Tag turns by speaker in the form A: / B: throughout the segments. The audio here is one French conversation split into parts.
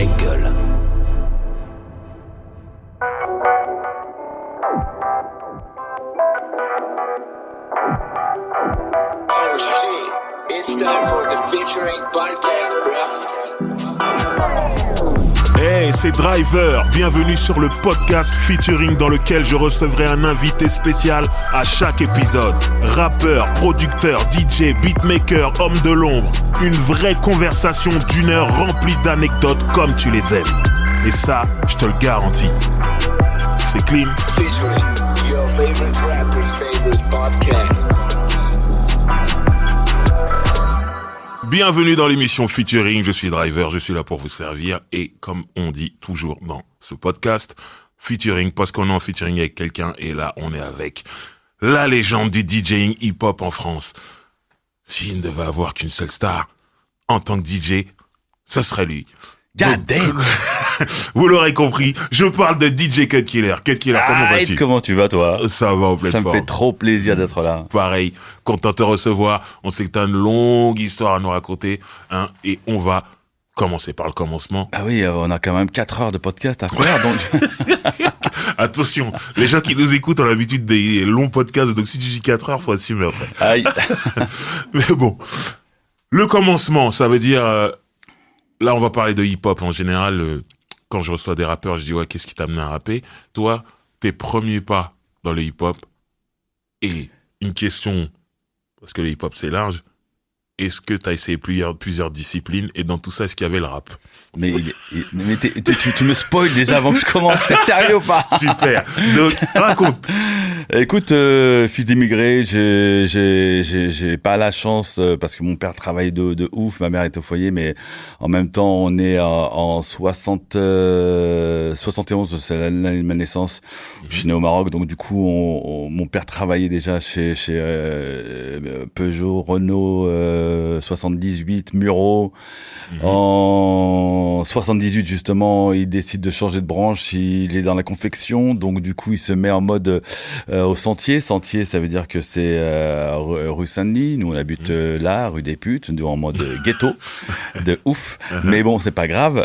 A: Angle.
B: Oh shit, it's time for the featuring podcast, bro.
C: Hey, c'est Driver, bienvenue sur le podcast featuring dans lequel je recevrai un invité spécial à chaque épisode. Rappeur, producteur, DJ, beatmaker, homme de l'ombre. Une vraie conversation d'1 heure remplie d'anecdotes comme tu les aimes. Et ça, je te le garantis. C'est clean.
B: Featuring your favorite rapper's favorite podcast.
C: Bienvenue dans l'émission Featuring, je suis Driver, je suis là pour vous servir et comme on dit toujours dans ce podcast, Featuring parce qu'on est en featuring avec quelqu'un et là on est avec la légende du DJing hip-hop en France. S'il ne devait avoir qu'une seule star en tant que DJ, ce serait lui.
D: God damn.
C: Vous l'aurez compris, je parle de DJ Cut Killer. Cut Killer, comment vas-tu?
D: Comment tu vas, toi?
C: Ça va en pleine
D: Ça me
C: forme.
D: fait trop plaisir d'être là.
C: Pareil, content de te recevoir. On sait que t'as une longue histoire à nous raconter, hein, et on va commencer par le commencement.
D: Ah oui, on a quand même 4 heures de podcast à faire, donc...
C: Attention, les gens qui nous écoutent ont l'habitude des longs podcasts, donc si tu dis 4 heures, faut assumer après.
D: Aïe.
C: Mais bon, le commencement, ça veut dire... là, on va parler de hip-hop en général. Quand je reçois des rappeurs, je dis, ouais, qu'est-ce qui t'a amené à rapper? Toi, tes premiers pas dans le hip-hop, et une question, parce que le hip-hop, c'est large, est-ce que t'as essayé plusieurs disciplines, et dans tout ça, est-ce qu'il y avait le rap?
D: Mais tu me spoil déjà avant que je commence. T'es sérieux ou pas?
C: Super. Donc, raconte.
D: Écoute, fils d'immigré, j'ai pas la chance parce que mon père travaille de ouf, ma mère est au foyer, mais en même temps, on est en 71, c'est l'année de ma naissance. Je suis né au Maroc, donc du coup, mon père travaillait déjà chez Peugeot, Renault, 78, Muro. En 78 justement, il décide de changer de branche, il est dans la confection, donc du coup il se met en mode au Sentier. Sentier, ça veut dire que c'est rue Saint-Denis, nous on habite là, rue des Putes, nous en mode ghetto, de ouf, mais bon c'est pas grave,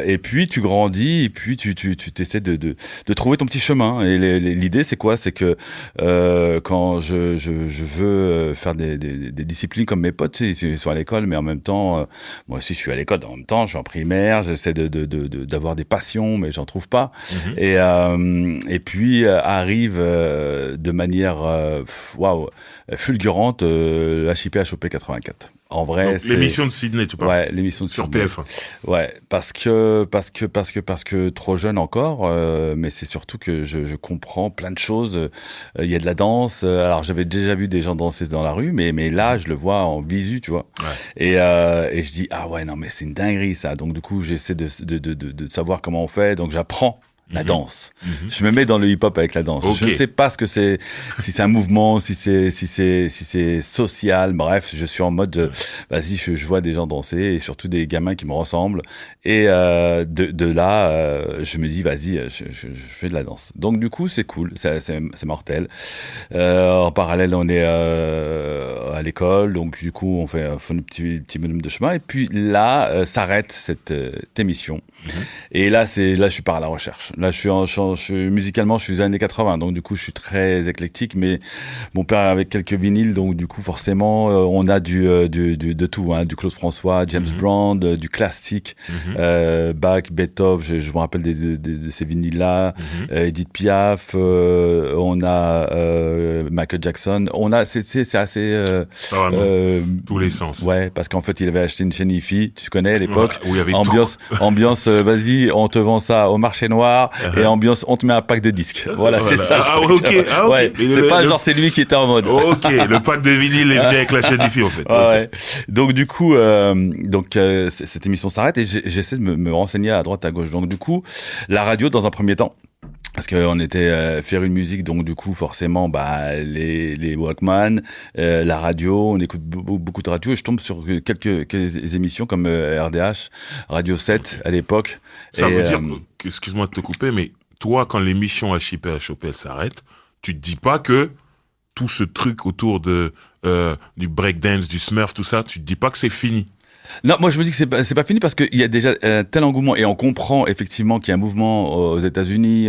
D: et puis tu grandis, et puis tu t'essaies de trouver ton petit chemin, et l'idée c'est quoi? C'est que quand je veux faire des disciplines comme mes potes, tu sais, ils sont à l'école, mais en même temps, moi aussi je suis à l'école, en même temps je suis en primaire, j'essaie d'avoir des passions, mais j'en trouve pas. Et puis arrive de manière fulgurante HIP HOP 84. En vrai,
C: donc, l'émission de Sydney, tu parles?
D: Ouais, l'émission de
C: sur
D: Sydney.
C: TF1.
D: Ouais, parce que trop jeune encore, mais c'est surtout que je comprends plein de choses. Il y a de la danse. Alors, j'avais déjà vu des gens danser dans la rue, mais là, je le vois en visu, tu vois. Ouais. Et je dis, ah ouais, non, mais c'est une dinguerie, ça. Donc, du coup, j'essaie de savoir comment on fait. Donc, j'apprends la danse. Je me mets dans le hip-hop avec la danse. Okay. Je ne sais pas ce que c'est, si c'est un mouvement, si c'est social. Bref, je suis en mode, vas-y, je vois des gens danser et surtout des gamins qui me ressemblent. Et de là, je me dis, vas-y, je fais de la danse. Donc du coup, c'est cool, c'est mortel. En parallèle, on est à l'école, donc du coup, on fait un petit bonhomme de chemin. Et puis là, s'arrête cette émission. Et là, je suis par la recherche. Là, musicalement, je suis des années 80, donc du coup, je suis très éclectique, mais mon père avec quelques vinyles, donc du coup, forcément, on a de tout, hein, du Claude François, James Brown, du classique, Bach, Beethoven, je me rappelle de ces vinyles-là, Edith Piaf, on a Michael Jackson, on a, c'est assez...
C: tous les sens.
D: Ouais, parce qu'en fait, il avait acheté une chaîne hi-fi, tu connais, à l'époque,
C: où il y avait
D: ambiance, vas-y, on te vend ça au marché noir, et ambiance, on te met un pack de disques. Voilà, c'est ça. Ouais, c'est pas genre c'est lui qui était en mode.
C: Ok, le pack de vinyle est venu avec la chaîne hi-fi en fait.
D: Ouais. Donc du coup, cette émission s'arrête et j'essaie de me renseigner à droite à gauche. Donc du coup, la radio dans un premier temps. Parce qu'on était faire une musique, donc du coup forcément les Walkman, la radio, on écoute beaucoup de radio et je tombe sur quelques émissions comme RDH, Radio 7 à l'époque.
C: Ça veut dire, excuse-moi de te couper, mais toi quand l'émission HIP HOP s'arrête, tu te dis pas que tout ce truc autour du breakdance, du smurf, tout ça, tu te dis pas que c'est fini?
D: Non, moi je me dis que c'est pas fini parce qu'il y a déjà un tel engouement et on comprend effectivement qu'il y a un mouvement aux États-Unis.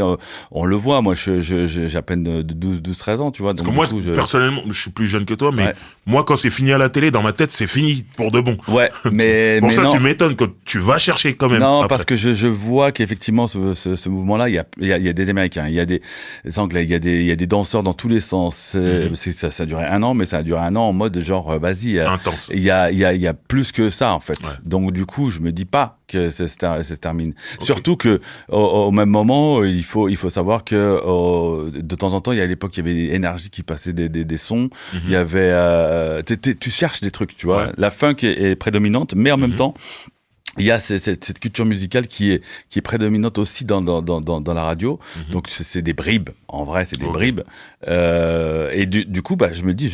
D: On le voit. Moi, j'ai à peine de 12-13 ans, tu vois.
C: Parce
D: Donc,
C: que moi,
D: du coup,
C: personnellement, je suis plus jeune que toi, mais
D: Ouais.
C: moi, quand c'est fini à la télé, dans ma tête, c'est fini pour de bon.
D: Ouais, mais
C: Pour ça,
D: non.
C: tu m'étonnes que tu vas chercher quand même.
D: Non,
C: après.
D: parce que je vois qu'effectivement ce mouvement-là, il y a des Américains, il y a des Anglais, il y a des danseurs dans tous les sens. Ça a duré un an, mais ça a duré un an en mode genre vas-y.
C: Intense.
D: Il y a plus que ça en fait.
C: Ouais.
D: Donc du coup, je me dis pas que ça se termine. Surtout que au même moment, il faut savoir que de temps en temps, il y a à l'époque, il y avait énergie qui passait des sons. Il y avait tu cherches des trucs, tu vois.
C: Ouais.
D: La funk est prédominante, mais en même temps il y a cette culture musicale qui est prédominante aussi dans la radio. Donc c'est des bribes. En vrai, c'est des bribes. Et du coup, bah, je me dis,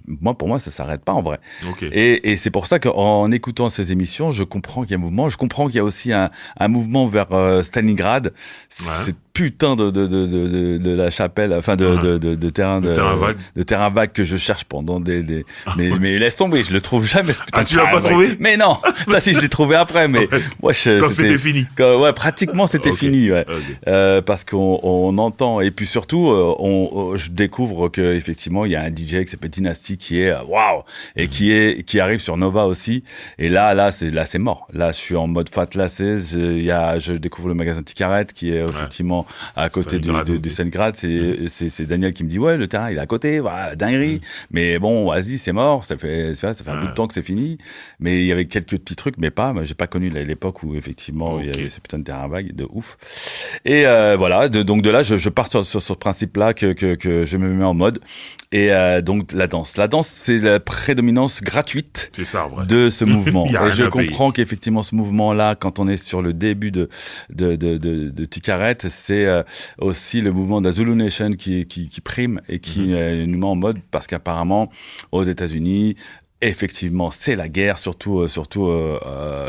D: moi, pour moi, ça s'arrête pas en vrai.
C: Ok.
D: Et c'est pour ça qu'en écoutant ces émissions, je comprends qu'il y a un mouvement. Je comprends qu'il y a aussi un mouvement vers Stalingrad. C'est putain de la chapelle, enfin de terrain de terrain vague que je cherche pendant mais laisse tomber, je le trouve jamais. Ce putain
C: Tu l'as pas trouvé?
D: Mais non, ça si je l'ai trouvé après, mais moi
C: Quand c'était fini.
D: Ouais, pratiquement c'était fini, ouais.
C: Okay.
D: Parce qu'on entend et puis surtout je découvre que effectivement il y a un DJ qui s'appelle Dynasty qui est waouh et qui arrive sur Nova aussi et là c'est mort. Là je suis en mode fat lacé, je découvre le magasin Ticaret qui est effectivement à côté du Stalingrad. C'est Daniel qui me dit ouais le terrain il est à côté, voilà, dinguerie. Mais bon vas-y c'est mort, ça fait un bout de temps que c'est fini. Mais il y avait quelques petits trucs mais pas. Moi, j'ai pas connu l'époque où effectivement il y avait ces putains de terrains vagues de ouf. Et voilà donc de là je pars sur ce principe là que je me mets en mode. Et donc la danse c'est la prédominance gratuite de ce mouvement. Et je comprends qu'effectivement ce mouvement là quand on est sur le début de Ticaret, c'est aussi le mouvement de la Zulu Nation qui prime et qui nous met en mode parce qu'apparemment aux États-Unis effectivement, c'est la guerre, surtout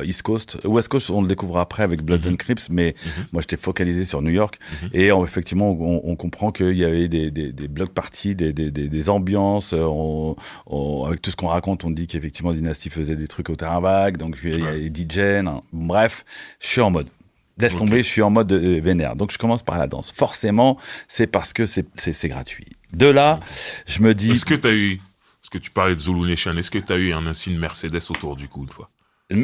D: East Coast. West Coast, on le découvre après avec Bloods and Crips, mais moi, j'étais focalisé sur New York. Et effectivement, on comprend qu'il y avait des block parties, des ambiances. Avec tout ce qu'on raconte, on dit qu'effectivement, Dynasty faisait des trucs au terrain vague. Donc, il y a les DJ. Bref, je suis en mode. Laisse tomber, je suis en mode vénère. Donc, je commence par la danse. Forcément, c'est parce que c'est gratuit. De là, je me dis...
C: Est-ce que tu parlais de Zulu Nation, est-ce que tu as eu un insigne Mercedes autour du cou une fois?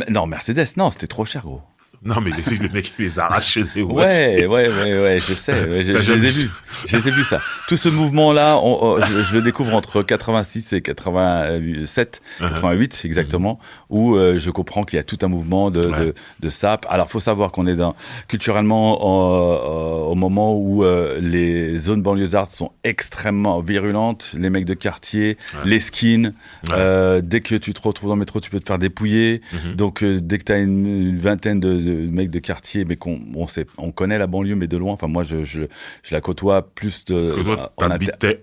D: Non, Mercedes, non, c'était trop cher, gros.
C: Non, mais les mecs, ils les arrachaient des
D: voitures. Ouais, je sais. Je les ai vus. Je les ai vus, ça. Tout ce mouvement-là, je le découvre entre 86 et 87, 88, exactement, où je comprends qu'il y a tout un mouvement de sap. Alors, faut savoir qu'on est culturellement, au moment où les zones banlieusardes sont extrêmement virulentes, les mecs de quartier, les skins, dès que tu te retrouves dans le métro, tu peux te faire dépouiller. Donc, dès que tu as une vingtaine de mecs de quartier, mais on connaît la banlieue, mais de loin. Enfin, moi, je la côtoie plus de.
C: Parce que toi,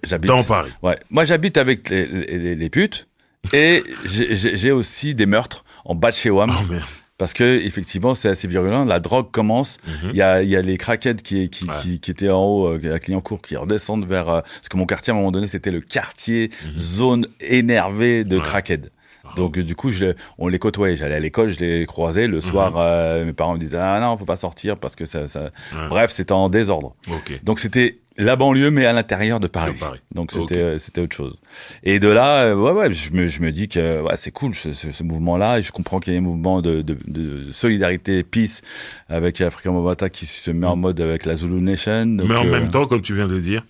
C: j'habite dans Paris.
D: Ouais. Moi, j'habite avec les putes et j'ai aussi des meurtres en bas de chez WAM.
C: Oh merde.
D: Parce que effectivement, c'est assez virulent. La drogue commence. Il y a les crackheads qui étaient en haut, à Clignancourt, qui redescendent vers. Parce que mon quartier, à un moment donné, c'était le quartier zone énervée de crackheads. Donc du coup, on les côtoyait. J'allais à l'école, je les croisais. Le soir, mes parents me disaient ah non, faut pas sortir parce que ça. Bref, c'était en désordre.
C: Okay.
D: Donc c'était la banlieue, mais à l'intérieur de Paris. Donc c'était autre chose. Et de là, je me dis que c'est cool ce mouvement-là. Et je comprends qu'il y a un mouvement de solidarité, peace avec Afrika Bambaataa qui se met en mode avec la Zulu Nation. Donc,
C: mais en même temps, comme tu viens de le dire,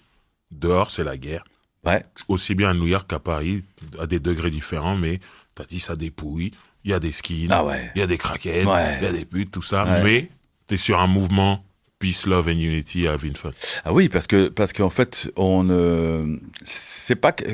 C: dehors c'est la guerre.
D: Ouais.
C: Aussi bien à New York qu'à Paris, à des degrés différents, mais t'as dit ça dépouille, il y a des skins, il y a des crackheads, il y a des putes, tout ça, mais t'es sur un mouvement peace, love and unity, having fun.
D: Ah oui, parce qu'en fait, c'est pas que,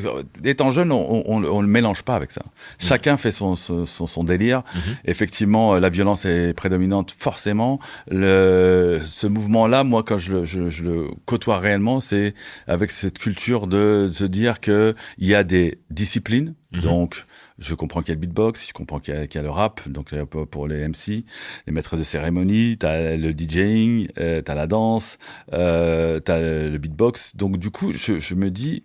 D: étant jeune, on le mélange pas avec ça. Chacun fait son délire. Effectivement, la violence est prédominante, forcément. Ce mouvement-là, moi, quand je le côtoie réellement, c'est avec cette culture de se dire que il y a des disciplines. Donc, je comprends qu'il y a le beatbox, je comprends qu'il y a le rap, donc pour les MC, les maîtres de cérémonie, t'as le DJing, t'as la danse, t'as le beatbox. Donc du coup, je me dis,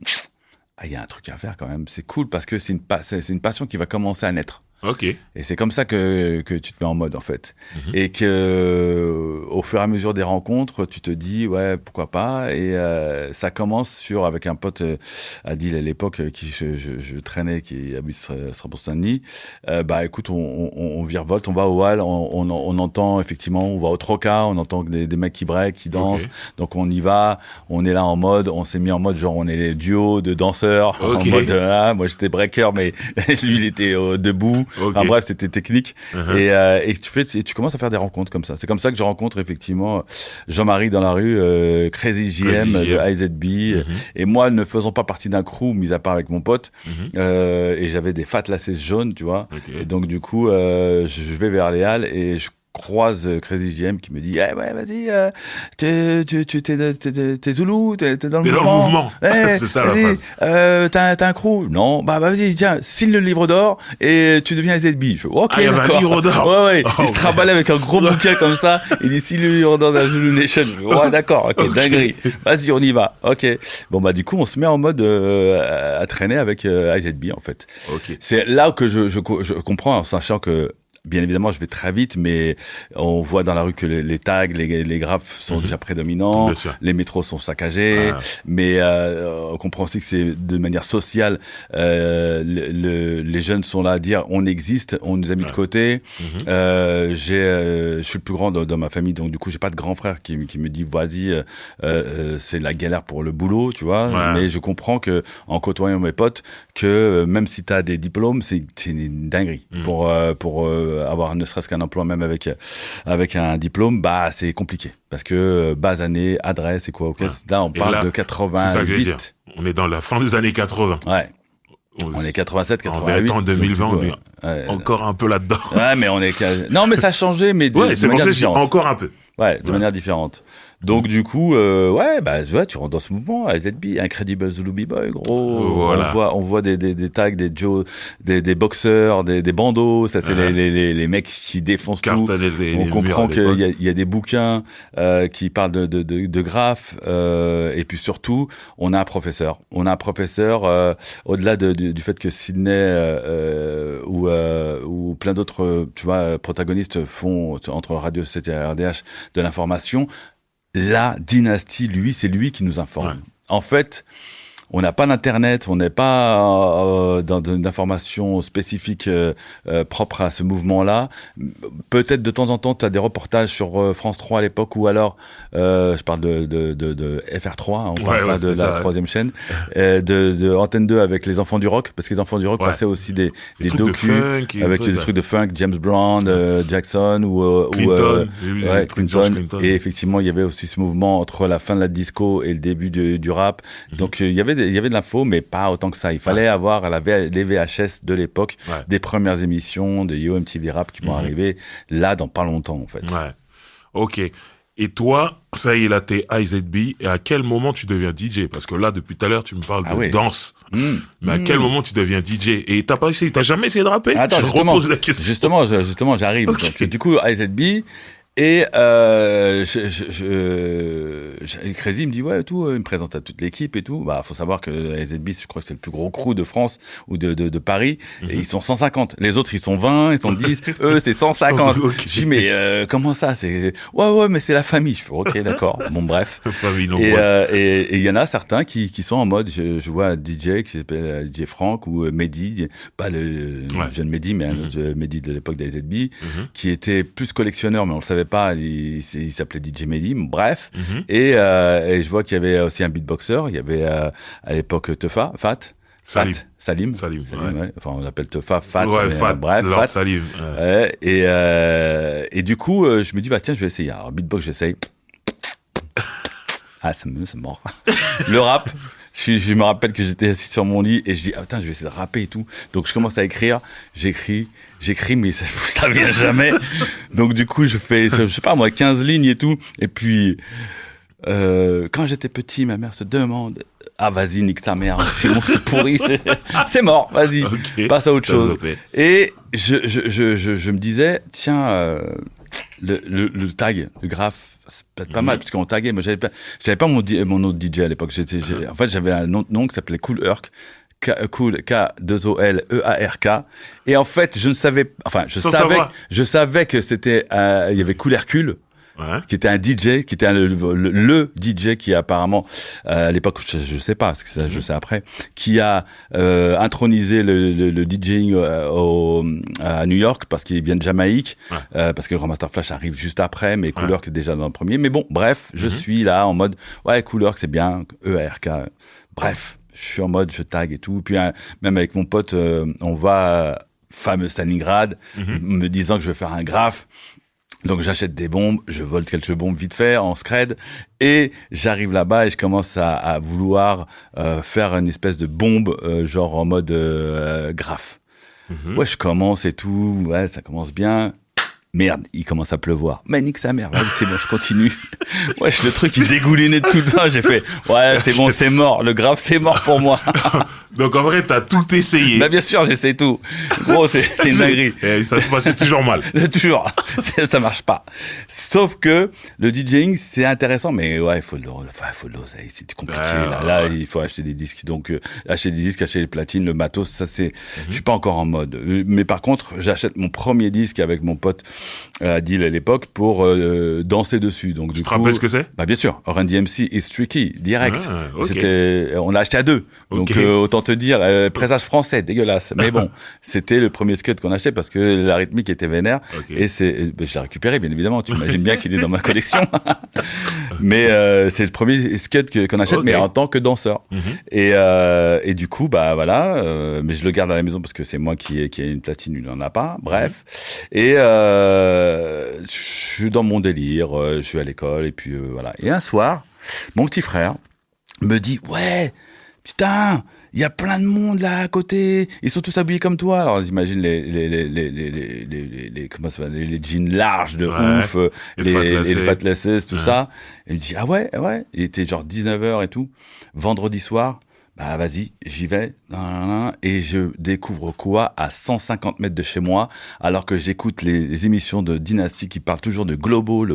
D: il y a un truc à faire quand même. C'est cool parce que c'est une passion qui va commencer à naître.
C: Ok.
D: Et c'est comme ça que tu te mets en mode, en fait.
C: Mhm.
D: Et que, au fur et à mesure des rencontres, tu te dis, ouais, pourquoi pas. Et ça commence avec un pote, Adil, à l'époque, qui je traînais, qui habite Strasbourg-Saint-Denis. Bah, écoute, on virevolte, on va au hall, on entend, effectivement, on va au Troca, on entend des mecs qui break, qui dansent.
C: Ok.
D: Donc, on y va, on est là en mode, on s'est mis en mode, genre, on est les duos de danseurs.
C: Ok.
D: En mode, moi, j'étais breaker, mais lui, il était debout.
C: Ok.
D: Enfin, bref, c'était technique.
C: Uh-huh.
D: Et tu commences à faire des rencontres comme ça. C'est comme ça que je rencontre effectivement Jean-Marie dans la rue, Crazy JM
C: Crazy
D: de
C: JM.
D: IZB.
C: Mhm.
D: Et moi, ne faisant pas partie d'un crew, mis à part avec mon pote,
C: Mhm.
D: et j'avais des fat lacets jaunes, tu vois.
C: Ok.
D: Et donc, du coup, je vais vers les halles et je croise Crazy JM qui me dit ouais vas-y t'es Zoulou t'es dans le
C: T'es dans le
D: mouvement,
C: mouvement.
D: Eh,
C: C'est ça, la
D: vas-y,
C: phrase.
D: t'as un crew non bah vas-y tiens signe le livre d'or et tu deviens ZB. Je fais ok
C: Ah, il y avait un
D: d'accord.
C: livre d'or.
D: Ouais
C: Oh,
D: il se trimballe avec un gros bouquin comme ça, il dit signe le livre d'or de la Zulu Nation. Je fais, ouais d'accord, ok, dinguerie, vas-y on y va. Ok, bon bah du coup on se met en mode à traîner avec IZB en fait.
C: Ok.
D: C'est là que je comprends, en sachant que, bien évidemment, je vais très vite, mais on voit dans la rue que les tags, les graphes sont déjà prédominants,
C: Bien sûr.
D: les métros sont saccagés,
C: Ah.
D: mais on comprend aussi que c'est de manière sociale. Les jeunes sont là à dire on existe, on nous a mis de côté.
C: Mhm.
D: Je suis le plus grand dans ma famille, donc du coup j'ai pas de grand frère qui me dit vas-y, c'est la galère pour le boulot, tu vois.
C: Ouais.
D: Mais je comprends que en côtoyant mes potes, que même si t'as des diplômes, c'est une dinguerie pour avoir ne serait-ce qu'un emploi même avec un diplôme, bah c'est compliqué parce que base année, adresse et quoi. Ok,
C: Ouais.
D: là on
C: Et
D: parle
C: là,
D: de
C: C'est ça que je veux dire.
D: 88.
C: On est dans la fin des années 80.
D: Ouais, on est 87,
C: En
D: 88.
C: vérité, en 2020,
D: donc,
C: on est
D: ouais.
C: encore un peu là-dedans.
D: Ouais, mais on est non, mais ça a changé, mais de
C: Ouais, c'est pour
D: manière
C: ça que j'ai
D: différente.
C: encore un peu.
D: Ouais, de manière différente. Donc du coup, ouais, bah tu rentres dans ce mouvement, AZB, Incredible Zulu B-Boy, gros.
C: Voilà.
D: On voit des tags, des boxeurs, des bandos. Ça c'est les mecs qui défoncent tout.
C: Cartonner les
D: On
C: murs à
D: comprend
C: l'époque.
D: qu'il y a des bouquins qui parlent de graphes, et puis surtout, on a un professeur. On a un professeur au-delà du fait que Sydney ou plein d'autres, tu vois, protagonistes font entre Radio 7 et RDH de l'information. La dynastie, c'est lui qui nous informe.
C: Ouais.
D: En fait, on n'a pas d'internet, on n'est pas dans une information spécifique propre à ce mouvement-là. Peut-être de temps en temps, tu as des reportages sur France 3 à l'époque, ou alors, je parle de FR3, hein, on parle pas de la troisième chaîne, de Antenne 2 avec les Enfants du Rock, parce que les Enfants du Rock passaient aussi des
C: trucs
D: docus
C: de funk,
D: avec des trucs de funk, James Brown, Jackson ou
C: Clinton. J'ai vu des trucs de George Clinton.
D: Et effectivement, il y avait aussi ce mouvement entre la fin de la disco et le début du rap. Donc, il y avait de l'info, mais pas autant que ça. Il fallait avoir les VHS de l'époque, des premières émissions de Yo MTV Rap qui vont arriver là dans pas longtemps, en fait.
C: Ouais. Ok. Et toi, ça y est, là, t'es IZB. Et à quel moment tu deviens DJ? Parce que là, depuis tout à l'heure, tu me parles de danse. Mais à quel moment tu deviens DJ? Et t'as jamais essayé de rapper?
D: Attends,
C: je
D: justement,
C: repose la question.
D: justement, j'arrive.
C: Ok.
D: Donc, du coup, IZB. Et Crazy me dit ouais tout, il me présente à toute l'équipe et tout. Bah faut savoir que IZB, je crois que c'est le plus gros crew de France ou de Paris. Et ils sont 150. Les autres ils sont 20, ils sont 10. Eux c'est 150.
C: Ok.
D: Je dis mais comment ça c'est ouais mais c'est la famille. Je fais ok d'accord. Bon bref.
C: Famille nombreuse.
D: Et il y en a certains qui sont en mode. Je vois un DJ qui s'appelle DJ Franck ou Mehdi, pas le jeune Mehdi mais un autre Mehdi de l'époque d'IZB, qui était plus collectionneur mais on le savait pas, il s'appelait DJ Mehdi, bref. Et je vois qu'il y avait aussi un beatboxer, il y avait à l'époque Teufa, Salim. Ouais. Enfin, on l'appelle Teufa, Fat.
C: Ouais,
D: mais,
C: Fat.
D: Bref,
C: Lord
D: Fat.
C: Salim.
D: Et du coup, je me dis, bah tiens, je vais essayer. Alors, beatbox, j'essaye. Ah, c'est mort. Le rap. Je me rappelle que j'étais assis sur mon lit et je dis, ah putain, je vais essayer de rapper et tout. Donc, je commence à écrire. J'écris, mais ça vient jamais. Donc, du coup, je fais, je sais pas, moi, 15 lignes et tout. Et puis, quand j'étais petit, ma mère se demande, ah, vas-y, nique ta mère. C'est pourri, c'est mort. Vas-y.
C: Okay.
D: Passe à autre chose. Et je me disais, tiens, le tag, le graphe, c'est peut-être pas mal, puisqu'on taguait. Moi, j'avais pas mon autre DJ à l'époque. En fait, j'avais un nom qui s'appelait Cool Herc. Cool, K-2-O-L-E-A-R-K. Et en fait, je savais que c'était, il y avait Cool Hercule.
C: Ouais.
D: Qui était un DJ, qui était le DJ qui apparemment, à l'époque, je sais pas, parce que ça, je sais après, qui a intronisé le DJing à New York, parce qu'il vient de Jamaïque, parce que Grandmaster Flash arrive juste après, mais Cool Herc est déjà dans le premier. Mais bon, bref, je suis là en mode, ouais, Cool Herc, c'est bien, E-A-R-K. Bref, je suis en mode, je tag et tout. Puis même avec mon pote, on va fameux Stalingrad, me disant que je vais faire un graphe. Donc j'achète des bombes, je vole quelques bombes vite fait en scred et j'arrive là-bas et je commence à vouloir faire une espèce de bombe genre en mode graphe. Ouais, je commence et tout, ouais, ça commence bien. Merde, il commence à pleuvoir. Mais nique sa mère, vas-y, c'est bon, je continue. Ouais, le truc il dégoulinait de tout le temps, j'ai fait ouais, c'est bon, c'est mort, le graphe c'est mort pour moi.
C: Donc en vrai, t'as tout essayé.
D: Bah bien sûr, j'essaie tout. Gros, c'est une dinguerie.
C: Et ça se passait toujours mal.
D: Toujours, ça marche pas. Sauf que le DJing, c'est intéressant, mais ouais, il faut de l'oseille, c'est compliqué. Là, il faut acheter des disques. Donc, acheter des disques, acheter les platines, le matos, ça c'est... Je suis pas encore en mode. Mais par contre, j'achète mon premier disque avec mon pote Adil à l'époque pour danser dessus. Donc,
C: tu te rappelles ce que c'est?
D: Bah bien sûr, Run DMC is Tricky, direct.
C: Okay.
D: On l'a acheté à deux. Donc, autant te dire, présage français, dégueulasse. Mais bon, c'était le premier scud qu'on achetait parce que la rythmique était vénère. Et je l'ai récupéré, bien évidemment. Tu imagines bien qu'il est dans ma collection. Mais c'est le premier scud qu'on achète, mais en tant que danseur. Et du coup, bah voilà. Mais je le garde à la maison parce que c'est moi qui ai une platine, il n'en a pas. Bref. Et je suis dans mon délire. Je suis à l'école et puis voilà. Et un soir, mon petit frère me dit, ouais, putain, il y a plein de monde là à côté, ils sont tous habillés comme toi. Alors j'imagine les comment ça va, les jeans larges de ouf, les fatlaces, tout ça. Et il me dit ah ouais, il était genre 19h et tout, vendredi soir. Bah vas-y, j'y vais. Et je découvre quoi à 150 mètres de chez moi, alors que j'écoute les émissions de Dynasty qui parlent toujours de le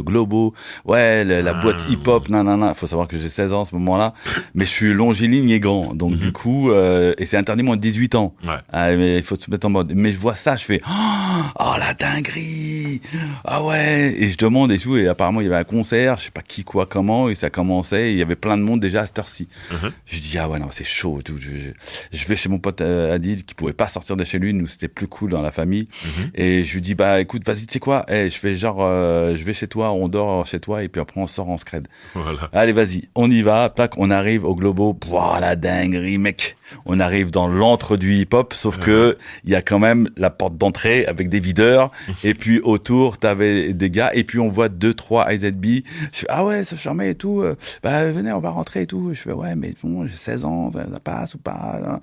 D: Globo, ouais, la boîte hip-hop, Faut savoir que j'ai 16 ans à ce moment-là, mais je suis longiligne et grand, donc du coup, et c'est interdit moins de 18 ans. Mais il faut se mettre en mode. Mais je vois ça, je fais, oh la dinguerie, ah ouais, et je demande et tout, et apparemment il y avait un concert, je sais pas qui, quoi, comment, et ça commençait, et il y avait plein de monde déjà à cette heure-ci. Je dis ah ouais non, c'est chaud et tout. Je vais chez mon pote Adil qui pouvait pas sortir de chez lui, nous c'était plus cool dans la famille, et je lui dis bah écoute, vas-y, tu sais quoi, je fais genre je vais chez toi, on dort chez toi et puis après on sort en scred. Voilà. Allez vas-y, on y va, tac, on arrive au Globo, la dinguerie mec. On arrive dans l'antre du hip-hop, sauf que il y a quand même la porte d'entrée avec des videurs, et puis autour t'avais des gars, et puis on voit 2-3 IZB. Je fais ah ouais, ça charmait et tout. Bah venez, on va rentrer et tout. Je fais ouais, mais bon, j'ai 16 ans, ça passe ou pas?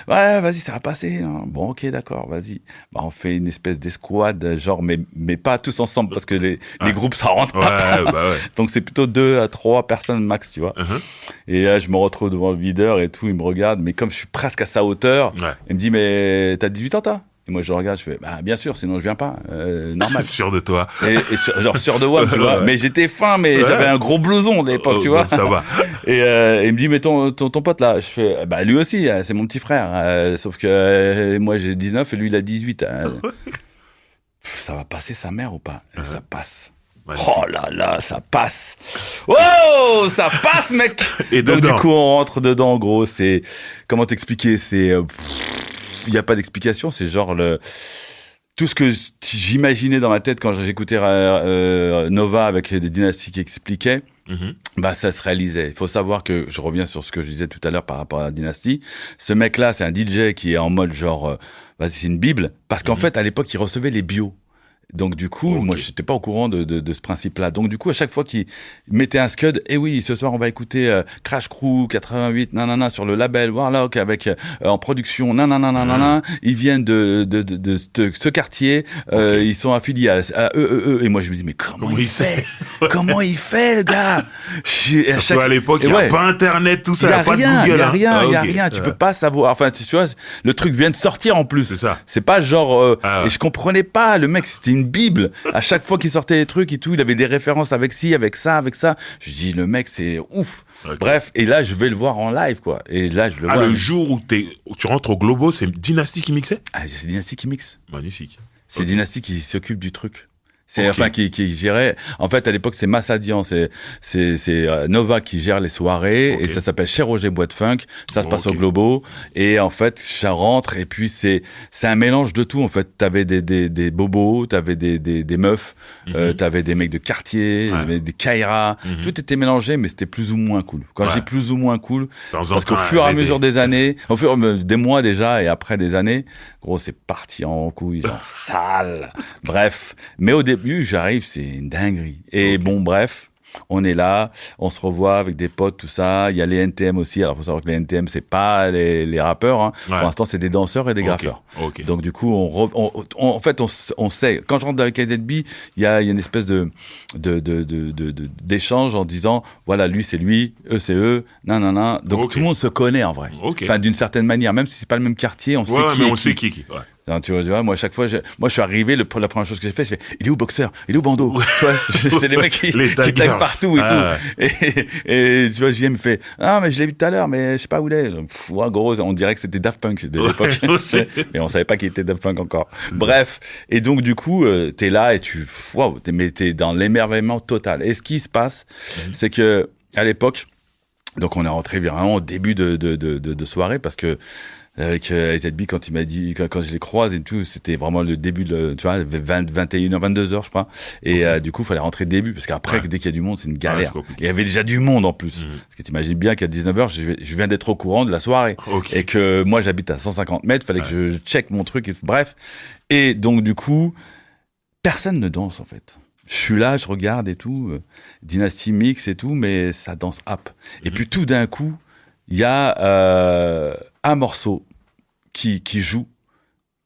D: Ouais, vas-y, ça va passer. Bon, ok, d'accord, vas-y. Bah on fait une espèce d'escouade, genre mais pas tous ensemble parce que les groupes ça rentre pas. Bah ouais. Donc c'est plutôt 2 à 3 personnes max, tu vois. Et là je me retrouve devant le videur et tout, il me regarde, mais comme je suis presque à sa hauteur, il me dit mais t'as 18 ans toi? Et moi je le regarde, je fais bah bien sûr, sinon je viens pas, normal.
C: Sûr de toi.
D: Et genre sûr de moi, tu vois. Mais j'étais fin, mais j'avais un gros blouson de l'époque, tu vois.
C: Donc ça va.
D: Et il me dit mais ton pote là, je fais bah lui aussi, c'est mon petit frère, sauf que moi j'ai 19 et lui il a 18. Ça va passer sa mère ou pas? Et ça passe. Magnifique. Oh là là, ça passe. Oh, ça passe, mec. Et donc du coup, on rentre dedans. En gros, c'est comment t'expliquer? C'est il y a pas d'explication. C'est genre tout ce que j'imaginais dans ma tête quand j'écoutais Nova avec des dynasties qui expliquaient. Bah ça se réalisait. Il faut savoir que je reviens sur ce que je disais tout à l'heure par rapport à la dynastie. Ce mec-là, c'est un DJ qui est en mode genre, vas-y, c'est une bible, parce qu'en fait à l'époque il recevait les bios. Donc du coup, moi j'étais pas au courant de ce principe-là. Donc du coup, à chaque fois qu'il mettait un scud, oui, ce soir on va écouter Crash Crew 88 sur le label Warlock avec en production ils viennent de ce quartier, ils sont affiliés à eux et moi je me dis mais comment il fait? Comment il fait le gars?
C: Surtout à l'époque, il y a pas internet, tout ça, il y a pas de Google.
D: Il y a rien, tu peux pas savoir. Enfin, tu vois, le truc vient de sortir en plus.
C: C'est ça.
D: C'est pas genre et je comprenais pas, le mec c'était une bible. À chaque fois qu'il sortait des trucs et tout, il avait des références avec ci, avec ça, avec ça. Je dis, le mec, c'est ouf.
C: Ok.
D: Bref, et là, je vais le voir en live, quoi. Et là, je le vois.
C: Le jour où tu rentres au Globo, c'est Dynasty qui mixait?
D: Ah, c'est Dynasty qui mixe.
C: Magnifique.
D: C'est
C: Ok.
D: Dynasty qui s'occupe du truc. C'est
C: Ok.
D: enfin qui gérait. En fait, à l'époque, c'est Massadian, c'est Nova qui gère les soirées
C: Ok.
D: et ça s'appelle Chez Roger Boîte Funk. Ça se passe
C: Ok.
D: au Globo et en fait, ça rentre et puis c'est un mélange de tout. En fait, t'avais des bobos, t'avais des meufs, t'avais des mecs de quartier,
C: Ouais.
D: des Kaira.
C: Mhm.
D: Tout était mélangé, mais c'était plus ou moins cool. Quand
C: Ouais.
D: je dis plus ou moins cool,
C: Dans un
D: parce qu'au
C: temps,
D: fur et à
C: il y avait
D: mesure des années, au fur et à mesure des mois déjà et après des années, gros, c'est parti en couille, genre sale. Bref, mais au début, j'arrive, c'est une dinguerie. Et
C: Ok.
D: bon, bref, on est là, on se revoit avec des potes, tout ça. Il y a les NTM aussi. Alors, faut savoir que les NTM, c'est pas les rappeurs. Hein.
C: Ouais.
D: Pour l'instant, c'est des danseurs et des
C: Ok.
D: graffeurs.
C: Ok.
D: Donc, du coup, en fait, on sait. Quand je rentre avec KZB, il y a une espèce d'échange en disant, voilà, lui, c'est lui, eux, c'est eux, nan. Donc,
C: Ok.
D: tout le monde se connaît en vrai.
C: Ok.
D: Enfin, d'une certaine manière, même si c'est pas le même quartier, on sait
C: Ouais,
D: qui
C: mais
D: est
C: on
D: qui.
C: sait qui. Ouais.
D: Enfin, tu vois, moi, à chaque fois, je suis arrivé, la première chose que j'ai fait, c'est, il est où Boxer? Il est où Bando? Tu vois, c'est les mecs qui
C: Les taggers.
D: taguent partout et
C: Ah,
D: tout. Et tu vois, je viens me fait, ah, mais je l'ai vu tout à l'heure, mais je sais pas où il est. Pff, ouais, gros, on dirait que c'était Daft Punk de l'époque. Mais on savait pas qu'il était Daft Punk encore. Bref. Et donc, du coup, t'es là et waouh, t'es dans l'émerveillement total. Et ce qui se passe, c'est que, à l'époque, donc on est rentré vraiment au début de soirée parce que, avec AZB, quand il m'a dit, quand je les croise et tout, c'était vraiment le début de, tu vois, 21h, 22h, je crois. Et du coup, il fallait rentrer début, parce qu'après,
C: Ouais.
D: dès qu'il y a du monde, c'est une
C: Ouais,
D: galère.
C: c'est compliqué.
D: Il y avait déjà du monde en plus. Parce que t'imagines bien qu'à 19h, je viens d'être au courant de la soirée.
C: Ok.
D: Et que moi, j'habite à 150 mètres, fallait que je check mon truc, bref. Et donc, du coup, personne ne danse, en fait. Je suis là, je regarde et tout, Dynasty Mix et tout, mais ça danse up. Et puis tout d'un coup, il y a un morceau qui joue,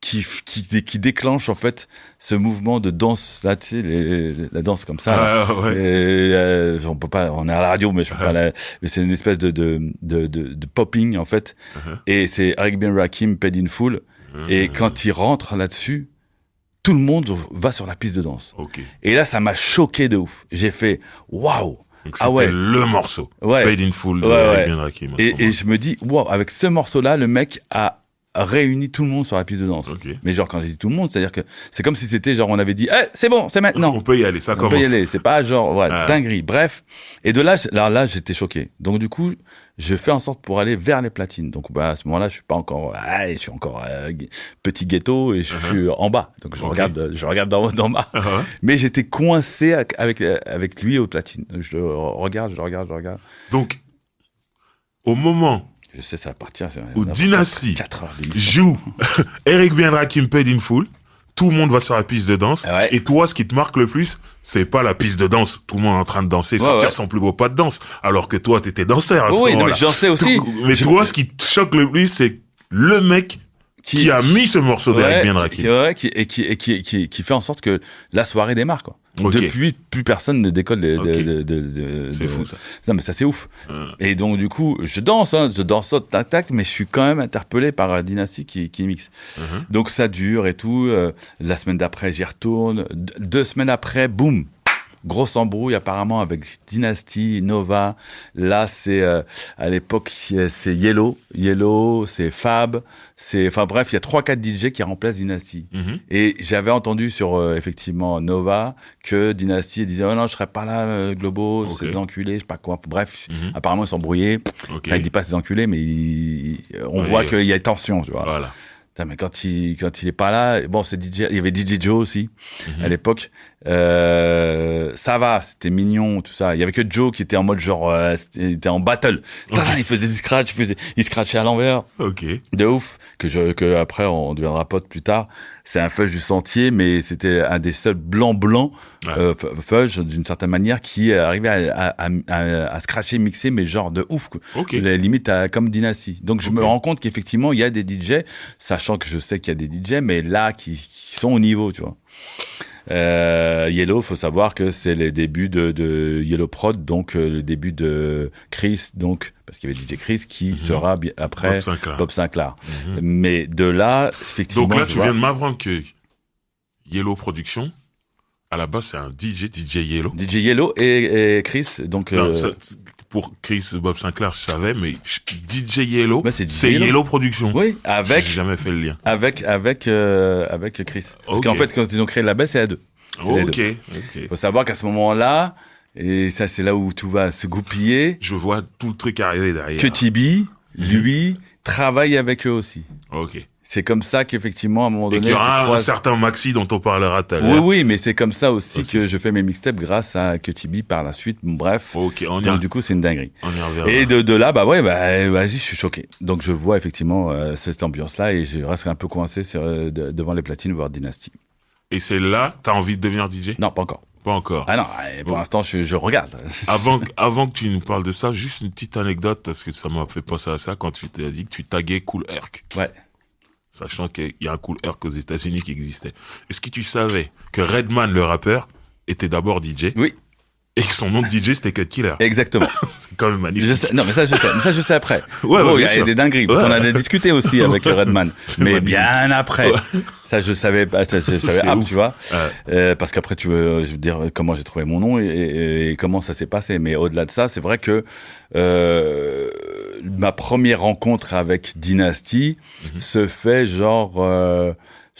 D: qui déclenche en fait ce mouvement de danse, là, tu sais, la danse comme ça. Là.
C: Ah, ouais.
D: Et, on peut pas, on est à la radio, mais je peux pas mais c'est une espèce de popping en fait. Et c'est Eric Ben Rakim, Paid in Full. Et quand il rentre là-dessus, tout le monde va sur la piste de danse.
C: Ok.
D: Et là, ça m'a choqué de ouf. J'ai fait waouh.
C: Donc c'était
D: Ah ouais.
C: le morceau.
D: Ouais.
C: Paid in Full de
D: Ouais,
C: Eric
D: ouais.
C: Ben Rakim. à ce
D: Et
C: moment-là.
D: je me dis, wow, avec ce morceau-là, le mec a réuni tout le monde sur la piste de danse.
C: Ok.
D: Mais genre, quand j'ai dit tout le monde, c'est-à-dire que c'est comme si c'était genre, on avait dit, c'est bon, c'est maintenant.
C: On peut y aller, ça
D: On
C: commence.
D: peut y aller. C'est pas genre,
C: Ah.
D: dinguerie. Bref. Et de là, là, j'étais choqué. Donc, du coup, je fais en sorte pour aller vers les platines. Donc, à ce moment-là, je suis pas encore, je suis encore petit ghetto et je suis en bas. Donc, je
C: Ok.
D: regarde d'en bas.
C: Ah,
D: Mais j'étais coincé avec lui aux platines. Je le regarde.
C: Donc, au moment
D: Je sais, ça va partir.
C: où Dynasty
D: 4 heures d'émission.
C: joue Eric Ben Rakim Paid in Full, tout le monde va sur la piste de danse.
D: Ouais.
C: Et toi, ce qui te marque le plus, c'est pas la piste de danse. Tout le monde est en train de danser, sortir
D: ouais.
C: son plus beau pas de danse. Alors que toi, t'étais danseur à ce
D: Oui, non,
C: moment-là.
D: mais je dansais aussi.
C: Mais toi, ce qui te choque le plus, c'est le mec qui a mis ce morceau d'Eric Ben Rakim.
D: Qui fait en sorte que la soirée démarre, quoi.
C: Ok.
D: Depuis, plus personne ne décolle
C: Ok. C'est fou, ça.
D: Non, mais ça, c'est ouf. Et donc, du coup, je danse, tac, mais je suis quand même interpellé par Dynasty qui mixe. Donc, ça dure et tout. La semaine d'après, j'y retourne. 2 semaines après, boum! Grosse embrouille apparemment avec Dynasty, Nova. Là, c'est à l'époque, c'est Yellow, c'est Fab, enfin bref, il y a 3-4 DJ qui remplacent Dynasty. Et j'avais entendu sur effectivement Nova que Dynasty disait oh non, je serais pas là, Globo,
C: Ok.
D: c'est des enculés, je sais pas quoi. Bref, apparemment ils sont brouillés.
C: Ok.
D: Enfin, il dit pas c'est des enculés, mais on
C: Oui,
D: voit
C: oui.
D: qu'il y a tension, tu vois.
C: Voilà.
D: Putain, mais quand il est pas là, bon, c'est DJ, il y avait DJ Joe aussi, à l'époque. Ça va, c'était mignon, tout ça. Il y avait que Joe qui était en mode genre, il était en battle. Putain, il faisait du scratch, il scratchait à l'envers.
C: Ok.
D: De ouf. Que après, on deviendra pote plus tard. C'est un fudge du sentier, mais c'était un des seuls blancs, fudge, d'une certaine manière, qui arrivait à scratcher, mixer, mais genre de ouf, quoi.
C: Ok.
D: La limite comme Dynasty. Donc je me rends compte qu'effectivement, il y a des DJ, sachant que je sais qu'il y a des DJ, mais là, qui sont au niveau, tu vois. Yellow, faut savoir que c'est les débuts de Yellow Prod, donc le début de Chris, donc parce qu'il y avait DJ Chris qui sera après
C: Bob Sinclair.
D: Mais de là, effectivement.
C: Donc là,
D: je
C: tu
D: vois-
C: viens de m'apprendre que Yellow Production À la base, c'est un DJ Yellow.
D: DJ Yellow et Chris. Donc,
C: Non, ça, pour Chris Bob Sinclair, je savais, mais DJ Yellow,
D: Bah, c'est DJ
C: c'est
D: Yellow.
C: Yellow Production.
D: oui, avec,
C: J'ai jamais fait le lien.
D: avec Chris. Parce
C: Ok.
D: qu'en fait, quand ils ont créé le label, c'est à deux. C'est les deux.
C: Ok.
D: Faut savoir qu'à ce moment-là, et ça, c'est là où tout va se goupiller,
C: Je vois tout le truc arriver derrière.
D: que Tibi, lui, travaille avec eux aussi.
C: Ok.
D: C'est comme ça qu'effectivement, à un moment
C: Et
D: donné,
C: qu'il y aura
D: je
C: un
D: croise-
C: certain Maxi dont on parlera tout à
D: Oui,
C: l'heure.
D: oui, mais c'est comme ça aussi
C: Aussi.
D: que je fais mes mixtapes grâce à Tibi par la suite. Bon, bref.
C: Ok, on y
D: Donc, du coup, c'est une dinguerie.
C: reviendra.
D: Et de là, vas-y, je suis choqué. Donc, je vois effectivement cette ambiance-là et je reste un peu coincé devant les platines, voir Dynasty.
C: Et c'est là, t'as envie de devenir DJ?
D: Non, pas encore.
C: Pas encore.
D: Ah non, pour
C: Bon.
D: l'instant, je regarde.
C: Avant que tu nous parles de ça, juste une petite anecdote, parce que ça m'a fait penser à ça quand tu t'as dit que tu taguais Cool Herc.
D: Ouais.
C: Sachant qu'il y a un Cool Herc aux États-Unis qui existait. Est-ce que tu savais que Redman, le rappeur, était d'abord DJ?
D: Oui,
C: Et que son nom de DJ, c'était Cut Killer?
D: exactement.
C: C'est quand même magnifique.
D: Je sais, non, mais ça, je sais. Mais ça, je sais après.
C: Ouais,
D: Gros,
C: ouais,
D: il y
C: bien
D: a
C: sûr.
D: des dingueries. Parce
C: Ouais.
D: qu'on en a discuté aussi avec Redman.
C: C'est
D: Mais
C: magnifique.
D: bien après.
C: Ouais.
D: Ça, je savais pas. Ça, je savais,
C: C'est ouf.
D: tu vois.
C: Ouais.
D: Parce qu'après, tu veux, je veux dire, comment j'ai trouvé mon nom et comment ça s'est passé. Mais au-delà de ça, c'est vrai que ma première rencontre avec Dynasty se fait genre, je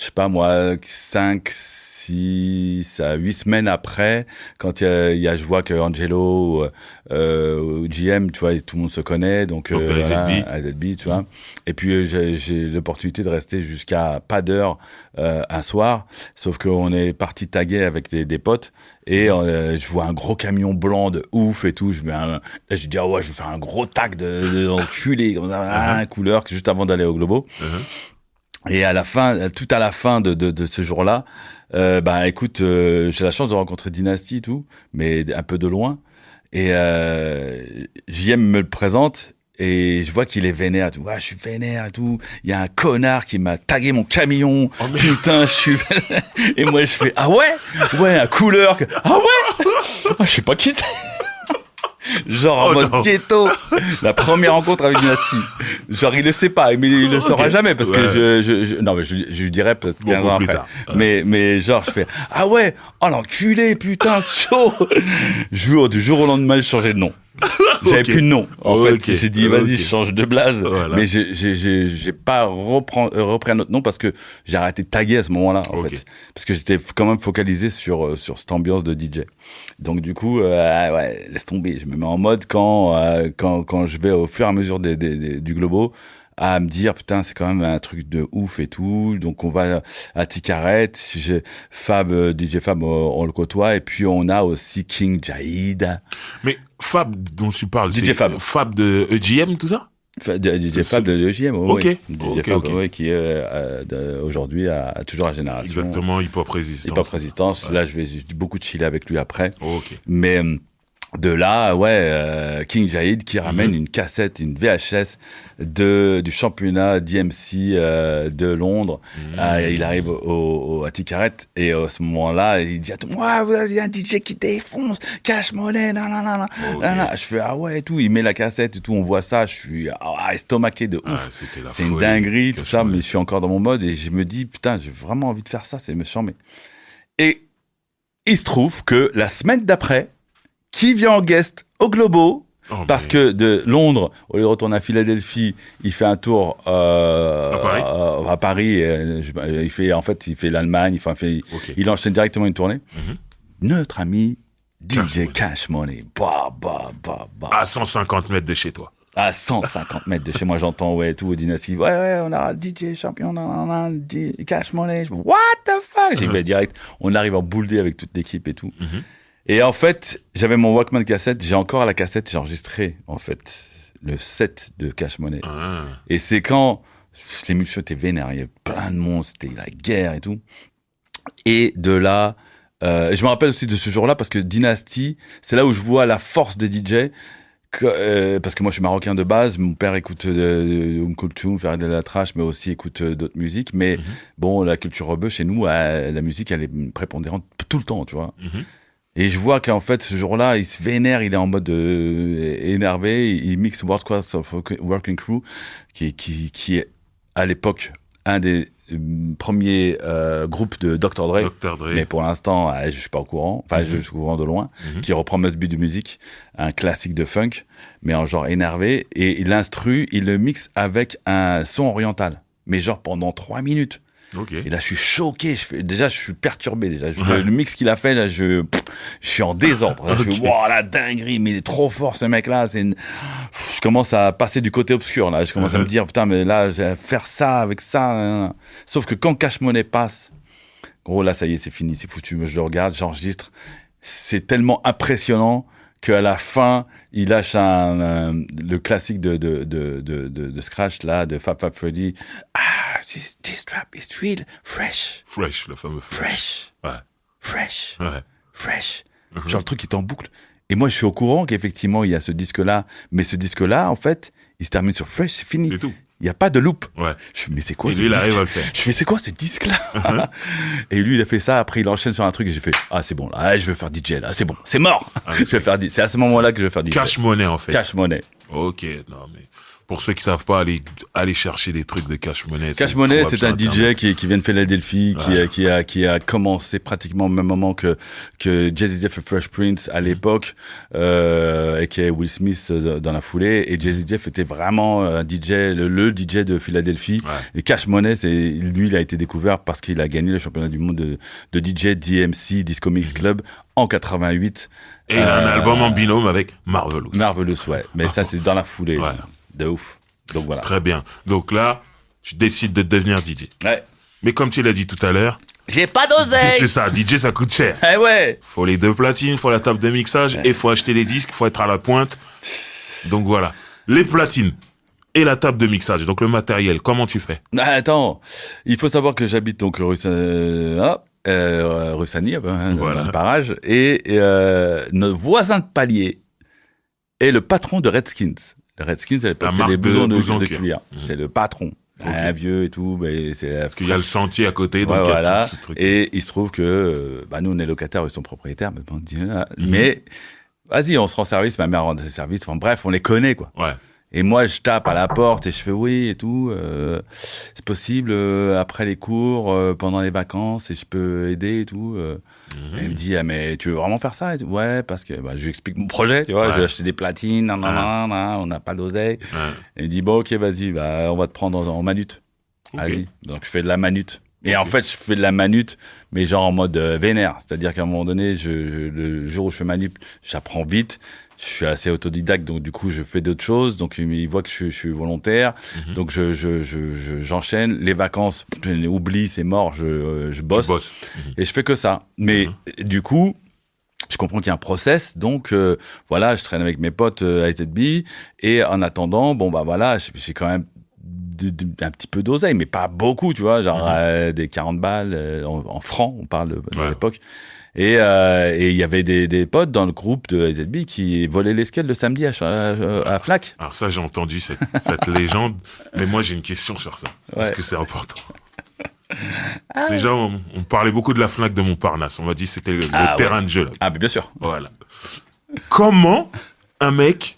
D: sais pas moi, 5, 6 à 8 semaines après, quand je vois que Angelo ou GM, tu vois, tout le monde se connaît, donc
C: AZB.
D: AZB, tu vois. Et puis j'ai l'opportunité de rester jusqu'à pas d'heure un soir, sauf qu'on est parti taguer avec des potes et je vois un gros camion blanc de ouf et tout. Je dis ah ouais, je vais faire un gros tag de enculé comme ça, un couleur juste avant d'aller au Globo. Et à la fin, tout à la fin de ce jour-là, écoute, j'ai la chance de rencontrer Dynasty et tout, mais un peu de loin. Et JM me le présente et je vois qu'il est vénère. Et tout. Ouais, je suis vénère et tout. Il y a un connard qui m'a tagué mon camion.
C: Oh, merde.
D: Putain, je suis... Et moi, je fais, ah ouais? Ouais, un couleur. Ah ouais? Ah, je sais pas qui c'est. Genre en
C: Oh
D: mode
C: non.
D: ghetto. La première rencontre avec Dynasty. Genre il le sait pas, mais il le saura
C: Ok.
D: jamais parce
C: Ouais.
D: que non mais je lui dirai peut-être 15 ans
C: Beaucoup plus
D: après.
C: tard.
D: Mais genre je fais ah ouais, oh l'enculé putain chaud. Du jour au lendemain je changeais de nom. J'avais
C: Ok.
D: plus de nom. En
C: Ok.
D: fait, j'ai dit vas-y,
C: Ok.
D: je change de blase.
C: Voilà.
D: Mais j'ai pas repris un autre nom parce que j'ai arrêté de taguer à ce moment-là en
C: Ok.
D: fait, parce que j'étais quand même focalisé sur cette ambiance de DJ. Donc du coup, ouais, laisse tomber. Je me mets en mode quand je vais au fur et à mesure du Globo à me dire putain c'est quand même un truc de ouf et tout. Donc on va à Ticaret, Fab, DJ Fab, on le côtoie et puis on a aussi King Jaid.
C: Mais Fab, dont tu parles,
D: DJ
C: c'est
D: Fab.
C: Fab de EGM, tout ça?
D: DJ Fab de JM,
C: Ok.
D: oui. DJ
C: Ok,
D: Fab,
C: ok.
D: oui, qui est aujourd'hui toujours à Génération.
C: Exactement, Hip Hop Résistance.
D: Hip Hop Résistance.
C: Ouais.
D: Là, je vais beaucoup chiller avec lui après.
C: Ok.
D: Mais de là, ouais, King Jaid qui ramène une cassette, une VHS du championnat d'IMC de Londres. Il arrive à Ticaret et à ce moment-là, il dit à tout le monde, ouais, vous avez un DJ qui défonce, Cash Money, nan, nan, nan, nan.
C: Ok.
D: Nan, nan. Je fais, ah ouais, et tout. Il met la cassette et tout, on voit ça, je suis estomaqué de ouf.
C: Ah, c'était la
D: C'est une
C: folie.
D: dinguerie, tout
C: Cash
D: ça,
C: Money.
D: mais je suis encore dans mon mode et je me dis, putain, j'ai vraiment envie de faire ça, c'est méchant, mais. Et il se trouve que la semaine d'après, qui vient en guest au Globo,
C: Oh,
D: parce
C: mais-
D: que de Londres, au lieu de retourner à Philadelphie, il fait un tour à Paris. Il fait l'Allemagne.
C: Ok.
D: Il enchaîne directement une tournée.
C: Mhm.
D: Notre ami
C: Cash
D: DJ
C: Money.
D: Cash Money, bah.
C: À 150 mètres de chez toi.
D: À 150 mètres de chez moi, j'entends, ouais, tout au Dynasty. Ouais, on a DJ champion, Cash Money. Je me dis, what the fuck? J'y vais direct. On arrive en boule avec toute l'équipe et tout.
C: Mhm.
D: Et en fait, j'avais mon Walkman cassette. J'ai encore la cassette. J'ai enregistré, en fait, le set de Cash Money.
C: Ah.
D: Et c'est quand l'émission était vénère. Il y avait plein de monde. C'était la guerre et tout. Et de là, je me rappelle aussi de ce jour-là parce que Dynasty, c'est là où je vois la force des DJ. Parce que moi je suis marocain de base, mon père écoute Kulthum, faire de la trash, mais aussi écoute d'autres musiques. Mais bon, la culture rebeu chez nous, la musique elle est prépondérante tout le temps, tu vois.
C: Mhm.
D: Et je vois qu'en fait ce jour-là, il se vénère, il est en mode énervé, il mixe World Class of Working Crew, qui est à l'époque un des premier groupe de Dr. Dre.
C: Dr. Dre.
D: Mais pour l'instant, je suis pas au courant. Enfin, je suis au courant de loin. Qui reprend Must Be de musique, un classique de funk, mais en genre énervé. Et l'instru, il le mixe avec un son oriental. Mais genre pendant 3 minutes.
C: Ok.
D: Et là, je suis choqué. Je suis perturbé déjà. Le mix qu'il a fait, là, je suis en désordre. Là, je suis, wow, la dinguerie, mais il est trop fort, ce mec-là. Je commence à passer du côté obscur, là. Je commence à me dire, putain, mais là, je vais faire ça avec ça. Hein. Sauf que quand Cash Money passe, gros, là, ça y est, c'est fini, c'est foutu. Je le regarde, j'enregistre. C'est tellement impressionnant qu'à la fin, il lâche le classique de Scratch, là, de Fab Freddy. This rap is real fresh.
C: Fresh, le fameux fresh. Ouais.
D: Fresh.
C: Ouais.
D: Fresh. Genre le truc qui est en boucle. Et moi, je suis au courant qu'effectivement, il y a ce disque-là. Mais ce disque-là, en fait, il se termine sur fresh, c'est fini.
C: C'est tout.
D: Il n'y a pas de loop.
C: Ouais.
D: Je fais, mais c'est quoi
C: Et
D: ce
C: lui, il
D: disque?
C: arrive à le faire.
D: Je fais, c'est quoi ce disque-là? Et lui, il a fait ça. Après, il enchaîne sur un truc et j'ai fait, ah, c'est bon, là. Ah, je vais faire DJ, là. C'est bon. C'est mort. C'est à ce moment-là que je vais faire DJ.
C: Cash Money, en fait.
D: Cash Money.
C: Ok, non, mais pour ceux qui savent pas, aller chercher des trucs de Cash Money.
D: Cash Money, c'est un DJ qui vient de Philadelphie, qui a commencé pratiquement au même moment que Jay-Z et Fresh Prince à l'époque, et qui est Will Smith dans la foulée. Et Jay-Z était vraiment un DJ, le DJ de Philadelphie. Ouais. Et Cash Money, lui, il a été découvert parce qu'il a gagné le championnat du monde de DJ DMC, Disco Mix Club, en 88.
C: Et il a un album en binôme avec Marvelous.
D: Marvelous, ouais. Mais ça, c'est dans la foulée.
C: Ouais.
D: De ouf. Donc voilà.
C: Très bien. Donc là, tu décides de devenir DJ.
D: Ouais.
C: Mais comme tu l'as dit tout à l'heure,
D: j'ai pas d'oseille.
C: C'est ça, DJ ça coûte cher.
D: Eh ouais.
C: Faut les 2 platines, faut la table de mixage et faut acheter les disques, faut être à la pointe. Donc voilà. Les platines et la table de mixage, donc le matériel, comment tu fais?
D: Attends, il faut savoir que j'habite donc rue Sani, voilà. Dans le barrage, et notre voisin de palier est le patron de Redskins. Redskins, c'est les blousons de cuir. C'est le patron. Un vieux et tout. Mais c'est
C: parce qu'il y a le sentier à côté, donc il y a tout ce truc.
D: Et il se trouve que nous, on est locataires, ils sont propriétaires. Mais vas-y, on se rend service, ma mère rend service. Enfin bref, on les connaît, quoi.
C: Ouais.
D: Et moi, je tape à la porte et je fais oui et tout. C'est possible après les cours, pendant les vacances, et je peux aider et tout. Et il me dit, ah, mais tu veux vraiment faire ça? Et tout. Ouais, parce que je lui explique mon projet, tu vois. Ouais. Je vais acheter des platines, on n'a pas d'oseille. Ouais. Et il dit, bon, ok, vas-y, on va te prendre en manute. Okay. Allez. Donc, je fais de la manute. Et en fait, je fais de la manute, mais genre en mode vénère. C'est-à-dire qu'à un moment donné, le jour où je fais manute, j'apprends vite. Je suis assez autodidacte, donc du coup, je fais d'autres choses. Donc, il voit que je suis volontaire. Donc, j'enchaîne. Les vacances, oublie, c'est mort, je bosse. Tu bosses. Et je fais que ça. Mais du coup, je comprends qu'il y a un process. Donc, voilà, je traîne avec mes potes à ZB. Et en attendant, j'ai quand même un petit peu d'oseille, mais pas beaucoup, tu vois. Genre des 40 balles en francs, on parle de l'époque. Et il y avait des potes dans le groupe de ZB qui volaient les skates le samedi à Fnac.
C: Alors ça, j'ai entendu cette légende, mais moi j'ai une question sur ça, parce que c'est important. Déjà, on parlait beaucoup de la Fnac de Montparnasse. On m'a dit que c'était le terrain de jeu. Là.
D: Ah, mais bien sûr.
C: Voilà. Comment un mec...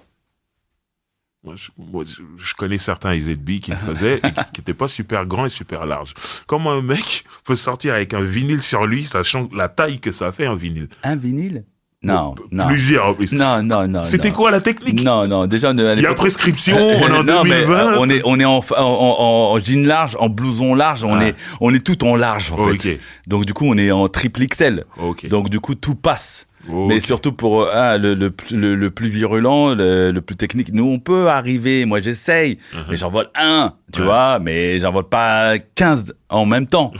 C: Moi, je connais certains ZB qui le faisaient et qui n'étaient pas super grands et super larges. Comment un mec peut sortir avec un vinyle sur lui, sachant la taille que ça fait un vinyle?
D: Un vinyle? Non, non.
C: Plusieurs en plus.
D: Non.
C: C'était quoi la technique?
D: Non. Déjà, il
C: y a prescription, on est en 2020.
D: On est en jean large, en blouson large, on est tout en large, en fait. Donc, du coup, on est en triple XL. Donc, du coup, tout passe. Mais surtout pour le plus virulent, le plus technique, nous on peut arriver, moi j'essaye, mais j'en vole un, tu vois, mais j'en vole pas 15 en même temps.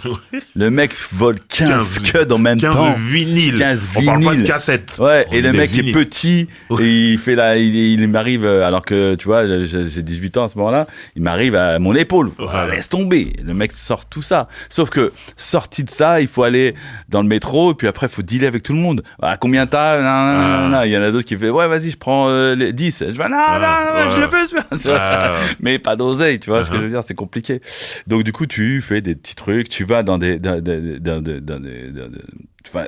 D: Le mec vole 15 scuds en même temps.
C: 15 vinyles.
D: 15
C: on parle pas de cassettes.
D: Ouais, et le mec vinyles. Est petit, et il fait il m'arrive, alors que tu vois, j'ai 18 ans à ce moment-là, il m'arrive à mon épaule. Laisse tomber. Le mec sort tout ça. Sauf que, sorti de ça, il faut aller dans le métro, et puis après, il faut dealer avec tout le monde. Combien t'as? Non. Il y en a d'autres qui fait, ouais, vas-y, je prends les 10. Je vais, non, je le veux, mais pas d'oseille, tu vois ce que je veux dire, c'est compliqué. Donc, du coup, tu fais des petits trucs, tu vas dans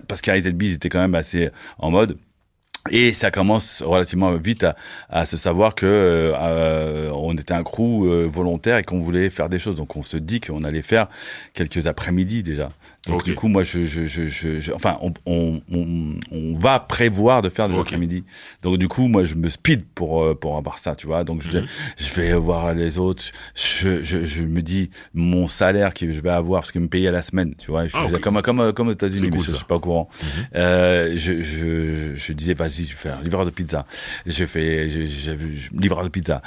D: parce qu'à ZB, ils étaient quand même assez en mode. Et ça commence relativement vite à se savoir que on était un crew volontaire et qu'on voulait faire des choses. Donc on se dit qu'on allait faire quelques après-midi déjà. Donc
C: Ok.
D: du coup, moi, enfin, on va prévoir de faire des
C: Ok.
D: après-midi. Donc du coup, moi, je me speed pour avoir ça, tu vois. Donc je vais voir les autres. Je me dis mon salaire que je vais avoir parce qu'ils me payaient à la semaine, tu vois. Je faisais
C: Ok.
D: comme aux
C: C'est
D: États-Unis, mais
C: cool,
D: je
C: ça.
D: suis pas au courant. Je disais vas-y, je vais faire livreur de pizza. Livreur de pizza.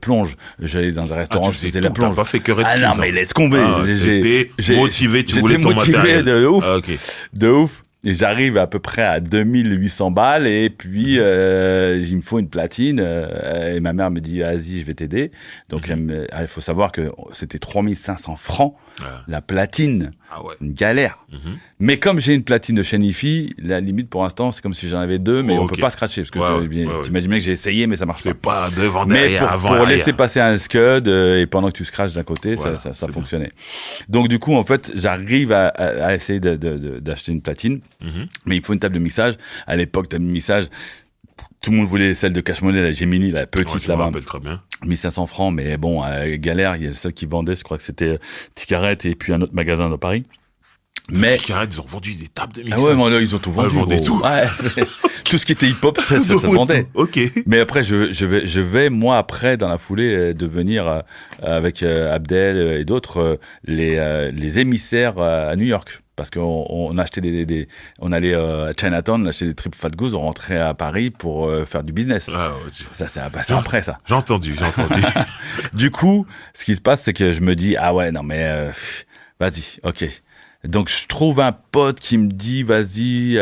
D: Plonge. J'allais dans un restaurant, je faisais la
C: T'as
D: plonge.
C: pas fait que Red
D: Ah
C: Skills,
D: non,
C: hein.
D: mais laisse tomber.
C: Ah, t'étais motivé, tu
D: j'étais
C: voulais ton
D: motivé
C: matériel.
D: de ouf.
C: Ah, ok.
D: De ouf. Et j'arrive à peu près à 2800 balles et puis il me faut une platine et ma mère me dit vas-y, je vais t'aider. Donc il faut savoir que c'était 3500 francs
C: Ah.
D: la platine.
C: Ah ouais.
D: Une galère. Mais comme j'ai une platine de chaîne IFI, la limite pour l'instant, c'est comme si j'en avais deux, mais on
C: Ok.
D: peut pas scratcher parce que
C: Ouais,
D: t'imagines bien que j'ai essayé, mais ça marche
C: C'est
D: pas.
C: pas devant,
D: Mais
C: derrière, avant,
D: pour
C: arrière.
D: laisser passer un scud et pendant que tu scratches d'un côté,
C: Voilà,
D: ça
C: c'est
D: fonctionnait. Donc du coup, en fait, j'arrive à essayer d'acheter une platine, mais il faut une table de mixage. À l'époque, table de mixage, tout le monde voulait celle de Cash Money, la Gemini, la
C: Ouais,
D: petite
C: je me
D: là-bas.
C: rappelle très bien.
D: 1500 francs, mais bon, galère, il y a le seul qui vendait, je crois que c'était Ticaret et puis un autre magasin dans Paris. Mais
C: Ticaret, ils ont vendu des tables de
D: ah
C: mixage.
D: ouais, mais là, ils ont tout
C: Ouais,
D: vendu.
C: ils vendaient
D: gros.
C: tout.
D: Ouais. Tout ce qui était hip-hop, ça se vendait.
C: Ok.
D: Mais après, je vais moi après dans la foulée devenir avec Abdel et d'autres les émissaires à New York. Parce qu'on achetait on allait à Chinatown, on achetait des tripes Fat Goose, on rentrait à Paris pour faire du business.
C: Ah, ouais,
D: Ça, c'est passé après ça.
C: J'ai entendu.
D: Du coup, ce qui se passe, c'est que je me dis, ah ouais, non mais vas-y, ok. Donc je trouve un pote qui me dit, vas-y,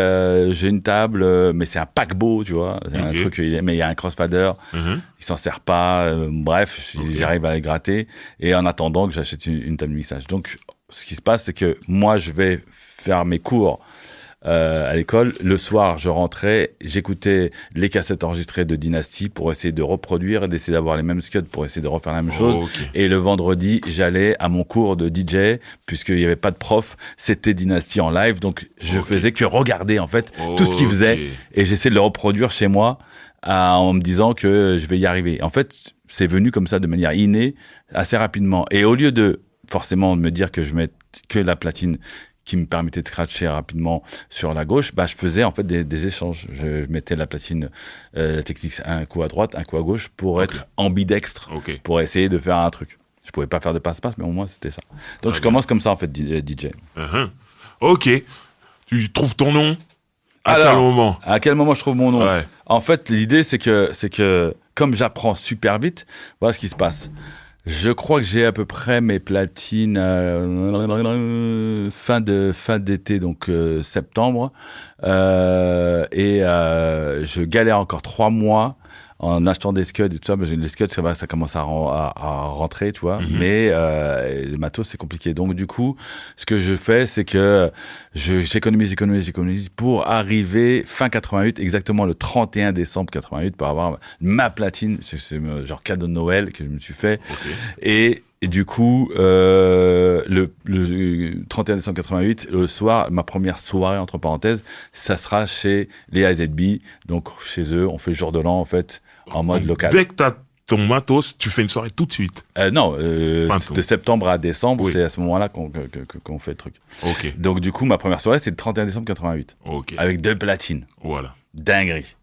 D: j'ai une table, mais c'est un paquebot, tu vois, c'est un
C: Ok.
D: truc, mais il y a un crossfader, il s'en sert pas, bref, j'arrive à les gratter, et en attendant que j'achète une table de mixage. Donc ce qui se passe, c'est que moi je vais faire mes cours à l'école. Le soir, je rentrais, j'écoutais les cassettes enregistrées de Dynasty pour essayer de reproduire, d'essayer d'avoir les mêmes scuds pour essayer de refaire la même chose.
C: Ok.
D: Et le vendredi, j'allais à mon cours de DJ, puisqu'il n'y avait pas de prof, c'était Dynasty en live, donc je faisais que regarder en fait tout ce qu'il faisait,
C: Ok.
D: et j'essayais de le reproduire chez moi en me disant que je vais y arriver. En fait, c'est venu comme ça de manière innée, assez rapidement. Et au lieu de forcément me dire que je mette que la platine qui me permettait de scratcher rapidement sur la gauche, bah, je faisais en fait des échanges. Je mettais la platine technique un coup à droite, un coup à gauche pour être ambidextre,
C: Ok.
D: pour essayer de faire un truc. Je pouvais pas faire de passe-passe, mais au moins c'était ça. Donc
C: Très
D: je commence comme ça en fait, DJ.
C: Ok. Tu trouves ton nom à
D: Alors,
C: quel moment?
D: À quel moment je trouve mon nom?
C: Ouais.
D: En fait, l'idée c'est que comme j'apprends super vite, voilà ce qui se passe. Je crois que j'ai à peu près mes platines fin d'été, donc septembre, et je galère encore 3 mois en achetant des scuds et tout ça. Mais les scuds, ça commence à rentrer, tu vois. Mais le matos, c'est compliqué. Donc du coup, ce que je fais, c'est que j'économise pour arriver fin 88, exactement le 31 décembre 88, pour avoir ma platine. C'est genre cadeau de Noël que je me suis fait.
C: Ok.
D: Et du coup, le 31 décembre 88, le soir, ma première soirée, entre parenthèses, ça sera chez les AZB. Donc, chez eux, on fait jour de l'an, en fait, en mode
C: Donc,
D: local.
C: Dès que t'as ton matos, tu fais une soirée tout de suite.
D: Non,
C: Enfin,
D: de septembre à décembre,
C: Oui.
D: c'est à ce moment-là qu'on fait le truc.
C: Ok.
D: Donc, du coup, ma première soirée, c'est le 31 décembre 88.
C: Ok.
D: Avec 2 platines.
C: Voilà.
D: Dinguerie.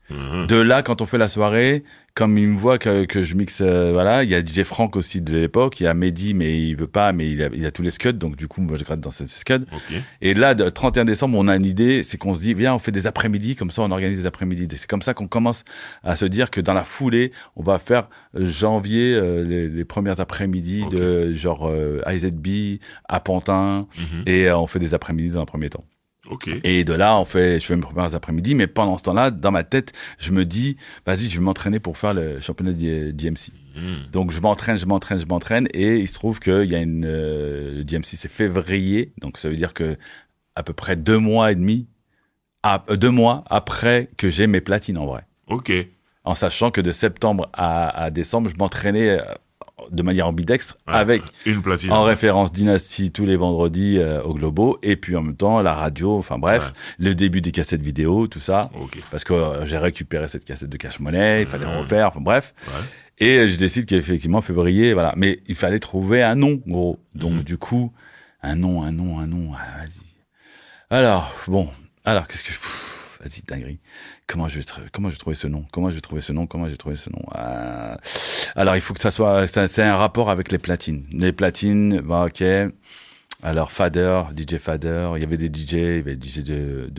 D: De là, quand on fait la soirée, comme il me voit que je mixe, voilà, il y a DJ Franck aussi de l'époque, il y a Mehdi, mais il veut pas, mais il a tous les scuds, donc du coup, moi, je gratte dans ces scuds.
C: Ok.
D: Et là, le 31 décembre, on a une idée, c'est qu'on se dit, viens, on fait des après-midi, comme ça, on organise des après-midi. C'est comme ça qu'on commence à se dire que dans la foulée, on va faire janvier les premières après-midi
C: Ok.
D: de genre IZB, à Pantin, et on fait des après-midi dans un premier temps.
C: Ok.
D: Et de là, je fais mes premières après-midi, mais pendant ce temps-là, dans ma tête, je me dis, vas-y, je vais m'entraîner pour faire le championnat d'IMC. Donc, je m'entraîne, et il se trouve qu'il y a le DMC, c'est février, donc ça veut dire que à peu près 2 mois et demi, 2 mois après que j'ai mes platines en vrai.
C: Ok.
D: En sachant que de septembre à décembre, je m'entraînais de manière ambidextre,
C: Ouais,
D: avec
C: une platine.
D: en référence Dynasty tous les vendredis au Globo, et puis en même temps la radio, enfin bref,
C: Ouais.
D: le début des cassettes vidéo, tout ça,
C: Ok.
D: parce que j'ai récupéré cette cassette de Cash Money, il fallait refaire, enfin bref.
C: Ouais.
D: Et je décide qu'effectivement, février, voilà. Mais il fallait trouver un nom, gros. Donc, du coup, un nom. Ah, vas-y. Alors, bon. Alors, qu'est-ce que vas-y, dinguerie. Comment je vais trouver ce nom? Alors, il faut que ça soit, c'est un rapport avec les platines. Les platines, bah, ok. Alors, Fader, DJ Fader, il y avait des DJ, il y avait des DJ de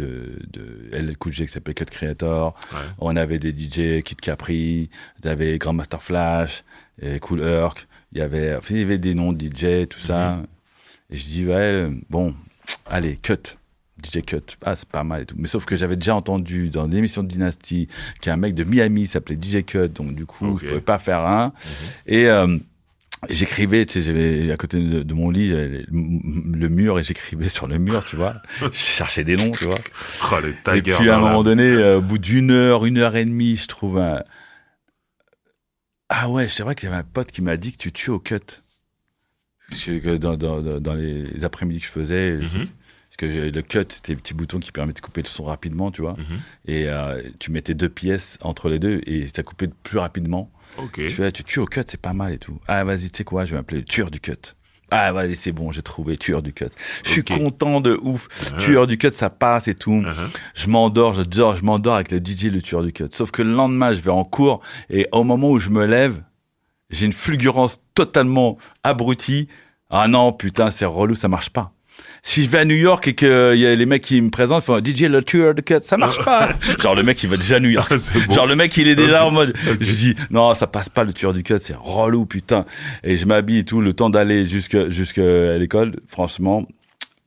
D: LL Cool J qui s'appelait Cut Creator.
C: Ouais.
D: On avait des DJ Kid Capri, il y avait Grandmaster Flash, et Cool Herc, il y avait des noms de DJ, tout ça. Et je dis, ouais, bon, allez, Cut. DJ Cut, ah c'est pas mal et tout. Mais sauf que j'avais déjà entendu dans l'émission de Dynasty qu'il y a un mec de Miami qui s'appelait DJ Cut, donc du coup, je pouvais pas faire un. Et j'écrivais, tu sais, j'avais à côté de mon lit le mur et j'écrivais sur le mur, tu vois. Je cherchais des noms, tu vois.
C: Oh, les
D: Et
C: tigers.
D: puis à un moment donné, au bout d'une heure et demie, je trouve un... Ah ouais, c'est vrai qu'il y avait un pote qui m'a dit que tu tues au cut. Dans les après-midi que je faisais, parce que le cut, c'était le petit bouton qui permet de couper le son rapidement, tu vois. Et tu mettais 2 pièces entre les deux et ça coupait plus rapidement.
C: Ok.
D: Tu fais, tu tues au cut, c'est pas mal et tout. Ah, vas-y, tu sais quoi, je vais m'appeler le tueur du cut. Ah, vas-y, c'est bon, j'ai trouvé tueur du cut. Je suis content de ouf. Tueur du cut, ça passe et tout. Je m'endors avec le DJ, le tueur du cut. Sauf que le lendemain, je vais en cours et au moment où je me lève, j'ai une fulgurance totalement abrutie. Ah non, putain, c'est relou, ça marche pas. Si je vais à New York et que y a les mecs qui me présentent, font DJ le tueur de cut, ça marche pas. Genre le mec il va déjà à New York.
C: Bon.
D: Genre le mec il est déjà en mode. Je dis non ça passe pas le tueur du cut, c'est relou putain. Et je m'habille et tout le temps d'aller jusqu'à l'école. Franchement,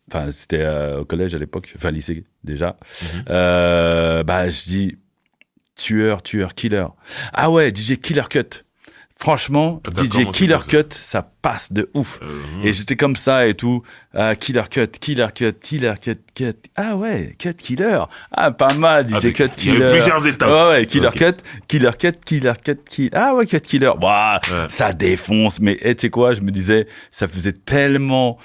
D: enfin c'était au collège à l'époque, enfin lycée déjà. Bah je dis tueur killer. Ah ouais DJ killer cut. Franchement, DJ Killer Cut, ça passe de ouf. Et j'étais comme ça et tout. Killer Cut. Ah ouais, Cut Killer. Ah, pas mal, DJ Cut Killer.
C: Il y a eu plusieurs étapes.
D: Ouais, Killer Cut. Ah ouais, Cut Killer. Bah, ça défonce. Mais tu sais quoi, je me disais, ça faisait tellement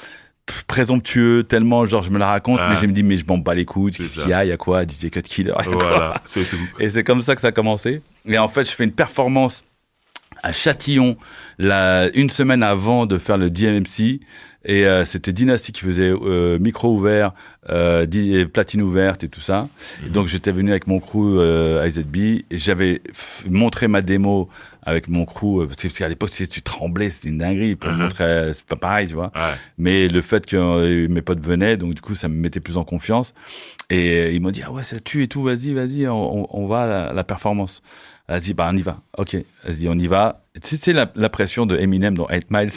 D: présomptueux, tellement genre je me la raconte, mais je me dis, mais je m'en bats les couilles. Qu'est-ce qu'il y a quoi, DJ Cut Killer.
C: Voilà, c'est tout.
D: Et c'est comme ça que ça a commencé. Et en fait, je fais une performance à Châtillon, une semaine avant de faire le DMC. Et c'était Dynasty qui faisait micro ouvert, platine ouverte et tout ça. Et donc j'étais venu avec mon crew IZB et j'avais montré ma démo avec mon crew parce qu'à l'époque tu tremblais, c'était une dinguerie pour montrer, c'est pas pareil, tu vois. Mais le fait que mes potes venaient, donc du coup ça me mettait plus en confiance. Et ils m'ont dit ah ouais ça tue et tout, vas-y, on va à la performance. Vas-y, bah on y va. Ok, vas-y, on y va. Tu sais, la pression de Eminem dans 8 Miles.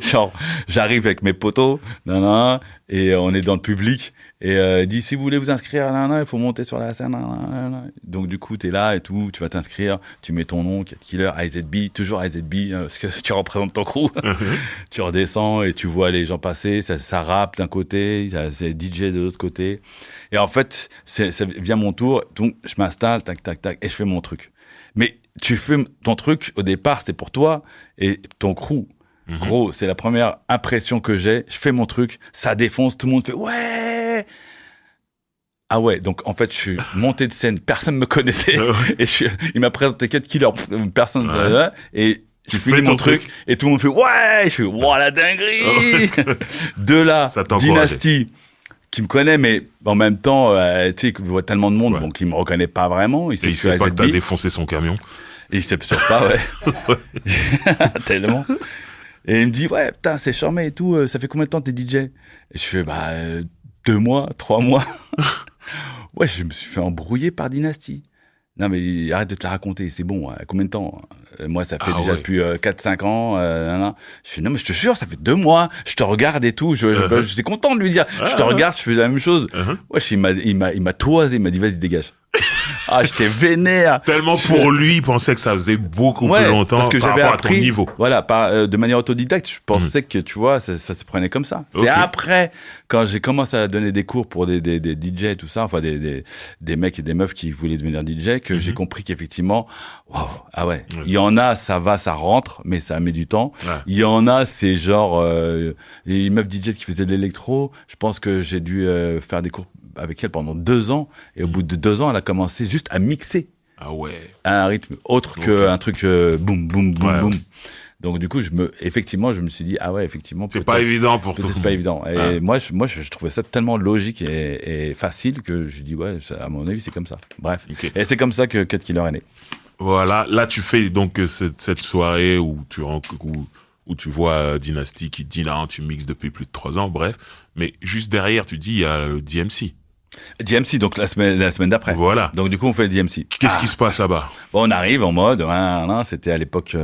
D: Genre, j'arrive avec mes potos, et on est dans le public. Et il dit, si vous voulez vous inscrire, il faut monter sur la scène. Donc, du coup, t'es là et tout, tu vas t'inscrire, tu mets ton nom, Cut Killer, IZB, toujours IZB, parce que tu représentes ton crew. Tu redescends et tu vois les gens passer, ça rappe d'un côté, c'est DJ de l'autre côté. Et en fait, ça vient mon tour, donc je m'installe, tac, et je fais mon truc. Mais tu fais ton truc, au départ, c'est pour toi et ton crew. Gros, c'est la première impression que j'ai. Je fais mon truc, ça défonce, tout le monde fait « Ouais !» Ah ouais, donc en fait, je suis monté de scène, personne me connaissait. Et il m'a présenté Cut Killer, personne et je finis mon truc et tout le monde fait « Ouais !» Je fais « Wow, la dinguerie !» De là, Dynasty qui me connaît, mais en même temps, tu sais, il voit tellement de monde, donc il me reconnaît pas vraiment.
C: Il sait pas que t'as défoncé son camion.
D: Et il sait sûr pas, ouais. Tellement. Et il me dit, ouais, putain, c'est charmé et tout, ça fait combien de temps t'es DJ? Et je fais, 2 mois, 3 mois. Ouais, je me suis fait embrouiller par Dynasty. Non, mais arrête de te la raconter, c'est bon, combien de temps? Moi, ça fait déjà depuis 4-5 ans. Je fais, non, mais je te jure, ça fait 2 mois, je te regarde et tout. J'étais content de lui dire, je te regarde, je fais la même chose. Ouais, il m'a toisé, il m'a dit, vas-y, dégage. Ah, j'étais vénère.
C: Tellement pour lui, il pensait que ça faisait beaucoup
D: Ouais,
C: plus longtemps
D: parce que
C: par
D: j'avais
C: rapport à ton
D: appris,
C: niveau.
D: voilà, de manière autodidacte, je pensais que, tu vois, ça se prenait comme ça.
C: Ok.
D: C'est après, quand j'ai commencé à donner des cours pour des DJ et tout ça, enfin, des mecs et des meufs qui voulaient devenir DJ, que j'ai compris qu'effectivement, waouh, ah ouais, il y en a, ça va, ça rentre, mais ça met du temps.
C: Ouais.
D: Il y en a, c'est genre, une meuf DJ qui faisait de l'électro, je pense que j'ai dû faire des cours avec elle pendant 2 ans, et au bout de 2 ans, elle a commencé juste à mixer
C: Ah ouais.
D: à un rythme autre
C: Ok.
D: qu'un truc boum, boum, boum,
C: Ouais.
D: boum. Donc du coup, effectivement, je me suis dit, ah ouais, effectivement,
C: C'est pas évident pour tout
D: peut-être
C: le
D: c'est
C: monde.
D: pas évident. Et
C: Ouais.
D: moi, je trouvais ça tellement logique et facile que je dis, ouais, à mon avis, c'est comme ça. Bref.
C: Ok.
D: Et c'est comme ça que Cut Killer est né.
C: Voilà, là tu fais donc cette soirée où tu vois Dynasty qui te dit non, tu mixes depuis plus de 3 ans, bref. Mais juste derrière, tu dis il y a le DMC.
D: DMC, donc la semaine d'après.
C: Voilà.
D: Donc du coup, on fait le DMC.
C: Qu'est-ce qui se passe là-bas?
D: Bon, on arrive en mode, c'était à l'époque,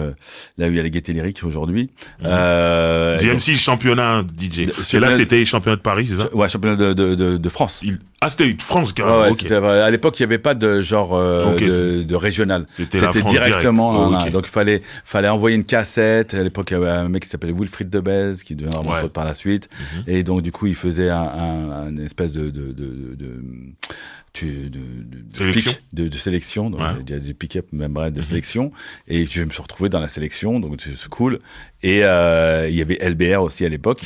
D: là où il y a les Gaietés Lyriques aujourd'hui.
C: DMC championnat DJ. Et là c'était championnat de Paris, c'est ça?
D: Ouais, championnat de France.
C: Ah, c'était France
D: Ouais,
C: carrément.
D: ouais,
C: ok.
D: à l'époque, il n'y avait pas de genre
C: Ok,
D: de régional.
C: C'était la France
D: directement.
C: direct. Oh,
D: Voilà.
C: ok.
D: Donc fallait envoyer une cassette. À l'époque, il y avait un mec qui s'appelait Wilfried Debez qui deviendra mon
C: Ouais.
D: pote par la suite. Et donc du coup, il faisait une espèce de
C: Sélection.
D: pick, de sélection, donc
C: Ouais.
D: il y a du pick-up, même bref, de sélection. Et je me suis retrouvé dans la sélection, donc c'est cool. Et il y avait LBR aussi à l'époque.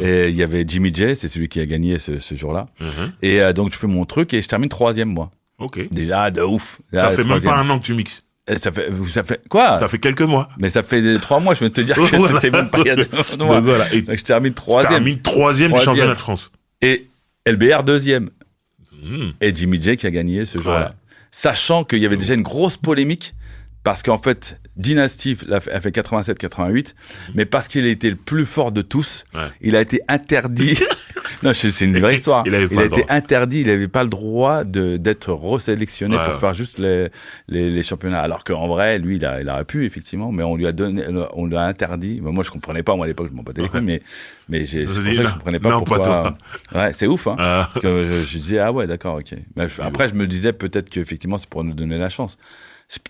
D: Et il y avait Jimmy J, c'est celui qui a gagné ce jour-là. Et donc je fais mon truc et je termine 3e, moi.
C: Ok.
D: Déjà, de ouf.
C: Ça
D: Là,
C: fait même
D: 3e.
C: pas un an que tu mixes.
D: Et ça fait quoi?
C: Ça fait quelques mois.
D: Mais ça fait 3 mois, je viens de te dire que
C: Voilà.
D: c'était même pas il y a 2 mois.
C: Donc voilà. Et
D: Donc je termine
C: tu
D: 3e.
C: termines 3e du championnat de France.
D: Et LBR 2e.
C: Hmm.
D: Et Jimmy J qui a gagné ce jour-là.
C: Ouais.
D: Sachant qu'il y avait déjà une grosse polémique, parce qu'en fait, Dynasty a fait 87-88, mais parce qu'il a été le plus fort de tous,
C: Ouais.
D: il a été interdit. Non, c'est une vraie histoire.
C: Il avait pas
D: a
C: le
D: été
C: droit.
D: interdit, il n'avait pas le droit d'être resélectionné
C: Ouais,
D: pour
C: ouais.
D: faire juste les championnats. Alors qu'en vrai, lui, il aurait pu, effectivement, mais on lui a interdit. Moi, je comprenais pas, moi, à l'époque, je m'en battais les couilles, mais c'est pour ça que je comprenais pas
C: non, pas
D: pourquoi. Ouais, c'est ouf, hein.
C: Ah.
D: Parce que je disais, ah ouais, d'accord, ok. Mais après, je me disais peut-être qu'effectivement, c'est pour nous donner la chance.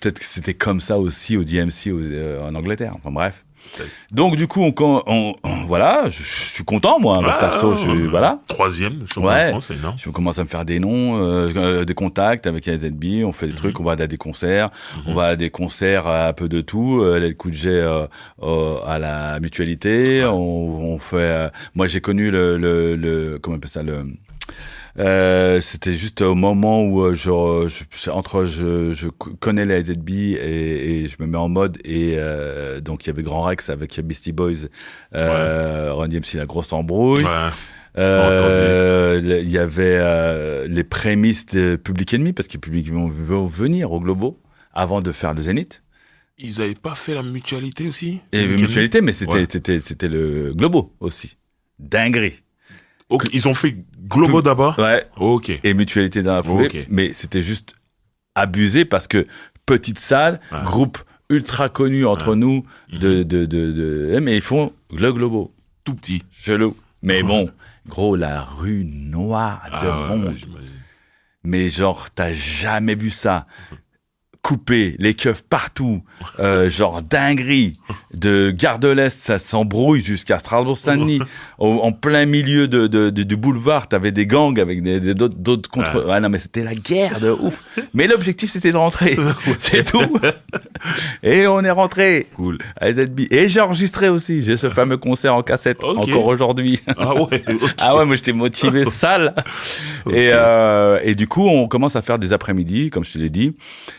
D: Peut-être que c'était comme ça aussi au DMC en Angleterre. Enfin bref.
C: Peut-être.
D: Donc du coup, voilà, je suis content, moi.
C: Ah,
D: Perso, voilà.
C: 3e sur
D: Ouais.
C: la France, c'est énorme.
D: Je commence à me faire des noms, des contacts avec AZB, on fait des trucs, on va à des concerts, on va à des concerts à un peu de tout, le coup de jet à la mutualité, on fait... moi j'ai connu comment on appelle ça, c'était juste au moment où je connais les AZB et je me mets en mode et donc il y avait Grand Rex avec Beastie Boys, Run DMC, la grosse embrouille.
C: Ouais.
D: Il y avait les prémices de Public Enemy parce que Public Enemy vont venir au Globo avant de faire le Zénith.
C: Ils avaient pas fait la mutualité aussi?
D: Et
C: Week-end?
D: mutualité, mais
C: Ouais.
D: c'était le Globo aussi. Dinguerie.
C: Ok, ils ont fait Globo d'abord?
D: Ouais.
C: Ok.
D: Et mutualité dans la foulée.
C: Ok.
D: Mais c'était juste abusé parce que petite salle,
C: Ouais.
D: groupe ultra connu entre nous mais ils font le Globo.
C: Tout petit.
D: Chelou. Mais bon, gros, la rue noire de
C: Ah ouais,
D: monde.
C: j'imagine.
D: Mais genre, t'as jamais vu ça. Coupé, les keufs partout, genre dinguerie. De Gare de l'Est, ça s'embrouille jusqu'à Strasbourg-Saint-Denis. En plein milieu du boulevard, t'avais des gangs avec d'autres contre...
C: Ouais.
D: Ah non, mais c'était la guerre de ouf. Mais l'objectif, c'était de rentrer. C'est tout. Et on est rentré.
C: Cool.
D: À ZB. Et j'ai enregistré aussi. J'ai ce fameux concert en cassette,
C: Ok.
D: encore aujourd'hui.
C: Ah ouais, ok.
D: Ah ouais, moi j'étais motivé sale.
C: Ok.
D: Et du coup, on commence à faire des après-midi, comme je te l'ai dit.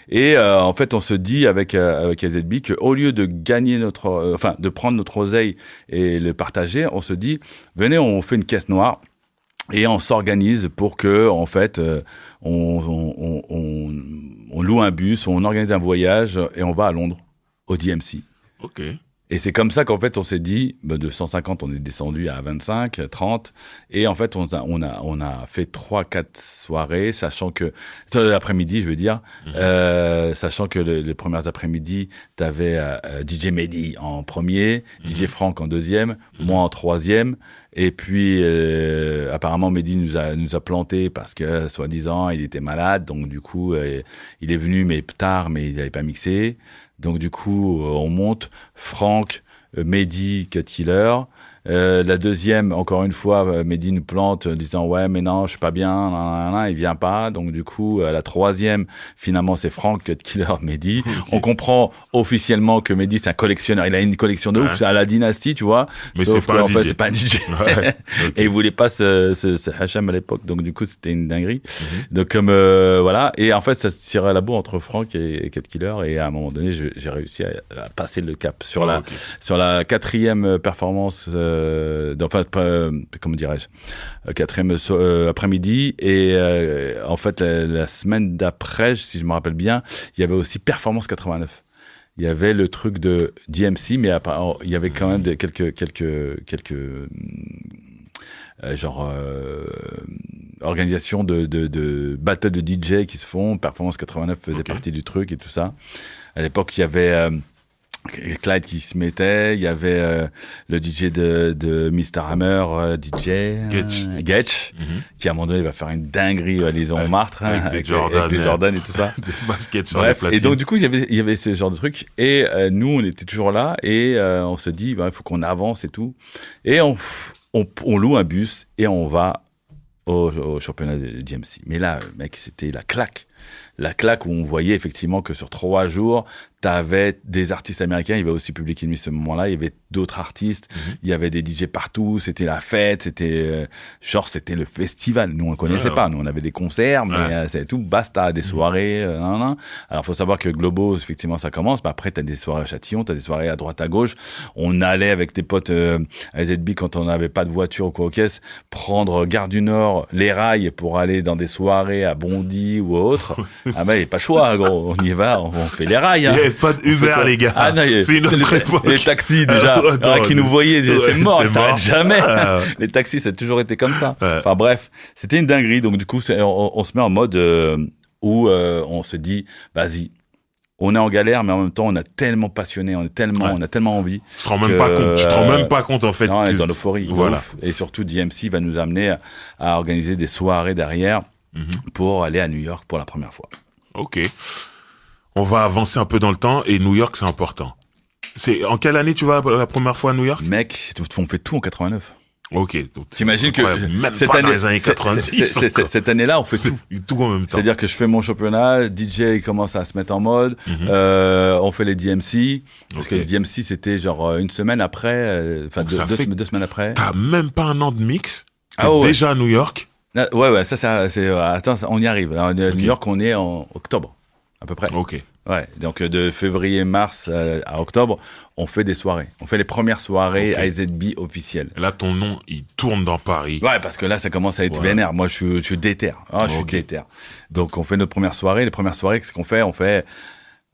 D: Et en fait, on se dit avec AZB que au lieu de gagner de prendre notre oseille et le partager, on se dit, venez, on fait une caisse noire. Et on s'organise pour que, en fait, on loue un bus, on organise un voyage et on va à Londres, au DMC.
C: Ok.
D: Et c'est comme ça qu'en fait, on s'est dit, de 150, on est descendu à 25, 30. Et en fait, on a fait 3-4 soirées, sachant que, l'après-midi, je veux dire, sachant que les premières après-midi, t'avais DJ Mehdi en premier, DJ Franck en deuxième, moi en troisième. Et puis, apparemment, Mehdi nous a planté parce que, soi-disant, il était malade. Donc, du coup, il est venu, mais tard, mais il n'avait pas mixé. Donc, du coup, on monte. Franck, Mehdi, Cut Killer. La deuxième, encore une fois, Mehdi nous plante en disant ouais mais non je suis pas bien, il vient pas. Donc du coup la troisième finalement c'est Franck Cut Killer Mehdi. Okay. On comprend officiellement que Mehdi c'est un collectionneur, il a une collection de ouf, c'est à la dynastie tu vois.
C: Mais
D: sauf
C: c'est pas,
D: en fait, c'est pas un DJ. Ouais, okay. Et il voulait pas ce Hacham à l'époque, donc du coup c'était une dinguerie. Donc comme voilà, et en fait ça se tirait à la bourre entre Franck et Cut Killer, et à un moment donné j'ai réussi à passer le cap sur la quatrième performance. Enfin, comment dirais-je, quatrième après-midi, et en fait la semaine d'après, si je me rappelle bien, il y avait aussi Performance 89. Il y avait le truc de DMC, mais il y avait quand même quelques organisations de battles de DJ qui se font. Performance 89 faisait partie du truc et tout ça. À l'époque, il y avait Clyde qui se mettait, il y avait le DJ de Mr. Hammer, DJ Getch, qui à un moment donné va faire une dinguerie à Lison Montmartre,
C: avec des
D: Jordan et tout ça.
C: Des baskets sur
D: bref,
C: les platines.
D: Et donc du coup il y avait ce genre de trucs, et nous on était toujours là, et on se dit il faut qu'on avance et tout, et on loue un bus et on va au championnat de DMC. Mais là mec, c'était la claque où on voyait effectivement que sur 3 jours, t'avais des artistes américains. Il y avait aussi Public Enemy ce moment-là. Il y avait d'autres artistes. Il y avait des DJ partout. C'était la fête. C'était c'était le festival. Nous on connaissait pas. Nous on avait des concerts, mais c'est tout. Basta, des soirées. Alors faut savoir que Globos, effectivement, ça commence. Mais après t'as des soirées à Châtillon, t'as des soirées à droite à gauche. On allait avec tes potes à ZB quand on n'avait pas de voiture ou quoi aux caisses, prendre Gare du Nord, les rails pour aller dans des soirées à Bondy ou autre. Ah ben, il n'y a pas le choix, gros. On y va, on fait les rails. Hein.
C: Il n'y avait pas d'Uber, les gars.
D: Ah non,
C: c'est une autre époque.
D: Les taxis, déjà, qui nous voyaient, c'est mort, ça s'arrête jamais. Les taxis, ça a toujours été comme ça. Enfin bref, c'était une dinguerie. Donc du coup, on se met en mode où on se dit, vas-y, on est en galère, mais en même temps, on est tellement passionné, on a tellement envie.
C: Tu te rends même pas compte. Tu te rends même pas compte, en fait.
D: Non, on est dans l'euphorie.
C: Voilà.
D: Et surtout, DMC va nous amener à organiser des soirées derrière pour aller à New York pour la première fois.
C: Ok. On va avancer un peu dans le temps, et New York, c'est important. C'est en quelle année tu vas la première fois à New York?
D: Mec, on fait tout en 89.
C: Ok.
D: T'imagines que
C: même
D: cette
C: pas
D: année,
C: dans les années 90.
D: cette année-là, on fait
C: tout en même temps.
D: C'est-à-dire que je fais mon championnat, DJ il commence à se mettre en mode, on fait les DMC, parce que les DMC c'était genre une semaine après, enfin 2 semaines après.
C: T'as même pas un an de mix,
D: ouais.
C: Déjà à New York.
D: Ouais, ça c'est attends, on y arrive. Alors, New York, on est en octobre, à peu près.
C: Ok.
D: Ouais, donc de février-mars à octobre, on fait des soirées. On fait les premières soirées IZB officielles.
C: Et là, ton nom, il tourne dans Paris.
D: Ouais, parce que là, ça commence à être vénère. Moi, je suis déter. Je suis déter. Donc, on fait notre première soirée. Les premières soirées, qu'est-ce qu'on fait? On fait...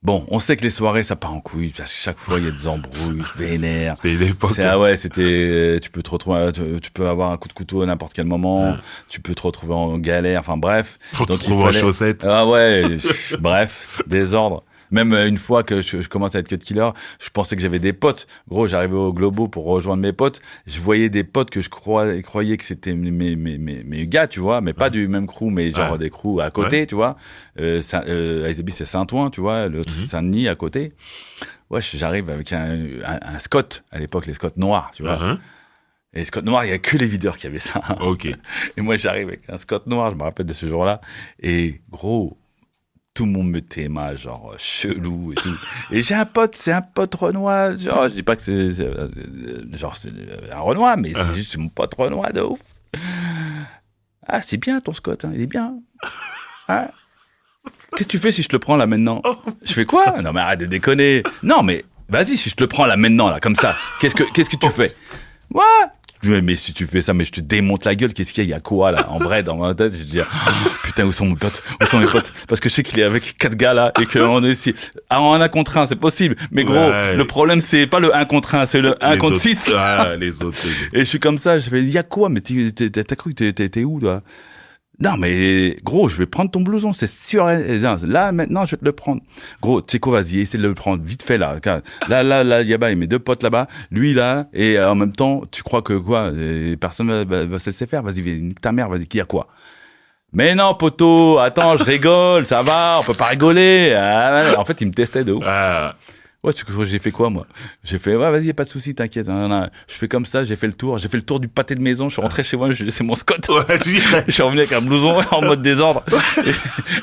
D: Bon, on sait que les soirées, ça part en couille. Parce que chaque fois, il y a des embrouilles, vénères.
C: C'était l'époque.
D: C'était... Tu peux te retrouver... Tu peux avoir un coup de couteau à n'importe quel moment. Tu peux te retrouver en galère. Enfin, bref.
C: Faut te retrouver en chaussettes.
D: Ah ouais. Bref, désordre. Même une fois que je commence à être Cut Killer, je pensais que j'avais des potes. Gros, j'arrivais au Globo pour rejoindre mes potes. Je voyais des potes que je croyais que c'était mes gars, tu vois, mais pas du même crew, mais genre des crews à côté, tu vois. IZB, c'est Saint-Ouen, tu vois, l'autre c'est Saint-Denis à côté. Ouais, j'arrive avec un Scott, à l'époque, les Scott noirs, tu vois. Et les Scott noirs, il y a que les videurs qui avaient ça.
C: Ok.
D: Et moi, j'arrive avec un Scott noir, je me rappelle de ce jour-là. Et gros, tout le monde me téma, genre chelou et tout. Et j'ai un pote, c'est un pote Renoir. Genre, je dis pas que c'est un Renoir, mais c'est juste mon pote Renoir de ouf. Ah, c'est bien ton Scott, hein, il est bien. Hein, qu'est-ce que tu fais si je te le prends là maintenant? Je fais quoi? Non mais arrête de déconner. Non mais vas-y, si je te le prends là maintenant, là, comme ça, qu'est-ce que tu fais? Ouais. Mais si tu fais ça, mais je te démonte la gueule, qu'est-ce qu'il y a? Il y a quoi, là, en vrai, dans ma tête? Je dis, putain, où sont mes potes? Où sont mes potes? Parce que je sais qu'il est avec 4 gars, là, et qu'on est ici. Ah, en 1 contre 1, c'est possible. Mais gros, le problème, c'est pas le 1 contre 1, c'est le 1 contre 6.
C: Les autres.
D: Et je suis comme ça, je fais, il y a quoi? Mais t'as cru, t'es où, là? Non, mais gros, je vais prendre ton blouson, c'est sûr. Là, maintenant, je vais te le prendre. Gros, tu sais quoi, vas-y, essaie de le prendre vite fait là. Là, Yaba et mes deux potes là-bas, lui là, et en même temps, tu crois que quoi, personne va se laisser faire. Vas-y, nique ta mère, vas-y, qui a quoi? Mais non, poteau, attends, je rigole, ça va, on peut pas rigoler. En fait, il me testait de ouf.
C: Ah,
D: Ouais, j'ai fait quoi, moi? J'ai fait, ouais, vas-y, y a pas de souci, t'inquiète. Non. Je fais comme ça, j'ai fait le tour du pâté de maison, je suis rentré chez moi, j'ai laissé mon Scott.
C: ouais, tu dis,
D: Je suis revenu avec un blouson en mode désordre.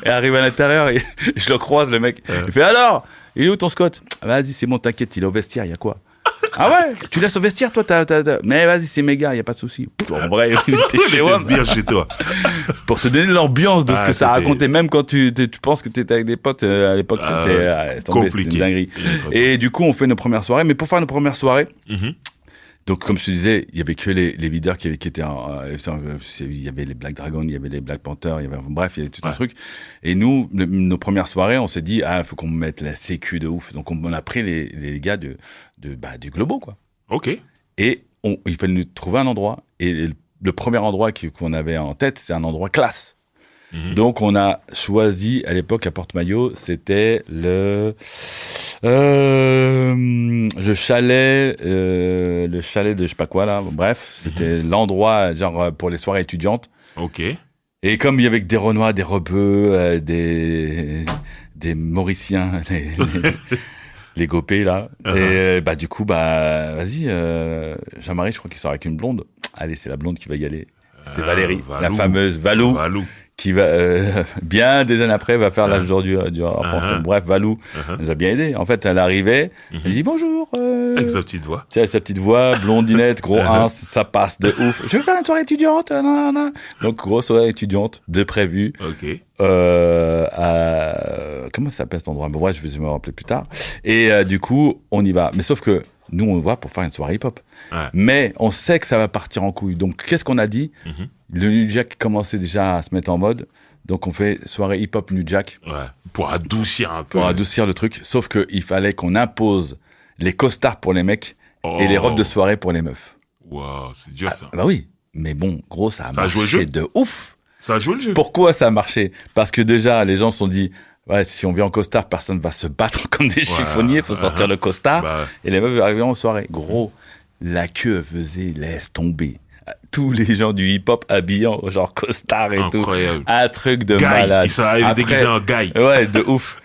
D: Et arrive à l'intérieur, et je le croise, le mec. Il fait, alors, il est où ton Scott? Vas-y, c'est bon, t'inquiète, il est au vestiaire, y a quoi? Ah ouais, tu laisses au vestiaire, toi, mais vas-y, c'est mes gars, y a pas de souci. En vrai, il était chez
C: j'étais
D: moi.
C: bien chez toi.
D: Pour te donner l'ambiance de ce
C: Ah,
D: que ça
C: c'était-
D: racontait, même quand tu penses que t'étais avec des potes, à l'époque,
C: Ah,
D: c'était
C: c'est
D: laisse tomber,
C: compliqué.
D: c'était une dinguerie. Et du coup, on fait nos premières soirées, mais pour faire nos premières soirées,
C: Mhm.
D: donc, comme je te disais, il y avait que les leaders qui étaient il y avait les Black Dragons, il y avait les Black Panthers, il y avait, bref, il y avait tout un
C: Ouais.
D: truc. Et nous, nos premières soirées, on s'est dit, faut qu'on mette la sécu de ouf. Donc, on a pris les gars du Globo, quoi.
C: Ok.
D: Et il fallait nous trouver un endroit. Et le premier endroit qu'on avait en tête, c'est un endroit classe.
C: Mhm.
D: Donc, on a choisi, à l'époque, à Porte-Maillot, c'était le chalet de je sais pas quoi, là. Bref, c'était l'endroit, genre, pour les soirées étudiantes.
C: Ok.
D: Et comme il y avait que des Renois, des Rebeux, des Mauriciens, les gopés, là. Et du coup, vas-y, Jean-Marie, je crois qu'il sort avec une blonde. Allez, c'est la blonde qui va y aller. C'était Valérie, la
C: Valou.
D: fameuse Valou,
C: Valou.
D: qui va, bien des années après, va faire l'âge d'or du rap français. Bref, Valou nous a bien aidé. En fait, elle arrivait, elle dit bonjour.
C: Avec sa petite voix.
D: Tu sais, sa petite voix, blondinette, gros 1, ça passe de ouf. Je vais faire une soirée étudiante. Non. Donc, grosse soirée étudiante, de prévu.
C: Ok.
D: Comment ça s'appelle cet endroit? Bon, bref, je vais me rappeler plus tard. Et du coup, on y va. Mais sauf que nous, on va pour faire une soirée hip-hop.
C: Ouais.
D: Mais on sait que ça va partir en couille. Donc, qu'est-ce qu'on a dit? Le New Jack commençait déjà à se mettre en mode. Donc, on fait soirée hip-hop New Jack
C: Ouais. Pour adoucir un peu.
D: pour adoucir le truc. Sauf qu'il fallait qu'on impose les costards pour les mecs et les robes de soirée pour les meufs.
C: Waouh, c'est dur ça.
D: Bah oui. Mais bon, gros, ça a
C: Ça a joué le
D: marché
C: jeu
D: de ouf.
C: Ça a joué le jeu.
D: Pourquoi ça a marché? Parce que déjà, les gens se sont dit, ouais, si on vient en costard, personne va se battre comme des chiffonniers, faut sortir le costard.
C: Bah,
D: Et les meufs arrivaient en soirée. Gros, la queue faisait laisse tomber. Tous les gens du hip-hop habillés en genre costard et
C: incroyable.
D: tout. Un truc de
C: Guy.
D: malade.
C: Ils sont arrivés
D: Après-
C: déguisés en Guy.
D: Ouais, de ouf.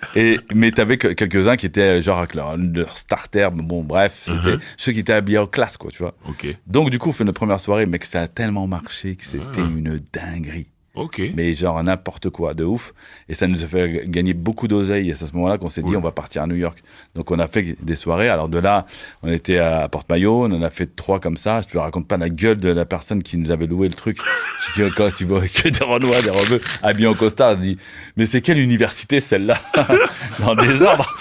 D: Mais t'avais quelques-uns qui étaient genre avec leur starter. Bon, bref, c'était ceux qui étaient habillés en classe, quoi, tu vois.
C: Ok.
D: Donc, du coup, on fait notre première soirée, mais que ça a tellement marché que c'était une dinguerie.
C: Ok.
D: Mais genre n'importe quoi, de ouf. Et ça nous a fait gagner beaucoup d'oseille. Et c'est à ce moment-là qu'on s'est dit,
C: Cool.
D: on va partir à New York. Donc on a fait des soirées. Alors de là, on était à Porte-Maillot, on en a fait 3 comme ça. Je te raconte pas la gueule de la personne qui nous avait loué le truc. Je dis, quand tu vois que des Renois, des Rebeux habillés en costard, je dis, mais c'est quelle université celle-là? Dans le désordre.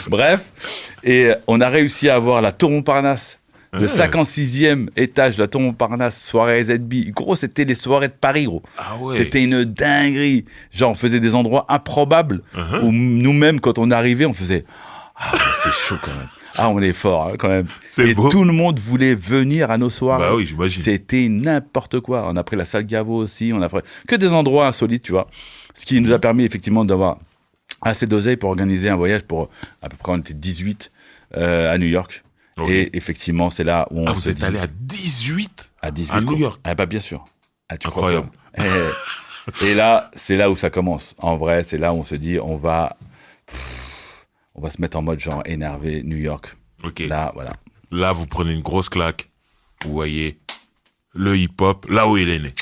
D: Bref. Et on a réussi à avoir la Tour Montparnasse. Le 56e étage de la Tour Montparnasse, soirée ZB. Gros, c'était les soirées de Paris, gros.
C: Ah ouais.
D: C'était une dinguerie. Genre, on faisait des endroits improbables où nous-mêmes, quand on arrivait, on faisait ah, c'est chaud quand même. Ah, on est fort hein, quand même.
C: C'est
D: Et
C: beau.
D: tout le monde voulait venir à nos soirées.
C: Bah oui, j'imagine.
D: C'était n'importe quoi. On a pris la salle Gaveau aussi. On a pris que des endroits insolites, tu vois. Ce qui nous a permis effectivement d'avoir assez d'oseille pour organiser un voyage pour à peu près on était 18 à New York.
C: Ok.
D: Et effectivement, c'est là où on
C: Ah, vous
D: se
C: êtes
D: dit
C: allé à 18
D: à 18
C: à New
D: quoi.
C: York.
D: Ah bah bien sûr. Ah, tu
C: Incroyable.
D: crois pas. Et là, c'est là où ça commence. En vrai, c'est là où on se dit on va se mettre en mode genre énervé New York.
C: Ok.
D: Là, voilà.
C: Là, vous prenez une grosse claque. Vous voyez le hip-hop, là où il est né.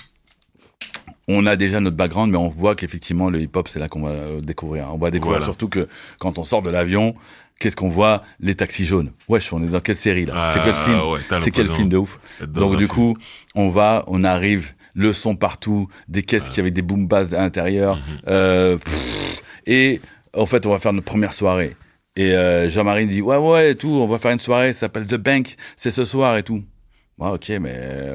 D: On a déjà notre background, mais on voit qu'effectivement le hip-hop, c'est là qu'on va découvrir. On va découvrir
C: Voilà.
D: surtout que quand on sort de l'avion, qu'est-ce qu'on voit? Les taxis jaunes. Wesh, on est dans quelle série là?
C: Ah,
D: C'est quel film?
C: ouais, t'as
D: C'est quel
C: l'impression
D: film de ouf?
C: d'être dans
D: Donc
C: un
D: du
C: film.
D: coup, on arrive, le son partout, des caisses qui avaient des boom bass à l'intérieur, et en fait, on va faire notre première soirée. Et Jean-Marie dit ouais et tout, on va faire une soirée, ça s'appelle The Bank, c'est ce soir et tout. Ouais, ok, mais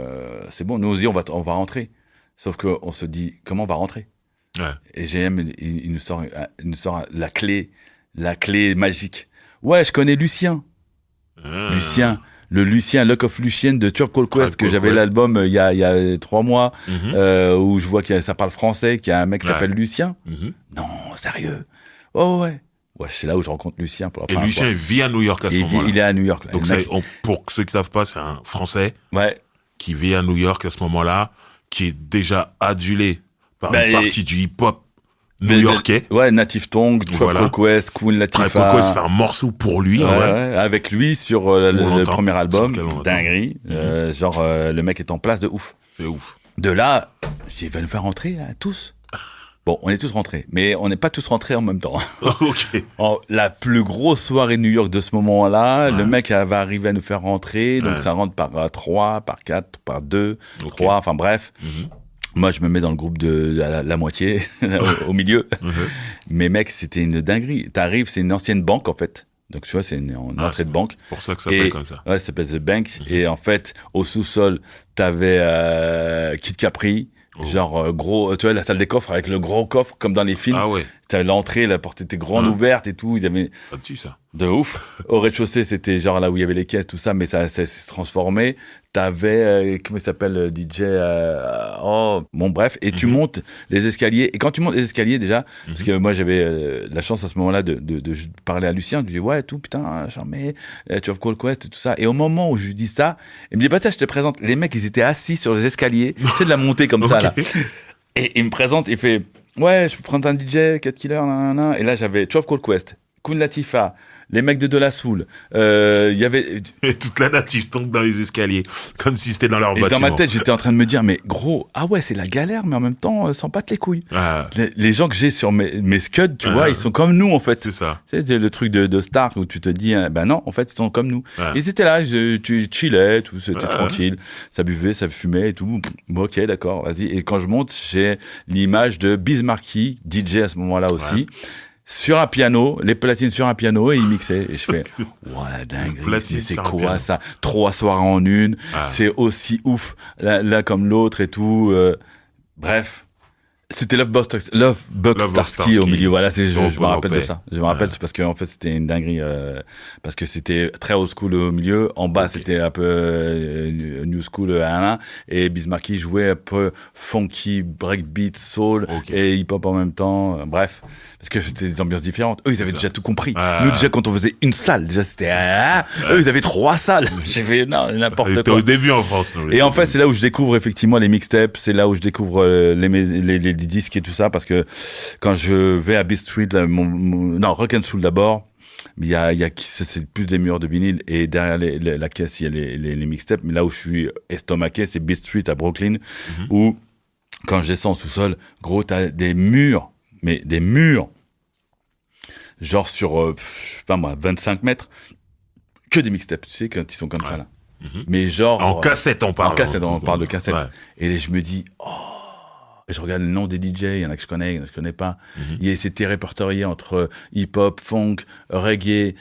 D: c'est bon, nous aussi on va rentrer. Sauf que on se dit comment on va rentrer?
C: Ouais.
D: Et GM il nous sort la clé magique. Ouais, je connais Lucien.
C: Ah.
D: le Lucien, Luck of Lucien de Tribe Called Quest, que
C: Called
D: j'avais
C: Quest.
D: l'album il y a 3 mois,
C: Mhm.
D: où je vois que ça parle français, qu'il y a un mec qui
C: Ouais.
D: s'appelle Lucien.
C: Mhm.
D: Non, sérieux. Oh ouais. Ouais, c'est là où je rencontre Lucien pour la
C: Et
D: première
C: Lucien
D: fois.
C: vit à New York à ce
D: Et
C: moment-là.
D: il est à New York. Là.
C: Donc,
D: Le mec-
C: pour ceux qui savent pas, c'est un Français
D: Ouais.
C: qui vit à New York à ce moment-là, qui est déjà adulé par
D: Bah,
C: une
D: et-
C: partie du hip-hop new-yorkais.
D: Ouais, Native Tongue, Tribe
C: Voilà.
D: Called Quest, Queen
C: Tribe
D: Latifah.
C: Called Quest fait un morceau pour lui,
D: Ouais,
C: en vrai.
D: ouais, avec lui sur
C: On
D: le
C: l'entend.
D: premier album,
C: Sur lequel on l'entend.
D: dinguerie. Genre, le mec est en place de ouf.
C: C'est ouf.
D: De là, j'ai va nous faire rentrer tous. Bon, on est tous rentrés, mais on n'est pas tous rentrés en même temps.
C: Ok.
D: La plus grosse soirée de New York de ce moment-là,
C: Ouais.
D: le mec va arriver à nous faire rentrer, donc
C: Ouais.
D: ça rentre par 3, par 4, par 2,
C: Ok.
D: 3, enfin bref.
C: Mhm.
D: Moi, je me mets dans le groupe de la moitié, au milieu.
C: Mhm.
D: Mais mec, c'était une dinguerie. T'arrives, c'est une ancienne banque en fait. Donc tu vois, c'est une
C: Ah,
D: entrée de banque.
C: Pour ça que ça s'appelle
D: Et-
C: comme ça.
D: Ouais, ça s'appelle The Bank. Et en fait, au sous-sol, t'avais Kid Capri.
C: Oh.
D: Genre gros, tu vois, la salle des coffres avec le gros coffre, comme dans les films.
C: Ah ouais,
D: T'avais l'entrée, la porte était grande
C: Hein.
D: ouverte et tout. Ils avaient
C: ça tue ça.
D: de ouf. Au rez-de-chaussée, c'était genre là où il y avait les caisses, tout ça, mais ça s'est transformé. T'avais, comment il s'appelle, DJ, bon bref. Et tu
C: Mhm.
D: montes les escaliers. Et quand tu montes les escaliers déjà, parce que moi j'avais la chance à ce moment-là de parler à Lucien, je lui dis ouais, tout, putain, jamais, tu vas Call Quest et tout ça. Et au moment où je lui dis ça, il me dit, bah tiens, je te présente. Les mecs, ils étaient assis sur les escaliers, tu sais, de la montée comme ça,
C: Ok.
D: là. Et il me présente, il fait, ouais, je peux prendre un DJ, Cut Killer, nanana. Et là, j'avais Tribe Called Quest, Queen Latifah, les mecs de la Soul. Il y avait,
C: Et toute la native tombe dans les escaliers, comme si c'était dans leur
D: et
C: bâtiment.
D: dans ma tête, j'étais en train de me dire, mais gros, ah ouais, c'est la galère, mais en même temps, sans battre les couilles.
C: Ah,
D: Les gens que j'ai sur mes scuds, tu
C: Ah.
D: vois, ils sont comme nous, en fait.
C: c'est ça.
D: C'est le truc de star où tu te dis, ben non, en fait, ils sont comme nous.
C: Ouais.
D: Ils étaient là, tu chillais, tout, c'était
C: Ouais.
D: tranquille. Ça buvait, ça fumait et tout. Bon, ok, d'accord, vas-y. Et quand je monte, j'ai l'image de Biz Markie, DJ à ce moment-là aussi, sur un piano, les platines sur un piano, et il mixait. Et je fais, ouais, dingue.
C: Platine
D: Mais c'est
C: sur un
D: quoi
C: piano.
D: ça? 3 soirs en une.
C: Ah.
D: C'est aussi ouf, l'un comme l'autre et tout. Bref. C'était Love Bug Starsky
C: Starsky.
D: au milieu. Voilà, je me
C: Repose en
D: rappelle de
C: paix.
D: ça. Je me rappelle parce qu'en fait c'était une dinguerie parce que c'était très old school au milieu. En bas
C: Ok.
D: c'était un peu new school et Biz Markie jouait un peu funky, breakbeat, soul
C: Ok.
D: et hip hop en même temps. Bref, parce que c'était des ambiances différentes. Eux ils avaient
C: ça.
D: déjà tout compris.
C: Ah.
D: Nous déjà quand on faisait une salle, déjà c'était eux ils avaient 3 salles. J'ai fait non n'importe
C: T'étais
D: quoi.
C: au début en France. nous,
D: Et en fait, c'est là où je découvre effectivement les mixtapes, c'est là où je découvre les disques et tout ça, parce que quand je vais à Beat Street, là, non, Rock and Soul d'abord, il y a c'est plus des murs de vinyle, et derrière la caisse, il y a les mixtapes, mais là où je suis estomaqué, c'est Beat Street à Brooklyn, où quand je descends au sous-sol, gros, t'as des murs, mais des murs, genre sur, je sais pas moi, 25 mètres, que des mixtapes, tu sais, quand ils sont comme ça, là.
C: Mhm.
D: Mais genre...
C: En cassette, on parle.
D: En cassette, on parle de cassette.
C: Ouais.
D: Et je me dis, oh, je regarde le nom des DJ, il y en a que je connais, il y en a que je connais pas. C'était répertorié entre hip-hop, funk, reggae,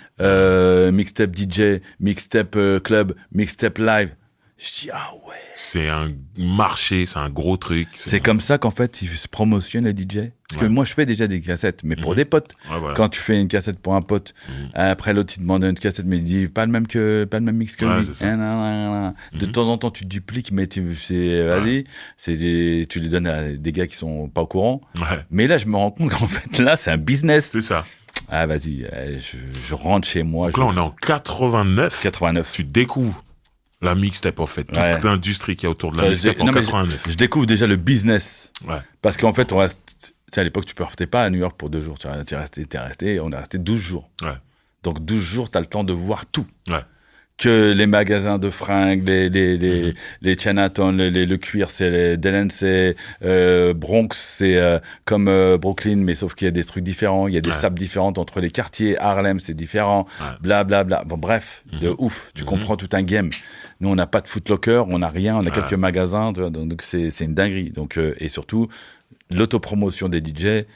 D: mixtape DJ, mixtape club, mixtape live. Je dis, ah ouais.
C: C'est un marché, c'est un gros truc.
D: C'est comme ça qu'en fait, ils se promotionnent les DJ. Parce que
C: Ouais.
D: moi, je fais déjà des cassettes, mais pour
C: Mhm.
D: des potes.
C: Ouais, voilà.
D: Quand tu fais une cassette pour un pote, après l'autre, il te demande une cassette, mais il dit pas le même mix que
C: Ouais,
D: lui.
C: c'est ça.
D: De temps en temps, tu te dupliques, mais vas-y, tu les donnes à des gars qui sont pas au courant.
C: Ouais,
D: Mais là, je me rends compte qu'en fait, là, c'est un business.
C: c'est ça.
D: Ah, vas-y, je rentre chez moi.
C: Donc là, on est en 89.
D: 89.
C: Tu découvres la mixtape, en fait. Toute
D: Ouais.
C: l'industrie qui est autour de la
D: Enfin,
C: mixtape en
D: non, mais
C: 89.
D: je découvre déjà le business.
C: Ouais.
D: Parce qu'en fait, on reste. Tu sais, à l'époque, tu partais pas à New York pour 2 jours. T'es resté, on est resté 12 jours.
C: Ouais.
D: Donc 12 jours, t'as le temps de voir tout.
C: Ouais.
D: Que les magasins de fringues, les Chinatown, le cuir, c'est les Delancey, Bronx, c'est comme Brooklyn, mais sauf qu'il y a des trucs différents, il y a des
C: Ouais.
D: sapes différentes entre les quartiers, Harlem, c'est différent,
C: Ouais.
D: bla bla bla. Bon bref, de ouf, tu comprends tout un game. Nous, on n'a pas de Footlocker, on n'a rien, on a quelques magasins, tu vois, donc c'est une dinguerie. Donc, et surtout, l'autopromotion des DJ,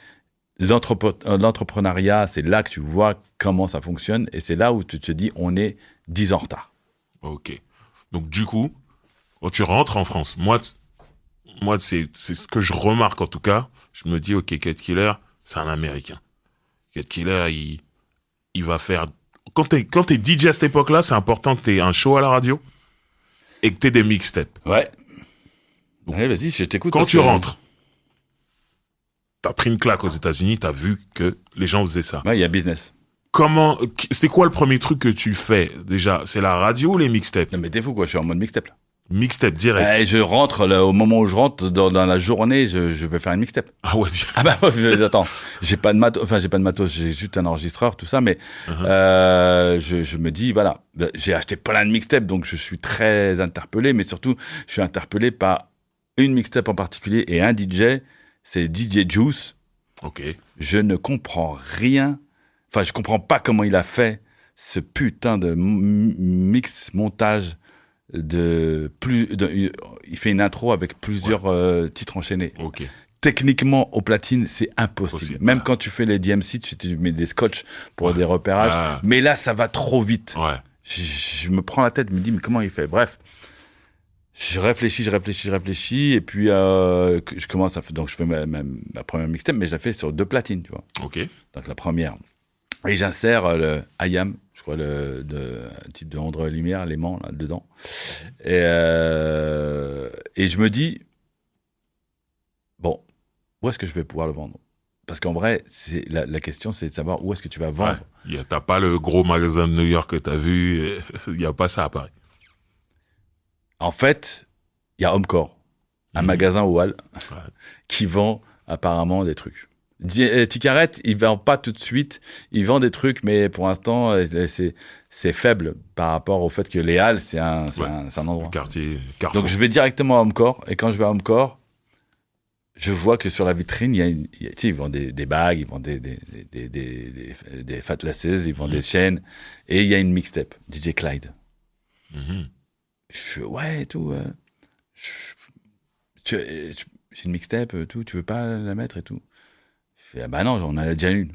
D: l'entrepreneuriat, c'est là que tu vois comment ça fonctionne, et c'est là où tu te dis, on est 10 ans en retard.
C: Ok. Donc, du coup, quand tu rentres en France, moi, c'est ce que je remarque, en tout cas. Je me dis, ok, Cut Killer, c'est un Américain. Cut Killer, il va faire quand t'es DJ à cette époque-là, c'est important que t'aies un show à la radio et que t'aies des mixtapes.
D: Ouais. Ouais, vas-y, je t'écoute.
C: Quand
D: parce
C: tu
D: que-
C: rentres, t'as pris une claque aux États-Unis, t'as vu que les gens faisaient ça.
D: Ouais, il y a business.
C: C'est quoi le premier truc que tu fais déjà? C'est la radio ou les mixtapes?
D: Non, mais t'es fou, quoi. Je suis en mode mixtape, là.
C: Mixtape direct.
D: Ouais, je rentre, là, au moment où je rentre, dans la journée, je vais faire une mixtape.
C: Ah ouais,
D: Ah bah, attends. J'ai pas de matos, j'ai juste un enregistreur, tout ça, mais, je me dis, voilà. J'ai acheté plein de mixtapes, donc je suis très interpellé, mais surtout, je suis interpellé par une mixtape en particulier et un DJ, c'est DJ Juice.
C: Ok.
D: Je ne comprends rien. Enfin, je comprends pas comment il a fait ce putain de mix montage il fait une intro avec plusieurs titres enchaînés.
C: Ok.
D: Techniquement, au platine, c'est impossible.
C: Possible,
D: Même
C: ouais.
D: quand tu fais les DMC, tu mets des scotch pour des repérages.
C: Ah.
D: Mais là, ça va trop vite.
C: Ouais.
D: Je me prends la tête, je me dis, mais comment il fait? Bref. Je réfléchis, et puis je commence à faire. Donc, je fais ma première mixtape, mais je la fais sur 2 platines, tu vois.
C: Ok.
D: Donc, la première. Et j'insère le IAM, je crois, un type de André Lumière, l'aimant, là, dedans. Et je me dis, bon, où est-ce que je vais pouvoir le vendre? Parce qu'en vrai, la question, c'est de savoir où est-ce que tu vas vendre.
C: Ouais. T'as pas le gros magasin de New York que t'as vu. Il y a pas ça à Paris.
D: En fait, il y a Homecore, un magasin au Hall, qui vend apparemment des trucs. Ticaret, il vend pas tout de suite, il vend des trucs, mais pour l'instant, c'est faible par rapport au fait que les Halles, c'est un endroit.
C: Le quartier Carrefour.
D: Donc je vais directement à Homecore, et quand je vais à Homecore, je vois que sur la vitrine, tu sais, ils vendent des bagues, ils vendent des fat lasses, ils vendent des chaînes, et il y a une mixtape, DJ Clyde.
C: Mhm.
D: Ouais, et tout. J'ai une mixtape, tout, tu veux pas la mettre et tout? Je fais, ah bah non, on en a déjà une.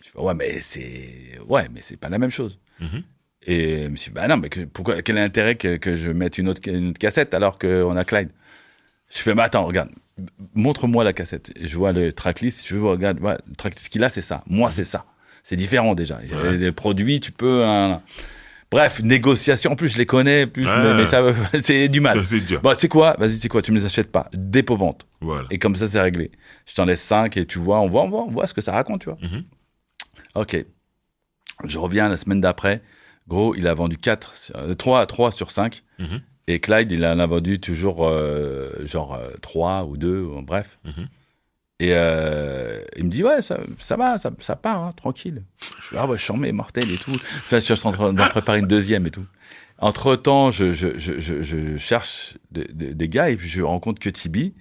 D: Je fais, ouais, mais c'est pas la même chose.
C: Mhm.
D: Et je me suis dit, bah non, mais quel est l'intérêt que je mette une autre cassette alors qu'on a Clyde? Je fais, bah attends, regarde, montre-moi la cassette. Et je vois le tracklist, je vois, regarde, ouais, le tracklist qu'il a, c'est ça. Moi, c'est ça. C'est différent déjà.
C: Ouais.
D: Les produits, tu peux. Bref, négociation. En plus, je les connais, mais ça, c'est du mal.
C: Ça, c'est dur.
D: Bon, c'est quoi? Vas-y, c'est quoi? Tu me les achètes pas. Dépôt-vente.
C: Voilà.
D: Et comme ça, c'est réglé. Je t'en laisse 5 et tu vois, on voit ce que ça raconte, tu vois.
C: Mhm.
D: Ok. Je reviens la semaine d'après. Gros, il a vendu 3 sur 5.
C: Mhm.
D: Et Clyde, il en a vendu toujours 3 ou 2, bref.
C: Mhm.
D: Et il me dit, ouais, ça va, ça part, hein, tranquille. Je fais, ah ouais, j'en mets mortel et tout. Enfin, je suis en train d'en préparer une deuxième et tout. Entre-temps, je cherche des gars et puis je rencontre QTB.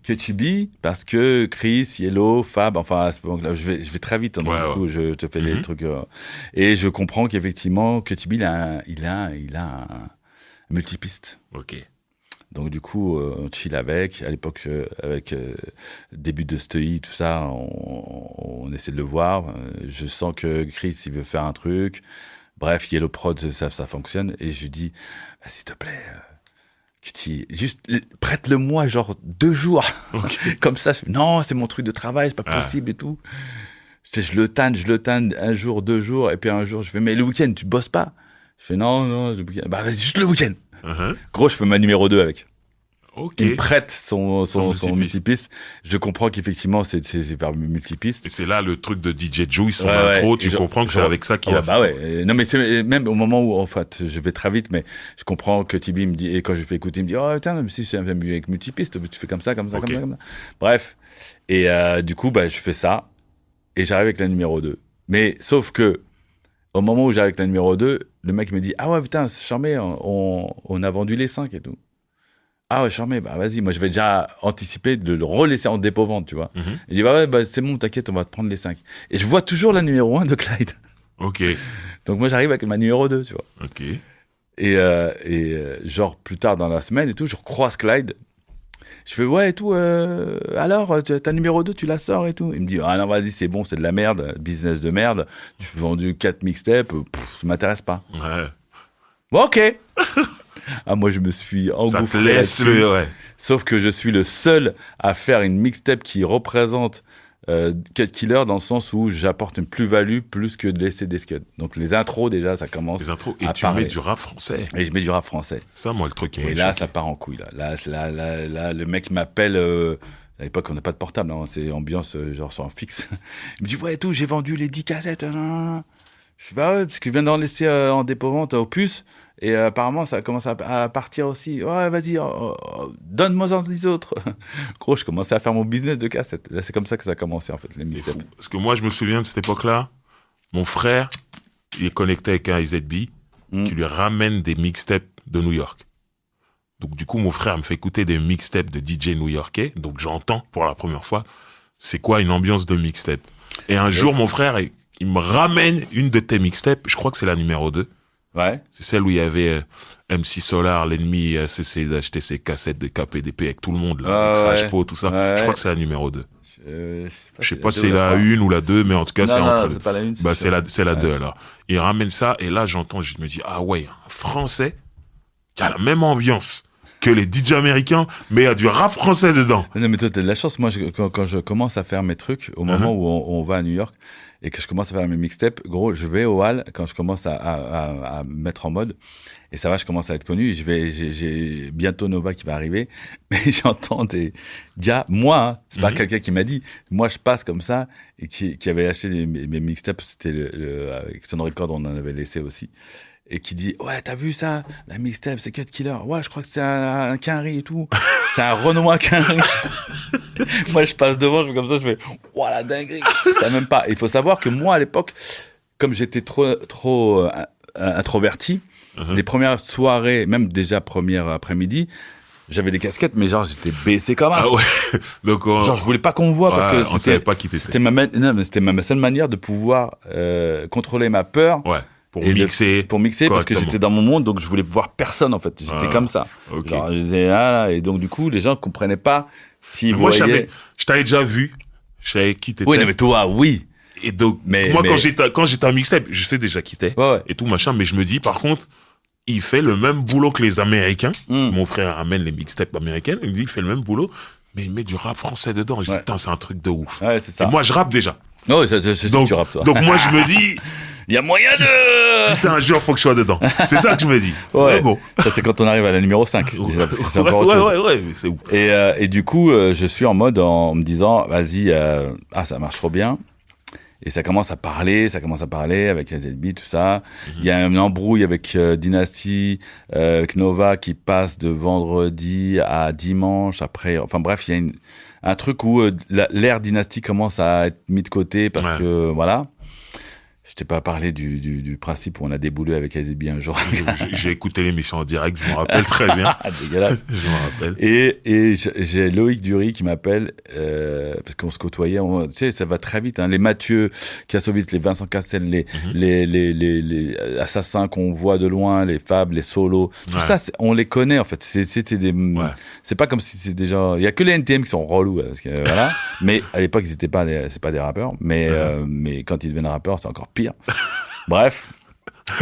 D: QTB, parce que Chris, Yellow, Fab, enfin, à ce moment-là, je vais très vite, hein, donc,
C: Ouais,
D: du coup, je te fais les trucs. Et je comprends qu'effectivement, QTB, il a un multipiste.
C: Ok.
D: Donc du coup, on chill avec. À l'époque, avec début de Steuy, tout ça, on essaie de le voir. Je sens que Chris, il veut faire un truc. Bref, Yellow Prod, ça fonctionne. Et je lui dis, bah, s'il te plaît, juste prête-le-moi genre 2 jours.
C: Ok.
D: Comme ça, non, c'est mon truc de travail, c'est pas possible et tout. Je le tanne 1 jour, 2 jours. Et puis un jour, je fais, mais le week-end, tu bosses pas? Je fais, non, le week-end. Bah vas-y, juste le week-end.
C: Mhm.
D: Gros, je fais ma numéro 2 avec.
C: Ok.
D: Il me prête son
C: multipiste.
D: multipiste. Je comprends qu'effectivement, c'est super multipiste.
C: Et c'est là le truc de DJ Juice, son
D: Ouais,
C: intro,
D: ouais.
C: tu
D: Et
C: comprends que c'est avec ça qu'il
D: ouais,
C: a
D: bah ouais. Non, mais c'est même au moment où, en fait, je vais très vite, mais je comprends que Tibi me dit, et quand je fais écouter, il me dit, oh putain, même si c'est mieux avec multipiste, tu fais comme ça.
C: Ok.
D: Comme ça. Bref. Et du coup, bah, je fais ça, et j'arrive avec la numéro 2. Mais sauf que, au moment où j'arrive avec la numéro 2, le mec me dit, ah ouais, putain, c'est charmé, on a vendu les 5 et tout. Ah ouais, charmé, bah vas-y, moi je vais déjà anticiper de le relaisser en dépôt-vente, tu vois.
C: Mhm.
D: Il dit, bah ouais, bah, c'est bon, t'inquiète, on va te prendre les 5. Et je vois toujours la numéro 1 de Clyde.
C: Ok.
D: Donc moi j'arrive avec ma numéro 2, tu vois.
C: Ok.
D: Et genre plus tard dans la semaine et tout, je recroise Clyde. Je fais, ouais, et tout, alors, ta numéro 2, tu la sors et tout. Il me dit, ah non, vas-y, c'est bon, c'est de la merde, business de merde. Tu as vendu 4 mixtapes, ça m'intéresse pas.
C: Ouais.
D: Bon, ok. Ah, moi, je me suis engouffré
C: Ça te laisse
D: là-dessus.
C: le. Ouais.
D: Sauf que je suis le seul à faire une mixtape qui représente cut killer dans le sens où j'apporte une plus-value plus que de laisser des scuds. Donc les intros déjà ça commence
C: Les intros, et
D: à
C: tu
D: parler.
C: mets du rap français.
D: Et je mets du rap français.
C: Ça, moi, le truc qui m'a
D: Et là
C: choqué.
D: ça part en couille là, le mec m'appelle à l'époque on n'a pas de portable, hein, c'est ambiance genre sur un fixe. Il me dit ouais et tout, j'ai vendu les 10 cassettes. Je suis bah ouais parce que je viens d'en laisser en dépôt-vente au puce. Et apparemment, ça commence à partir aussi. Ouais, vas-y, donne-moi-en 10 autres. Gros, je commençais à faire mon business de cassette. Là, c'est comme ça que ça a commencé, en fait, les
C: C'est
D: mixtapes.
C: fou. Parce que moi, je me souviens de cette époque-là. Mon frère, il est connecté avec un IZB qui lui ramène des mixtapes de New York. Donc, du coup, mon frère me fait écouter des mixtapes de DJ new-yorkais. Donc, j'entends pour la première fois c'est quoi une ambiance de mixtape. Et un jour, mon frère, il me ramène une de tes mixtapes. Je crois que c'est la numéro 2.
D: Ouais.
C: C'est celle où il y avait MC Solar, l'ennemi a cessé d'acheter ses cassettes de KPDP avec tout le monde, là, avec
D: ouais.
C: Sage-Po, tout ça.
D: Ouais.
C: Je crois que c'est la numéro 2.
D: Je
C: Je sais pas si
D: deux
C: c'est
D: ou
C: la
D: trois.
C: 1 ou la 2, mais en tout cas,
D: Non,
C: c'est
D: non,
C: entre les
D: c'est pas la une,
C: Bah,
D: sûr.
C: c'est la
D: Ouais.
C: 2, alors. Il ramène ça, et là, j'entends, je me dis, ah ouais, un français qui a la même ambiance que les DJ américains, mais il y a du rap français dedans.
D: Non, mais toi, t'as de la chance. Moi, quand je commence à faire mes trucs, au moment où on va à New York et que je commence à faire mes mixtapes, gros, je vais au hall quand je commence à me mettre en mode. Et ça va, je commence à être connu. J'ai bientôt Nova qui va arriver. Mais j'entends des gars, moi, hein, c'est pas quelqu'un qui m'a dit. Moi, je passe comme ça et qui avait acheté mes mixtapes. C'était avec Sound Record, on en avait laissé aussi. Et qui dit ouais t'as vu ça la mixtape c'est Cut Killer, ouais je crois que c'est un Quinry et tout, c'est un Renoir Quinry. Moi je passe devant, je fais comme ça, je fais ouah la dinguerie, ça même pas. Il faut savoir que moi à l'époque comme j'étais trop introverti, les premières soirées, même déjà première après-midi, j'avais des casquettes mais genre j'étais baissé comme un
C: Ah ouais. Donc,
D: genre je voulais pas qu'on me voit parce
C: ouais,
D: que
C: on savait pas qui t'étais.
D: c'était ma seule manière de pouvoir contrôler ma peur.
C: Ouais. Pour
D: Et
C: mixer.
D: pour mixer parce que
C: correctement.
D: j'étais dans mon monde, donc je voulais voir personne en fait. J'étais
C: Ah,
D: comme ça.
C: ok.
D: Genre, je disais, ah, là, et donc du coup, les gens comprenaient pas s'ils
C: Moi,
D: voyaient.
C: je t'avais déjà vu. Je savais qui t'étais.
D: Oui, non, mais toi, oui.
C: Et donc,
D: Mais-
C: moi,
D: mais-
C: quand j'étais en mixtape, je sais déjà qui t'es.
D: Ouais, ouais.
C: Et tout machin, mais je me dis, par contre, il fait le même boulot que les Américains.
D: Mm.
C: Mon frère amène les mixtapes américaines. Il me dit, il fait le même boulot, mais il met du rap français dedans. Je dis,
D: Ouais.
C: putain, c'est un truc de ouf.
D: Ouais, c'est ça.
C: Et moi, je rappe déjà.
D: Non, c'est sûr que
C: Donc,
D: tu rappes, toi.
C: donc moi, je me dis,
D: Il y a moyen de.
C: putain, un jour, faut que je sois dedans. C'est ça que je me dis.
D: Ouais.
C: Mais bon.
D: Ça, c'est quand on arrive à la numéro 5, déjà, parce que c'est
C: Ouais,
D: encore autre chose.
C: ouais, mais c'est ouf.
D: Et du coup, je suis en mode en me disant, vas-y, ça marche trop bien. Et ça commence à parler avec ZB, tout ça. Il y a une embrouille avec Dynasty, avec Nova qui passe de vendredi à dimanche. Après, enfin bref, il y a un truc où l'ère Dynasty commence à être mis de côté parce
C: Ouais.
D: que, voilà. Je t'ai pas parlé du principe où on a déboulé avec ZB un jour.
C: J'ai écouté l'émission en direct, je m'en rappelle très bien.
D: Ah, dégueulasse.
C: Je m'en rappelle.
D: Et j'ai Loïc Dury qui m'appelle parce qu'on se côtoyait. Tu sais, ça va très vite. Hein. Les Mathieu Kassovitz, les Vincent Cassel, les assassins qu'on voit de loin, les Fab, les Solos, tout
C: Ouais.
D: ça, on les connaît en fait. C'était des.
C: Ouais.
D: C'est pas comme si c'était déjà. Il y a que les NTM qui sont relous parce que voilà. Mais à l'époque, ils étaient pas. C'est pas des rappeurs. Mais quand ils deviennent rappeurs, c'est encore pire. Bref.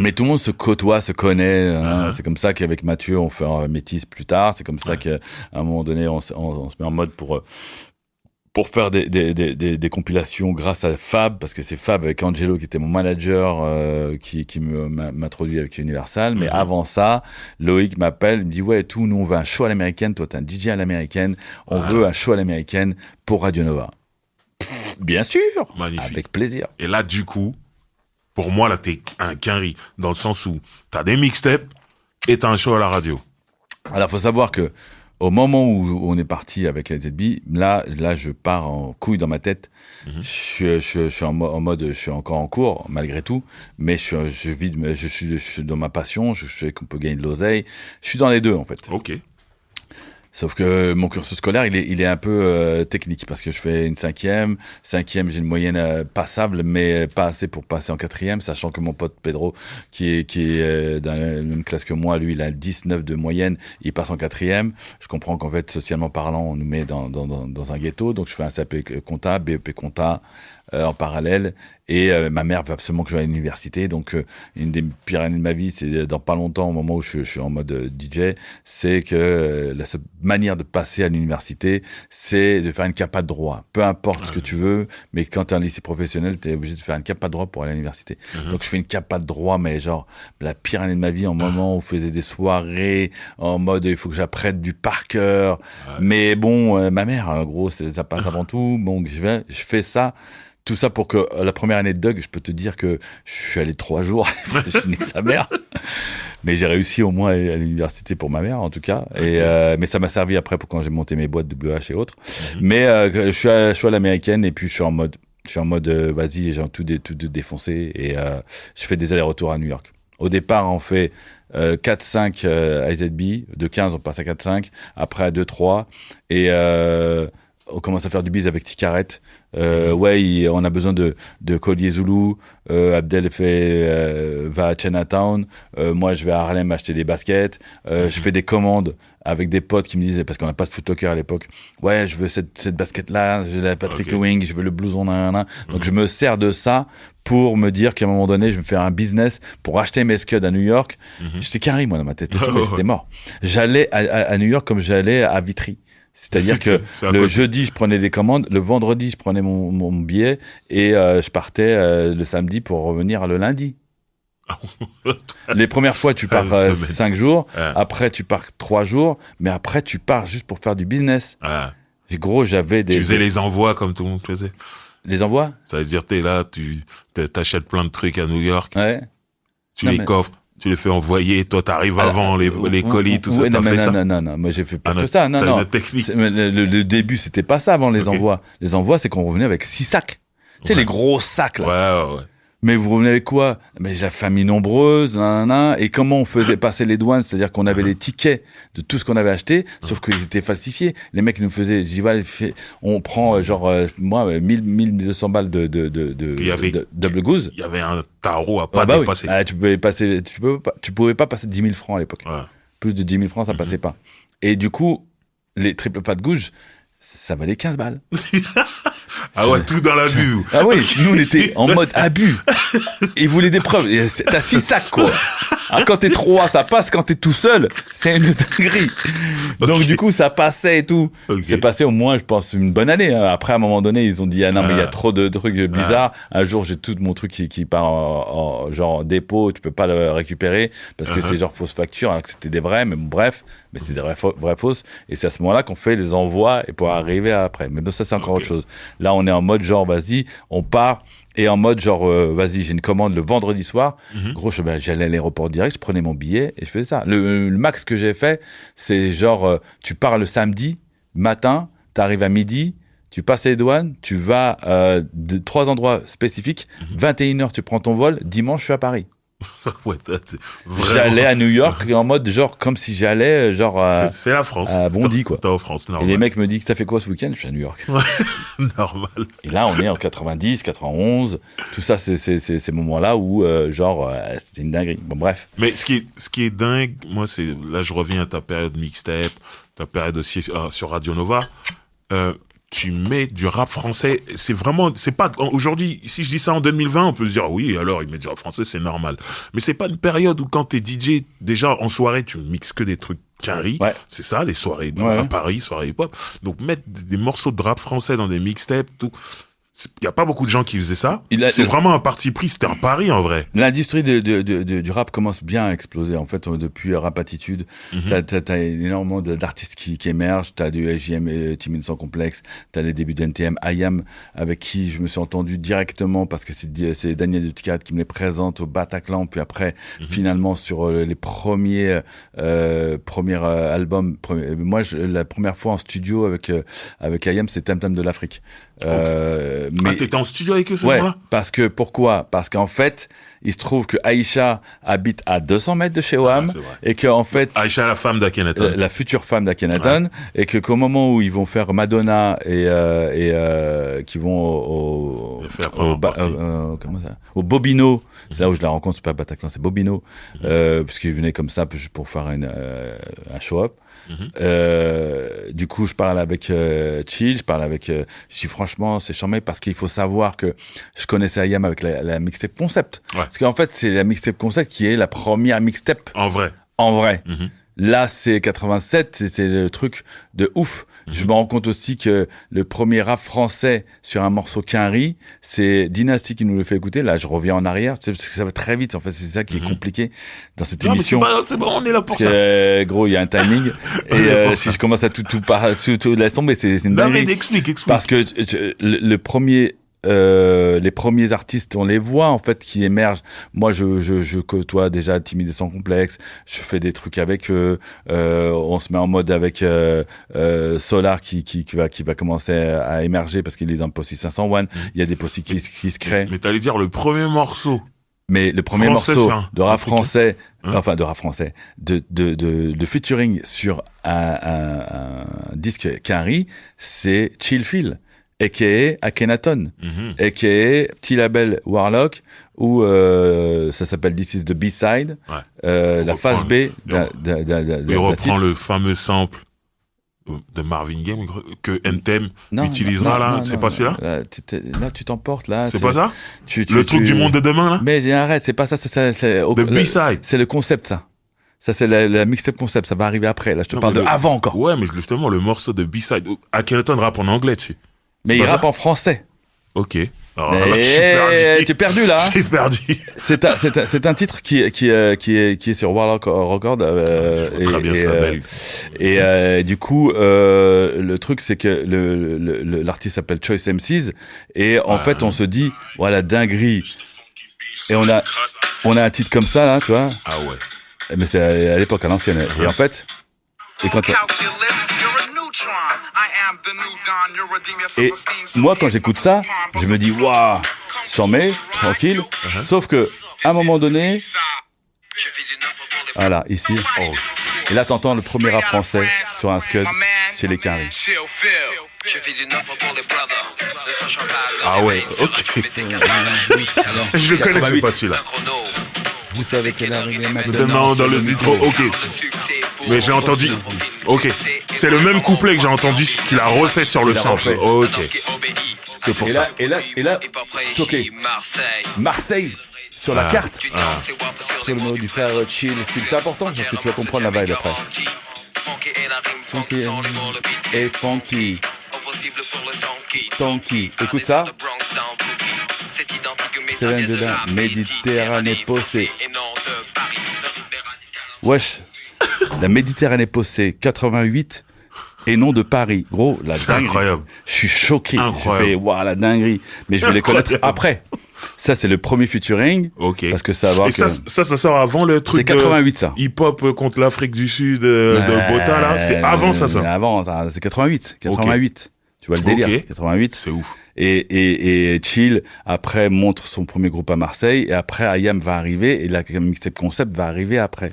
D: Mais tout le monde se côtoie, se connaît. Hein. C'est comme ça qu'avec Mathieu, on fait un métis plus tard. C'est comme ça qu'à un moment donné, on se met en mode pour faire des compilations grâce à Fab, parce que c'est Fab avec Angelo qui était mon manager, qui m'introduit avec Universal. Mais avant ça, Loïc m'appelle, il me dit ouais, nous on veut un show à l'américaine. Toi, t'es un DJ à l'américaine. On veut un show à l'américaine pour Radio Nova. Bien sûr,
C: Magnifique.
D: avec plaisir.
C: Et là, du coup, pour moi, là, t'es un Quinry, dans le sens où t'as des mixtapes et t'as un show à la radio.
D: Alors, faut savoir que au moment où on est parti avec ZB, là, je pars en couille dans ma tête. Je suis en mode, je suis encore en cours, malgré tout, mais je suis dans ma passion, je sais qu'on peut gagner de l'oseille. Je suis dans les deux, en fait.
C: Ok.
D: Sauf que mon cursus scolaire, il est un peu technique parce que je fais une cinquième, j'ai une moyenne passable, mais pas assez pour passer en quatrième, sachant que mon pote Pedro, qui est dans la même classe que moi, lui, il a 19 de moyenne, il passe en quatrième. Je comprends qu'en fait, socialement parlant, on nous met dans un ghetto, donc je fais un CAP compta, BEP compta, en parallèle. Et ma mère veut absolument que je aille à l'université. Donc, une des pires années de ma vie, c'est dans pas longtemps, au moment où je suis en mode DJ, c'est que la seule manière de passer à l'université, c'est de faire une capa de droit. Peu importe ce que tu veux, mais quand tu es en lycée professionnel, tu es obligé de faire une capa de droit pour aller à l'université. Donc, je fais une capa de droit, mais genre, la pire année de ma vie, en moment où je faisais des soirées, en mode, il faut que j'apprenne du par cœur. Mais bon, ma mère, en gros, ça passe avant tout. Donc, je fais ça. Tout ça pour que la première année de Doug, je peux te dire que je suis allé 3 jours, je suis né que sa mère. Mais j'ai réussi au moins à aller à l'université pour ma mère, en tout cas. Et, mais ça m'a servi après pour quand j'ai monté mes boîtes WH et autres. Mais je suis à l'américaine et puis je suis en mode, vas-y, j'ai tout défoncé et je fais des allers-retours à New York. Au départ, on fait 4-5 IZB, de 15 on passe à 4-5, après à 2-3 et on commence à faire du biz avec Tikaret. On a besoin de collier Zulu. Abdel va à Chinatown. Moi, je vais à Harlem acheter des baskets. Je fais des commandes avec des potes qui me disent, parce qu'on n'a pas de Footlocker à l'époque, ouais, je veux cette basket-là, j'ai la Patrick Ewing, je veux le blouson, nanana. Donc, je me sers de ça pour me dire qu'à un moment donné, je vais faire un business pour acheter mes scuds à New York. J'étais carré, moi, dans ma tête. Mais c'était mort. J'allais à New York comme j'allais à Vitry. C'est-à-dire que le jeudi, je prenais des commandes, le vendredi, je prenais mon billet et je partais le samedi pour revenir le lundi. Les premières fois, tu pars 5 jours, après tu pars 3 jours, mais après tu pars juste pour faire du business. Gros, j'avais des...
C: Tu faisais les envois comme tout le monde faisait.
D: Les envois?
C: Ça veut dire, t'es là, tu t'achètes plein de trucs à New York, tu
D: Non,
C: les coffres. Tu les fais envoyer, toi t'arrives avant les colis, tout ça, t'as fait ça?
D: Non, moi j'ai fait pas que ça, non.
C: Une technique.
D: Le début c'était pas ça avant les envois. Les envois c'est qu'on revenait avec 6 sacs. Tu sais les gros sacs là.
C: Ouais.
D: Mais vous revenez avec quoi? Mais j'ai la famille nombreuse, et comment on faisait passer les douanes? C'est-à-dire qu'on avait les tickets de tout ce qu'on avait acheté, sauf qu'ils étaient falsifiés. Les mecs nous faisaient, je dis, voilà, on prend, moi, 1200 balles de double goose.
C: Il y avait un tarot à pas dépasser.
D: Oui. Tu pouvais pas passer 10 000 francs à l'époque. Plus de 10 000 francs, ça passait pas. Et du coup, les triple pas de gouge, ça valait 15 balles.
C: Ah ouais, tout dans l'abus.
D: Ah oui, nous on était en mode abus. Ils voulaient des preuves. T'as 6 sacs quoi. Quand t'es 3, ça passe. Quand t'es tout seul, c'est une dinguerie. Donc du coup, ça passait et tout. C'est passé au moins, je pense, une bonne année. Après, à un moment donné, ils ont dit ah non mais il y a trop de trucs bizarres. Un jour, j'ai tout mon truc qui part en genre dépôt. Tu peux pas le récupérer parce que c'est genre fausse facture. Alors que c'était des vrais, mais bon, bref. Mais c'est des vraies fausses. Et c'est à ce moment-là qu'on fait les envois et pour arriver après. Mais bon, ça, c'est encore autre chose. Là, on est en mode genre, vas-y, on part. Et en mode genre, vas-y, j'ai une commande le vendredi soir. Gros, j'allais à l'aéroport direct, je prenais mon billet et je faisais ça. Le max que j'ai fait, c'est genre, tu pars le samedi matin, t'arrives à midi, tu passes les douanes, tu vas de 3 endroits spécifiques. 21h, tu prends ton vol. Dimanche, je suis à Paris.
C: Ouais,
D: j'allais à New York en mode genre comme si j'allais genre
C: c'est la France
D: à Bondy quoi.
C: T'es en France, normal.
D: Et les mecs me disent t'as fait quoi ce week-end? Je suis à New York.
C: Normal.
D: Et là on est en 90, 91, tout ça c'est ces moments-là où c'était une dinguerie. Bon bref.
C: Mais ce qui est dingue, moi c'est là je reviens à ta période mixtape, ta période aussi sur Radio Nova. Tu mets du rap français, c'est pas, aujourd'hui, si je dis ça en 2020, on peut se dire, oui, alors, il met du rap français, c'est normal. Mais c'est pas une période où quand t'es DJ, déjà, en soirée, tu mixes que des trucs carry. C'est ça, les soirées à Paris, soirées hip-hop. Donc, mettre des morceaux de rap français dans des mixtapes, tout. Il y a pas beaucoup de gens qui faisaient ça. C'est vraiment un parti pris, c'était un pari en vrai.
D: L'industrie du rap commence bien à exploser en fait depuis Rap Attitude. T'as énormément d'artistes qui émergent. T'as du SJM et Timide sans complexe. T'as les débuts d'NTM, IAM avec qui je me suis entendu directement parce que c'est Daniel Duticat qui me les présente au Bataclan. Puis après finalement sur les premiers albums. Moi la première fois en studio avec IAM c'est Tam Tam de l'Afrique.
C: Mais t'étais en studio avec eux ce jour-là?
D: Parce que pourquoi? Parce qu'en fait, il se trouve que Aïcha habite à 200 mètres de chez Wham,
C: c'est vrai.
D: et que en fait,
C: Aïcha, la femme d'Akhenaton.
D: la future femme d'Akhenaton, et qu'au moment où ils vont faire Madonna et qui vont
C: Il fait la première partie.
D: comment ça, au Bobino, c'est là où je la rencontre, c'est pas Bataclan, c'est Bobino, puisqu'ils venaient comme ça juste pour faire un show-up. Du coup, je parle avec Chill, je dis franchement, c'est charmé parce qu'il faut savoir que je connaissais Ayam avec la mixtape concept.
C: Ouais.
D: Parce qu'en fait, c'est la mixtape concept qui est la première mixtape
C: En vrai.
D: en vrai.
C: Mhm.
D: Là, c'est 87, c'est le truc de ouf. Je me rends compte aussi que le premier rap français sur un morceau Quinry, c'est Dynasty qui nous le fait écouter. Là, je reviens en arrière, parce que ça va très vite. En fait, c'est ça qui est compliqué dans cette
C: Non, mais
D: émission.
C: c'est bon, on est là pour
D: Parce
C: ça.
D: que, gros, il y a un timing. Et si je commence à tout laisse tomber, c'est une
C: Non, mais
D: dinguerie.
C: explique.
D: Parce que le premier, les premiers artistes, on les voit en fait qui émergent. Moi, je côtoie déjà Timide et sans complexe. Je fais des trucs avec eux. On se met en mode avec Solar qui va commencer à émerger parce qu'il est dans le Possi 501. Il y a des Possi qui se créent.
C: Mais t'allais dire le premier morceau.
D: Mais le premier
C: Français,
D: morceau
C: ça,
D: de rap
C: africain.
D: français,
C: Hein?
D: enfin de rap français, de featuring sur un disque Quinry, c'est Chill Feel, a.k.a. Akhenaton, a.k.a. petit label Warlock, où ça s'appelle This is the B-side,
C: Ouais.
D: la phase B d'un
C: Il reprend
D: titre.
C: le fameux sample de Marvin Gaye que NTM
D: Non,
C: utilisera
D: non,
C: là.
D: non,
C: C'est
D: non,
C: pas celui-là?
D: Là, tu t'emportes, là.
C: C'est pas ça?
D: Tu-
C: Le truc
D: tu-
C: du monde de demain, là?
D: Mais arrête, c'est pas ça, c'est
C: The B-side.
D: c'est le concept, ça. Ça, c'est la mixtape concept, ça va arriver après. Là, je te
C: Non,
D: parle
C: mais
D: de avant encore.
C: Ouais, mais justement, le morceau de B-side. Akhenaton rappe en anglais, tu sais.
D: Mais
C: C'est
D: il
C: pas
D: rappe
C: ça?
D: en français.
C: Ok. Alors
D: Mais
C: là, je suis perdu.
D: t'es perdu là. Hein.
C: J'ai perdu.
D: C'est un titre qui est sur Warlock Record.
C: Très bien ça, belle.
D: Et du coup, le truc c'est que l'artiste s'appelle Choice MCs et en fait on se dit voilà dinguerie. Et on a un titre comme ça là, tu vois.
C: Ah ouais.
D: Mais c'est à l'époque à l'ancienne. Et en fait, et quand et moi, quand j'écoute ça, je me dis, waouh, j'en mets, tranquille. Sauf que, à un moment donné, voilà, ici, et là, t'entends le premier rap français sur un scud chez les Quinry.
C: Ah ouais, ok. Je le connais, c'est pas celui-là.
D: Vous savez que l'arrivée
C: Maintenant dans le intro, ok. Mais j'ai entendu. Ok. C'est le même couplet que j'ai entendu qu'il a refait sur le
D: Il a
C: sample.
D: refait.
C: Ok. C'est pour ça.
D: Et là, choqué. Marseille, sur la carte. Sur le mot du frère Chill. C'est important parce que tu vas comprendre la vibe après. Funky et funky. Tonky. Écoute ça. C'est même de la Méditerranée possée. Wesh. La Méditerranée possée, 88. Et non de Paris. Gros, la
C: C'est
D: dinguerie.
C: incroyable.
D: Je suis choqué.
C: Incroyable.
D: Je fais, waouh, la dinguerie. Mais je vais les connaître après. Ça, c'est le premier featuring.
C: Ok.
D: Parce que ça va voir
C: Et
D: que...
C: ça sort avant le truc
D: C'est 88, ça.
C: hip-hop contre l'Afrique du Sud de Bota, là. C'est avant ça.
D: Avant, ça, c'est 88. 88. Tu vois le délire.
C: Ok.
D: 88.
C: C'est ouf.
D: Et Chill, après, montre son premier groupe à Marseille. Et après, Ayam va arriver. Et la mixtape concept va arriver après.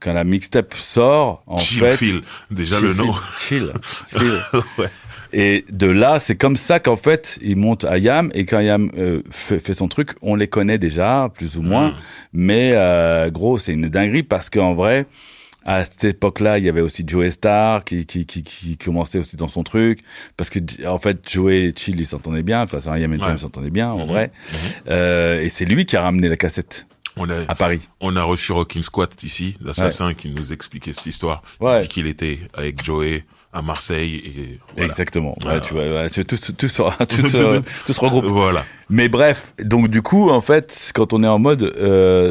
D: Quand la mixtape sort, en
C: Chill
D: fait...
C: Feel. Déjà
D: Chill
C: le nom.
D: Chill. Chill.
C: Ouais.
D: Et de là, c'est comme ça qu'en fait, il monte Ayam. Et quand Ayam fait son truc, on les connaît déjà, plus ou moins. Mais gros, c'est une dinguerie parce qu'en vrai... À cette époque-là, il y avait aussi Joey Star qui commençait aussi dans son truc. Parce que, en fait, Joey et Chill, ils s'entendaient bien. De toute façon, Ayam et Tom s'entendaient bien, en vrai. Et c'est lui qui a ramené la cassette à Paris.
C: On a reçu Rockin' Squat ici, l'assassin qui nous expliquait cette histoire.
D: Ouais.
C: Il dit qu'il était avec Joey à Marseille et voilà.
D: Exactement.
C: Voilà.
D: Ouais, tu vois, tout se regroupe.
C: Voilà.
D: Mais bref, donc du coup, en fait, quand on est en mode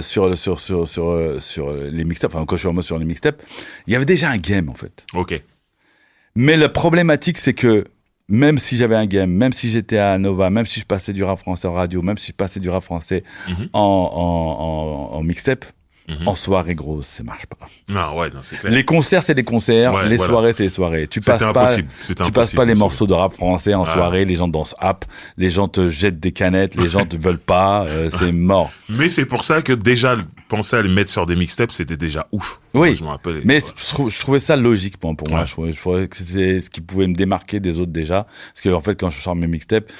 D: sur les mixtapes, enfin quand je suis en mode sur les mixtapes, il y avait déjà un game en fait.
C: Ok.
D: Mais la problématique, c'est que même si j'avais un game, même si j'étais à Nova, même si je passais du rap français en radio, même si je passais du rap français en mixtape, En soirée grosse, ça marche pas.
C: Non, ouais, non, c'est clair.
D: Les concerts, c'est les concerts.
C: Ouais,
D: les
C: voilà.
D: soirées, c'est les soirées. Tu
C: C'était
D: passes pas,
C: impossible. C'était
D: tu passes
C: impossible,
D: pas les
C: impossible.
D: morceaux de rap français en soirée. Les gens dansent app. Les gens te jettent des canettes. Les gens te veulent pas. C'est mort.
C: Mais c'est pour ça que déjà, penser à les mettre sur des mixtapes, c'était déjà ouf.
D: Oui.
C: Moi, je me rappelle.
D: Mais je trouvais ça logique pour moi.
C: Ouais.
D: Je trouvais que c'était ce qui pouvait me démarquer des autres déjà. Parce que en fait, quand je sors mes mixtapes,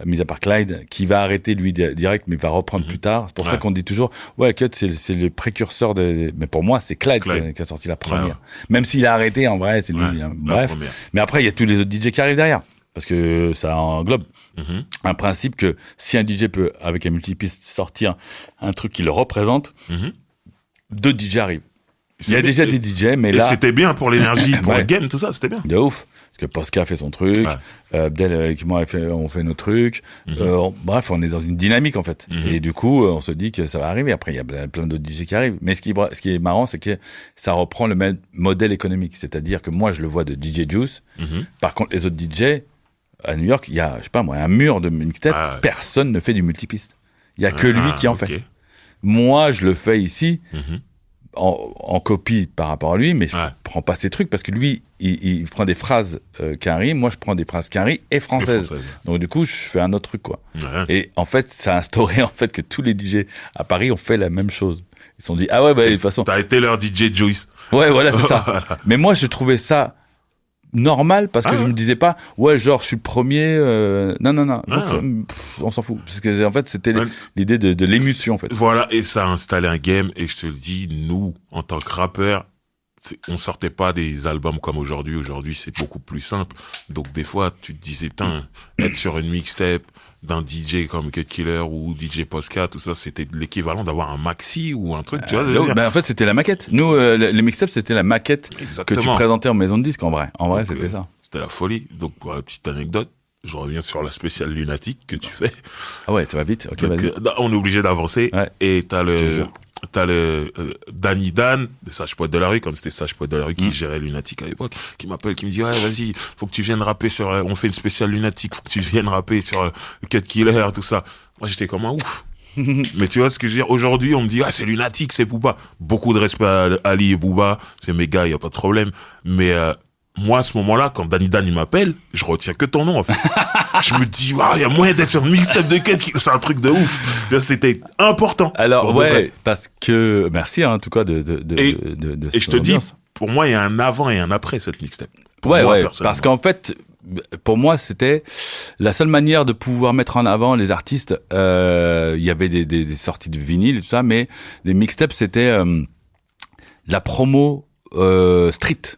D: mis à part Clyde, qui va arrêter lui direct, mais va reprendre plus tard. C'est pour ça qu'on dit toujours, ouais, Cut, c'est le précurseur mais pour moi, c'est Clyde. Qui a sorti la première.
C: Ouais.
D: Même s'il a arrêté, en vrai, c'est lui.
C: Ouais,
D: Hein.
C: la
D: Bref.
C: première.
D: Mais après, il y a tous les autres DJ qui arrivent derrière. Parce que ça englobe un principe que si un DJ peut, avec un multipiste, sortir un truc qui le représente, deux DJ arrivent. Il y a déjà des DJ, mais
C: Et
D: là,
C: c'était bien pour l'énergie, pour
D: Ouais.
C: le game, tout ça, c'était bien.
D: de ouf. Parce que Posca fait son truc,
C: Ouais.
D: Abdel avec moi on fait nos trucs. Bref, on est dans une dynamique en fait. Et du coup, on se dit que ça va arriver. Après, il y a plein d'autres DJ qui arrivent. Mais ce qui est marrant, c'est que ça reprend le même modèle économique. C'est-à-dire que moi, je le vois de DJ Juice. Par contre, les autres DJ, à New York, il y a, je sais pas moi, un mur de mixtape.
C: Ah ouais.
D: Personne ne fait du multipiste. Il y a que lui qui en
C: ok.
D: fait. Moi, je le fais ici. En copie par rapport à lui, mais je prends pas ses trucs parce que lui, il prend des phrases Quinry, moi je prends des phrases Quinry et françaises. Donc du coup, je fais un autre truc quoi.
C: Ouais.
D: Et en fait, ça a instauré en fait que tous les DJ à Paris ont fait la même chose. Ils se sont dit ah ouais bah de toute façon.
C: T'as été leur DJ Juice.
D: Ouais voilà c'est ça. Mais moi je trouvais ça normal parce que je me disais pas ouais genre je suis le premier non on s'en fout parce que en fait c'était l'idée de l'émulsion en fait.
C: Voilà, et ça a installé un game, et je te le dis, nous, en tant que rappeurs, on sortait pas des albums comme aujourd'hui. Aujourd'hui, c'est beaucoup plus simple. Donc, des fois, tu te disais, putain, être sur une mixtape d'un DJ comme Cut Killer ou DJ Posca, tout ça, c'était l'équivalent d'avoir un maxi ou un truc, tu vois.
D: En fait, c'était la maquette. Nous, les mixtapes, c'était la maquette
C: Exactement.
D: que tu présentais en maison de disque, en vrai. En vrai, c'était ça.
C: C'était la folie. Donc, pour la petite anecdote, je reviens sur la spéciale lunatique que tu fais.
D: Ah ouais, ça va vite. Ok,
C: Donc,
D: vas-y.
C: on est obligé d'avancer.
D: Ouais.
C: Et t'as
D: te
C: le
D: jure.
C: Danny Dan, des Sages Poètes de la rue, comme c'était Sages Poètes de la rue qui gérait Lunatique à l'époque, qui m'appelle, qui me dit, ouais, vas-y, faut que tu viennes rapper sur, on fait une spéciale Lunatique, faut que tu viennes rapper sur Cut Killer, tout ça. Moi, j'étais comme un ouf. Mais tu vois ce que je veux dire? Aujourd'hui, on me dit, ah, c'est Lunatique, c'est Booba. Beaucoup de respect à Ali et Booba. C'est mes gars, y a pas de problème. Mais, moi, à ce moment-là, quand Danny Dan, il m'appelle, je retiens que ton nom, en fait. Je me dis, waouh, il y a moyen d'être sur une mixtape de Cut Killer. C'est un truc de ouf. Tu vois, c'était important.
D: Alors, ouais, parce que, merci, hein, en tout cas, de
C: Et je te dis, pour moi, il y a un avant et un après cette mixtape. Pour
D: ouais,
C: moi,
D: ouais,
C: personnellement.
D: parce qu'en fait, pour moi, c'était la seule manière de pouvoir mettre en avant les artistes. Il y avait des sorties de vinyle et tout ça, mais les mixtapes, c'était la promo street.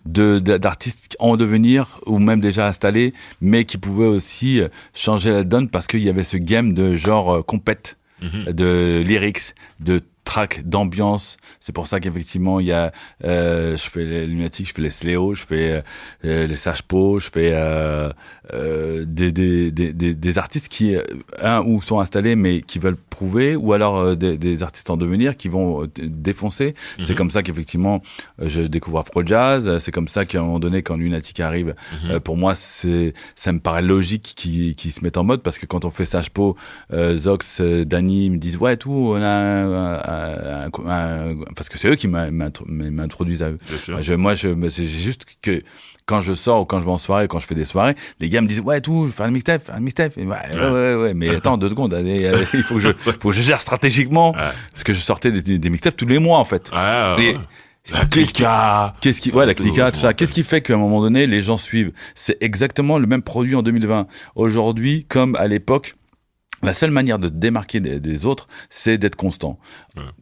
D: D'artistes en devenir ou même déjà installés, mais qui pouvaient aussi changer la donne parce qu'il y avait ce game de genre compète, de lyrics, de track, d'ambiance. C'est pour ça qu'effectivement il y a je fais les Lunatiques, je fais les Sléo, je fais les Sage Po, je fais des artistes qui ou sont installés mais qui veulent prouver, ou alors des artistes en devenir qui vont défoncer. C'est comme ça qu'effectivement je découvre Afro Jazz. C'est comme ça qu'à un moment donné, quand Lunatic arrive, pour moi ça me paraît logique qu'ils se mettent en mode, parce que quand on fait Sage Po, Zox, Danny me disent ouais tout, on a parce que c'est eux qui m'introduisent à eux. C'est juste que quand je sors ou quand je vais en soirée, quand je fais des soirées, les gars me disent ouais tout, faire un mixtape, ouais, mais attends 2 secondes, allez, il faut que je gère stratégiquement, parce que je sortais des mixtapes tous les mois en fait.
C: La
D: clica, la clica, tout ça. Qu'est-ce qui fait qu'à un moment donné les gens suivent? C'est exactement le même produit en 2020. Aujourd'hui, comme à l'époque, la seule manière de te démarquer des autres, c'est d'être constant.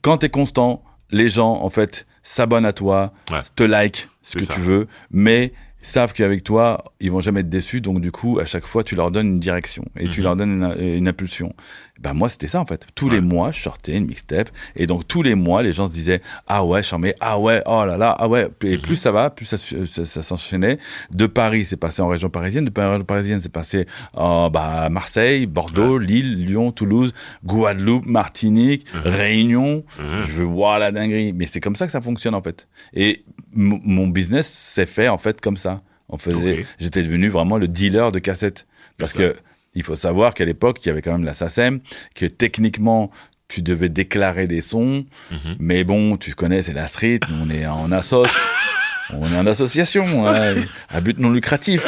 D: Quand t'es constant, les gens, en fait, s'abonnent à toi, te like, ce que tu veux, mais savent qu'avec toi, ils vont jamais être déçus. Donc, du coup, à chaque fois, tu leur donnes une direction et tu leur donnes une impulsion. Ben, moi, c'était ça, en fait. Tous les mois, je sortais une mixtape. Et donc, tous les mois, les gens se disaient, ah ouais, j'en mets, ah ouais, oh là là, ah ouais. Et plus ça va, plus ça s'enchaînait. De Paris, c'est passé en région parisienne. De région parisienne, c'est passé à Marseille, Bordeaux, Lille, Lyon, Toulouse, Guadeloupe, Martinique, Réunion. Je veux voir la dinguerie. Mais c'est comme ça que ça fonctionne, en fait. Et mon business s'est fait, en fait, comme ça. J'étais devenu vraiment le dealer de cassettes. Parce que il faut savoir qu'à l'époque, il y avait quand même la SACEM, que techniquement, tu devais déclarer des sons,
C: Mhm.
D: mais bon, tu connais, c'est la street, on est en on est en association, hein, à but non lucratif.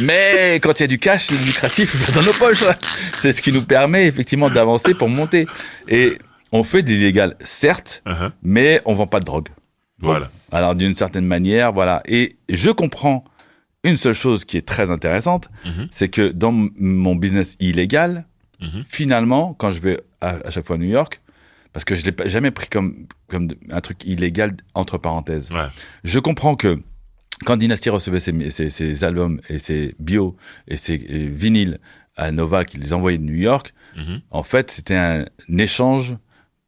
D: Mais quand il y a du cash lucratif dans nos poches, c'est ce qui nous permet effectivement d'avancer pour monter. Et on fait de l'illégal, certes,
C: Uh-huh.
D: mais on vend pas de drogue.
C: Voilà.
D: Alors d'une certaine manière, voilà. Et je comprends une seule chose qui est très intéressante,
C: Mhm.
D: c'est que dans mon business illégal,
C: Mhm.
D: finalement, quand je vais à chaque fois à New York, parce que je l'ai pas- jamais pris comme un truc illégal entre parenthèses.
C: Ouais.
D: Je comprends que quand Dynasty recevait ses albums et ses bios et ses vinyles à Nova, qu'il les envoyait de New York,
C: Mhm.
D: en fait, c'était un échange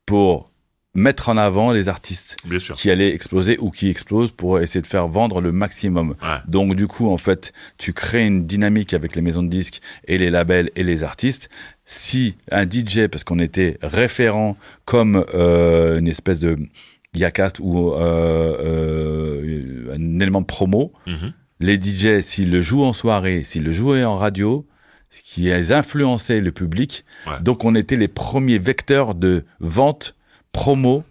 D: pour mettre en avant les artistes
C: Bien sûr.
D: qui allaient exploser ou qui explosent pour essayer de faire vendre le maximum.
C: Ouais.
D: Donc, du coup, en fait, tu crées une dynamique avec les maisons de disques et les labels et les artistes. Si un DJ, parce qu'on était référent comme une espèce de Yacast ou un élément de promo,
C: Mhm.
D: les DJ, s'ils le jouent en soirée, s'ils le jouaient en radio, ce qui a influencé le public.
C: Ouais.
D: Donc, on était les premiers vecteurs de vente promo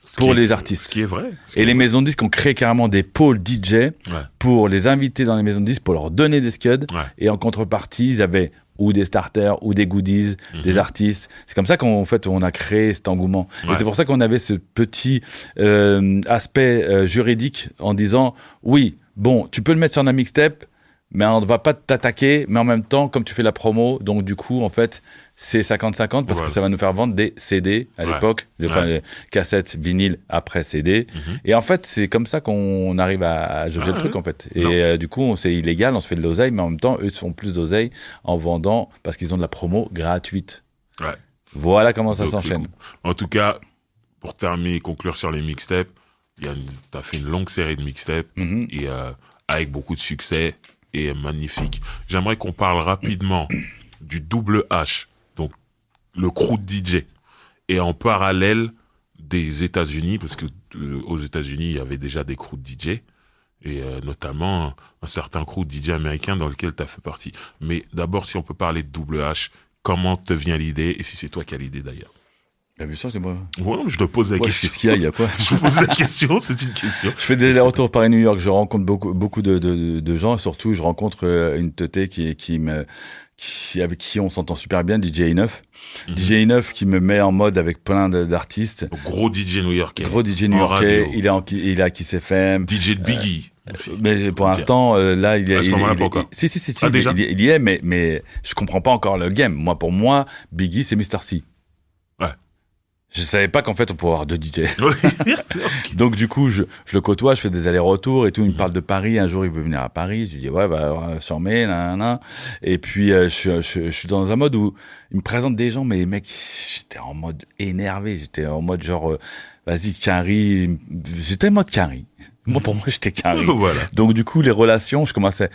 C: Ce
D: pour
C: qui est-
D: les artistes.
C: Ce qui est vrai. Ce qui
D: et
C: est
D: les
C: vrai.
D: maisons de disques ont créé carrément des pôles DJ
C: Ouais.
D: pour les inviter dans les maisons de disques, pour leur donner des scuds.
C: Ouais.
D: Et en contrepartie, ils avaient ou des starters ou des goodies,
C: Mhm.
D: des artistes. C'est comme ça qu'en fait, on a créé cet engouement.
C: Ouais.
D: Et c'est pour ça qu'on avait ce petit aspect juridique en disant, oui, bon, tu peux le mettre sur un mixtape, mais on ne va pas t'attaquer, mais en même temps, comme tu fais la promo, donc du coup, en fait, c'est 50-50 parce
C: Voilà.
D: que ça va nous faire vendre des CD à
C: Ouais.
D: l'époque, enfin,
C: Ouais.
D: les cassettes vinyle après CD.
C: Mhm.
D: Et en fait, c'est comme ça qu'on arrive à jauger
C: Ah
D: le truc,
C: ouais.
D: en fait. Et
C: Non.
D: du coup, c'est illégal, on se fait de l'oseille, mais en même temps, eux se font plus d'oseille en vendant parce qu'ils ont de la promo gratuite.
C: Ouais.
D: Voilà comment ça
C: Donc, c'est
D: s'enchaîne.
C: cool. En tout cas, pour terminer et conclure sur les mixtapes, t'as fait une longue série de mixtapes
D: Mhm.
C: et avec beaucoup de succès et magnifique. J'aimerais qu'on parle rapidement du double H, donc le crew de DJ, et en parallèle des États-Unis, parce que aux États-Unis il y avait déjà des crews de DJ et notamment un certain crew de DJ américain dans lequel tu as fait partie. Mais d'abord, si on peut parler de double H, comment te vient l'idée et si c'est toi qui as l'idée d'ailleurs?
D: T'as vu ça, c'est moi.
C: Ouais, je te pose la
D: Ouais,
C: question.
D: qu'est-ce qu'il y a, il y a quoi?
C: Je pose la question, c'est une question.
D: Je fais des allers-retours Paris-New York, je rencontre beaucoup de gens, et surtout je rencontre une teuté avec qui on s'entend super bien, DJ E9.
C: Mhm.
D: DJ E9 qui me met en mode avec plein d'artistes.
C: Gros DJ new-yorkais.
D: Gros DJ
C: En
D: new-yorkais,
C: radio.
D: il est à Kiss FM.
C: DJ de Biggie. aussi.
D: Mais pour
C: Faut
D: l'instant, là, il est.
C: À ce moment-là, pas encore.
D: Si,
C: Ah, déjà
D: il y est, mais je comprends pas encore le game. Pour moi, Biggie, c'est Mr. C.
C: Ouais.
D: Je savais pas qu'en fait, on pouvait avoir deux DJ.
C: Ok.
D: Donc, du coup, je le côtoie, je fais des allers-retours et tout. Il
C: Mhm.
D: me parle de Paris. Un jour, il veut venir à Paris. Je lui dis, ouais, bah, charmé, nanana. Et puis, je suis dans un mode où il me présente des gens, mais mec, j'étais en mode énervé. J'étais en mode genre, vas-y, Carrie. J'étais en mode Carrie. Moi, pour moi, j'étais Carrie.
C: Voilà.
D: Donc, du coup, les relations, je commençais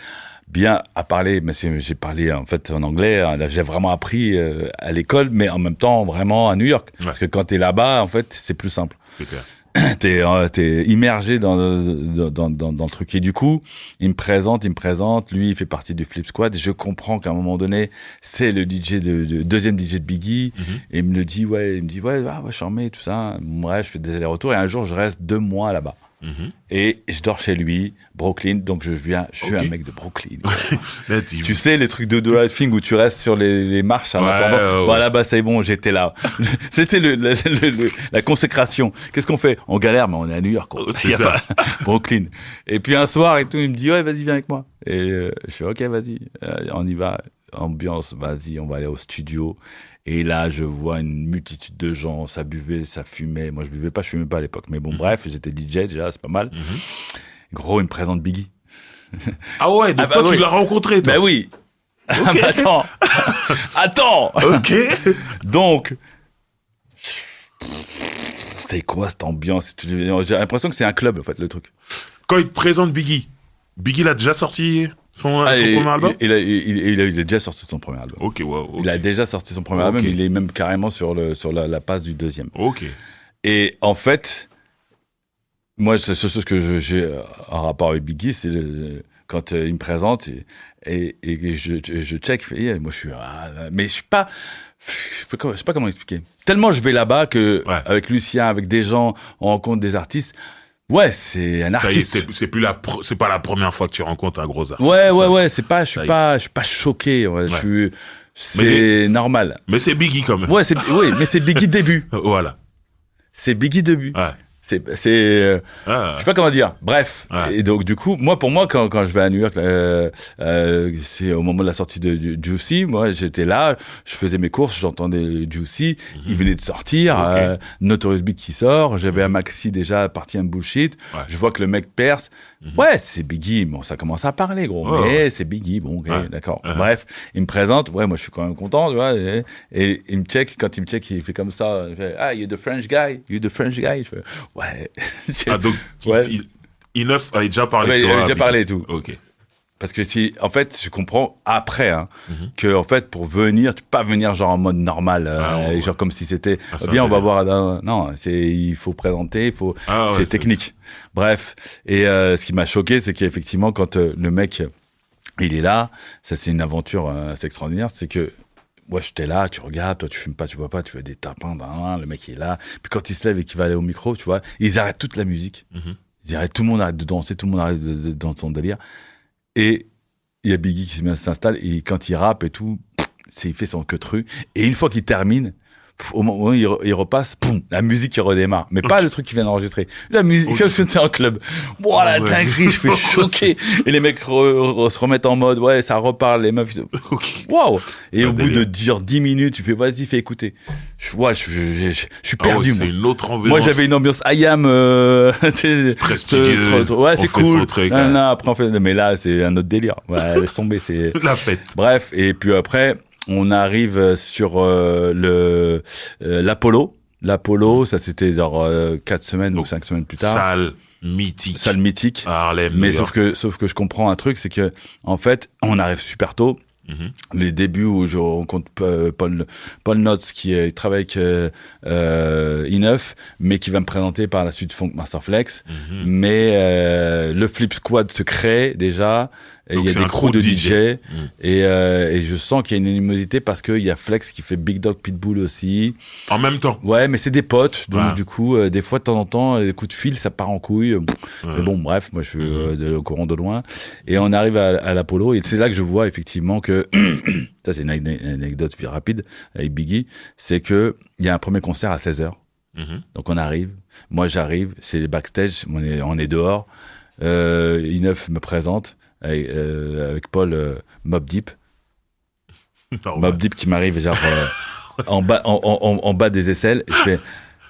D: bien à parler, mais j'ai parlé en fait en anglais. Là, j'ai vraiment appris à l'école, mais en même temps vraiment à New York.
C: Ouais.
D: Parce que quand t'es là-bas, en fait, c'est plus simple.
C: C'est clair.
D: T'es immergé dans le truc. Et du coup, il me présente. Lui, il fait partie du Flip Squad. Et je comprends qu'à un moment donné, c'est le DJ deuxième DJ de Biggie.
C: Mhm.
D: Et il me dit, ouais, charmé, tout ça. Bref, je fais des allers-retours. Et un jour, je reste 2 mois là-bas.
C: Mhm.
D: Et je dors chez lui, Brooklyn. Donc, je suis
C: Ok.
D: un mec de Brooklyn.
C: Là,
D: Tu sais, les trucs de driving où tu restes sur les marches en
C: Ouais,
D: attendant.
C: ouais.
D: Voilà, bah c'est bon, j'étais là. C'était la consécration. Qu'est-ce qu'on fait? On galère, mais on est à New York. Quoi.
C: C'est
D: Y a
C: ça.
D: pas- Brooklyn. Et puis un soir et tout, il me dit, ouais, vas-y, viens avec moi. Et je fais, ok, vas-y, on y va. Ambiance, vas-y, on va aller au studio. Et là, je vois une multitude de gens, ça buvait, ça fumait. Moi, je fumais pas à l'époque. Mais bon, bref, j'étais DJ déjà, c'est pas mal.
C: Mhm.
D: Gros, il me présente Biggie.
C: Ah ouais, donc
D: Ah bah
C: toi, tu
D: oui.
C: l'as rencontré, toi.
D: Ben oui. Ah, mais attends. Attends.
C: Ok.
D: Donc, c'est quoi cette ambiance? J'ai l'impression que c'est un club, en fait, le truc.
C: Quand il te présente Biggie, Biggie l'a déjà sorti son premier album?
D: Il a déjà sorti son premier album.
C: Ok, wow. Ok.
D: Il a déjà sorti son premier
C: Ok.
D: album, il est même carrément sur la passe du deuxième.
C: Ok.
D: Et en fait, moi, c'est ce que j'ai en rapport avec Biggie, c'est quand il me présente et je check, moi je suis, mais je suis pas, je sais pas comment expliquer. Tellement je vais là-bas que,
C: Ouais.
D: avec Lucien, avec des gens, on rencontre des artistes. Ouais, c'est un
C: Ça y est,
D: artiste.
C: c'est pas la première fois que tu rencontres un gros artiste.
D: Ouais,
C: c'est ça.
D: ouais, c'est pas, je
C: Ça y
D: suis pas choqué. Ouais,
C: Ouais.
D: c'est normal.
C: Mais c'est Biggie quand même.
D: Ouais, oui, mais c'est Biggie début.
C: Voilà.
D: C'est Biggie début.
C: Ouais.
D: C'est,
C: Ah.
D: je sais pas comment dire. Bref.
C: Ouais.
D: Et donc, du coup, pour moi, quand je vais à New York, c'est au moment de la sortie de Juicy. Moi, j'étais là, je faisais mes courses, j'entendais Juicy. Il venait de sortir,
C: Ok.
D: Notorious Big qui sort. J'avais un maxi déjà parti un bullshit.
C: Ouais.
D: Je vois que le mec perce. Ouais, c'est Biggie. Bon, ça commence à parler, gros.
C: Ouais,
D: mais
C: ouais.
D: c'est Biggie. Bon, ok,
C: Ouais.
D: d'accord.
C: Ouais.
D: Bref, il me présente. Ouais, moi, je suis quand même content, tu vois. Et il me check. Quand il me check, il fait comme ça. Il fait, ah, you the French guy. You the French guy. Je fais, ouais.
C: Ah, donc,
D: Ouais.
C: Ineuf avait déjà parlé
D: Ouais,
C: de
D: il
C: toi.
D: avait déjà
C: Biggie.
D: parlé et tout.
C: Ok.
D: Parce que en fait, je comprends après, que, en fait, pour venir, tu peux pas venir genre en mode normal,
C: ouais.
D: genre comme si c'était,
C: Ah, c'est
D: bien, on va
C: intéressant.
D: voir, non, il faut présenter,
C: Ah, ouais,
D: c'est technique. Bref. Et, ce qui m'a choqué, c'est qu'effectivement, quand le mec, il est là, ça, c'est une aventure, assez extraordinaire, c'est que, ouais, j'étais là, tu regardes, toi, tu fumes pas, tu bois pas, tu fais des tapins, le mec il est là. Puis quand il se lève et qu'il va aller au micro, tu vois, ils arrêtent toute la musique. Ils arrêtent, tout le monde arrête de danser, tout le monde arrête dans son délire. Et il y a Biggie qui s'installe et quand il rappe et tout, il fait son queutru. Et une fois qu'il termine, au moment où il repasse, la musique qui redémarre. Mais pas le truc qu'il vient d'enregistrer. La musique, comme si c'était en club. Wow, la
C: Ouais.
D: dinguerie, je fais choquer. Et les mecs se remettent en mode, ouais, ça reparle, les meufs.
C: Ok.
D: Waouh! Et
C: Un
D: au bout
C: délire.
D: de dire 10 minutes, tu fais, vas-y, fais écouter. Je suis
C: Ah ouais,
D: perdu,
C: c'est
D: moi.
C: une autre ambiance.
D: Moi, j'avais une ambiance IAM,
C: Très studieuse.
D: ouais, c'est
C: On fait
D: cool.
C: son truc,
D: Non,
C: ouais.
D: non, après, on fait, mais là, c'est un autre délire. Ouais, laisse tomber, c'est,
C: La fête.
D: bref. Et puis après, on arrive sur, l'Apollo. L'Apollo, ça c'était genre, 4 semaines ou
C: Donc,
D: 5 semaines plus tard.
C: Salle mythique.
D: Salle mythique.
C: À Harlem.
D: Mais
C: New York.
D: sauf que je comprends un truc, c'est que, en fait, on arrive super tôt.
C: Mhm.
D: Les débuts où je rencontre Paul Notz qui travaille avec Ineuf, mais qui va me présenter par la suite Funk Master Flex.
C: Mhm.
D: Mais le Flip Squad se crée déjà. Et
C: Donc
D: il y a
C: c'est
D: des
C: un
D: crews
C: crew
D: de
C: de
D: DJ.
C: DJ.
D: Et je sens qu'il y a une animosité parce qu'il y a Flex qui fait Big Dog Pitbull aussi.
C: En même temps.
D: Ouais, mais c'est des potes. Donc
C: Ouais.
D: du coup, des fois, de temps en temps, des coups de fil, ça part en couille. Mais bon, bref, moi je suis au courant de loin. Et on arrive à l'Apollo. Et c'est là que je vois effectivement que... ça, c'est une anecdote rapide avec Biggie. C'est que il y a un premier concert à 16h.
C: Mhm.
D: Donc on arrive. Moi, j'arrive. C'est les backstage. On est dehors. Ineuf me présente avec Paul Mobb Deep.
C: Normal.
D: Mobb Deep qui m'arrive genre en bas des aisselles. Et je fais,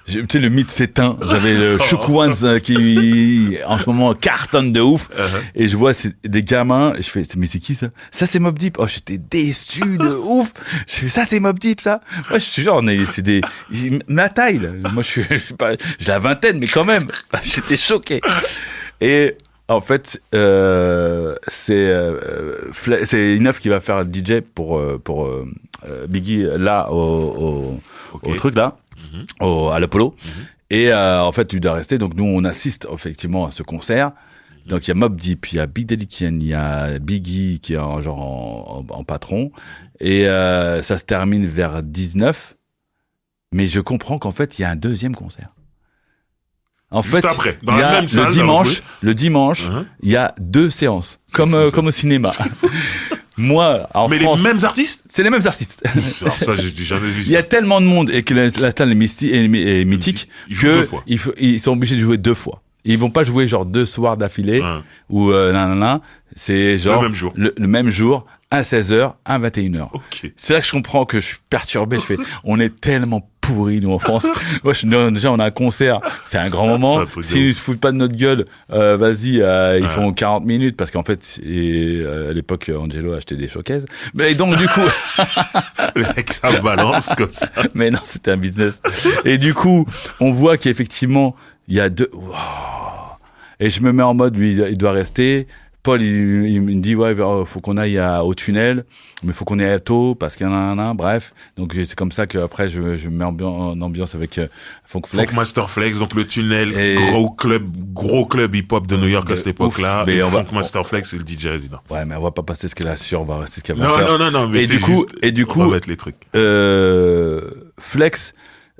D: tu sais, le mythe s'éteint. J'avais le Shook Ones qui en ce moment cartonne de ouf. Et je vois des gamins. Et je fais, mais c'est qui ça? Ça c'est Mobb Deep. Oh, j'étais déçu de ouf. Je fais, ça c'est Mobb Deep ça. Ouais, je suis genre, c'est ma taille là. Moi je suis pas, j'ai la vingtaine mais quand même. J'étais choqué. Et en fait, c'est Ineuf qui va faire le DJ pour Biggie là au truc là, à l'Apollo. Et en fait, tu dois rester. Donc nous, on assiste effectivement à ce concert. Donc il y a Mobb Deep, il y a Big Daddy Kane, il y a Biggie qui est en patron. Et ça se termine vers 19. Mais je comprends qu'en fait, il y a un deuxième concert. En
C: Juste
D: fait,
C: après, dans
D: il y
C: la
D: a
C: même salle,
D: le dimanche, il y a 2 séances, comme
C: fou, ça.
D: comme au cinéma. Moi, en
C: Mais
D: France,
C: les mêmes artistes?
D: c'est les mêmes artistes.
C: Alors ça, j'ai jamais vu
D: Il y a
C: ça.
D: tellement de monde et que la salle est mythique
C: Ils jouent 2
D: que
C: fois.
D: ils sont obligés de jouer 2 fois. Ils vont pas jouer genre 2 soirs d'affilée
C: Ouais.
D: ou nanana. C'est genre
C: Le même jour.
D: le même jour, à 16h, à 21h.
C: Ok.
D: C'est là que je comprends que je suis perturbé. Je fais, on est tellement pourris, nous, en France. Moi, déjà, on a un concert. C'est un grand
C: C'est
D: moment.
C: un truc de
D: S'ils
C: ouf.
D: se foutent pas de notre gueule, vas-y, ils font 40 minutes parce qu'en fait, à l'époque, Angelo achetait des showcases. Mais donc, du coup,
C: Le mec, ça balance comme ça.
D: mais non, c'était un business. Et du coup, on voit qu'effectivement, il y a 2, waouh. Et je me mets en mode, lui, il doit rester. Paul, il me dit, ouais, faut qu'on aille au tunnel, mais faut qu'on aille tôt, parce qu'il y en a un, bref. Donc, c'est comme ça qu'après, je me mets en ambiance avec Funk Flex.
C: Funkmaster Flex, donc le tunnel,
D: Et-
C: gros club hip-hop de New York à cette époque-là.
D: mais
C: Et
D: on va-
C: Funkmaster Flex, c'est le DJ résident.
D: Ouais, mais on va pas passer ce qu'elle a sûr, on va rester ce qu'elle va
C: Non,
D: faire.
C: non, mais
D: Et
C: c'est
D: du coup-
C: juste,
D: et du
C: on
D: coup-
C: va mettre les trucs.
D: Flex,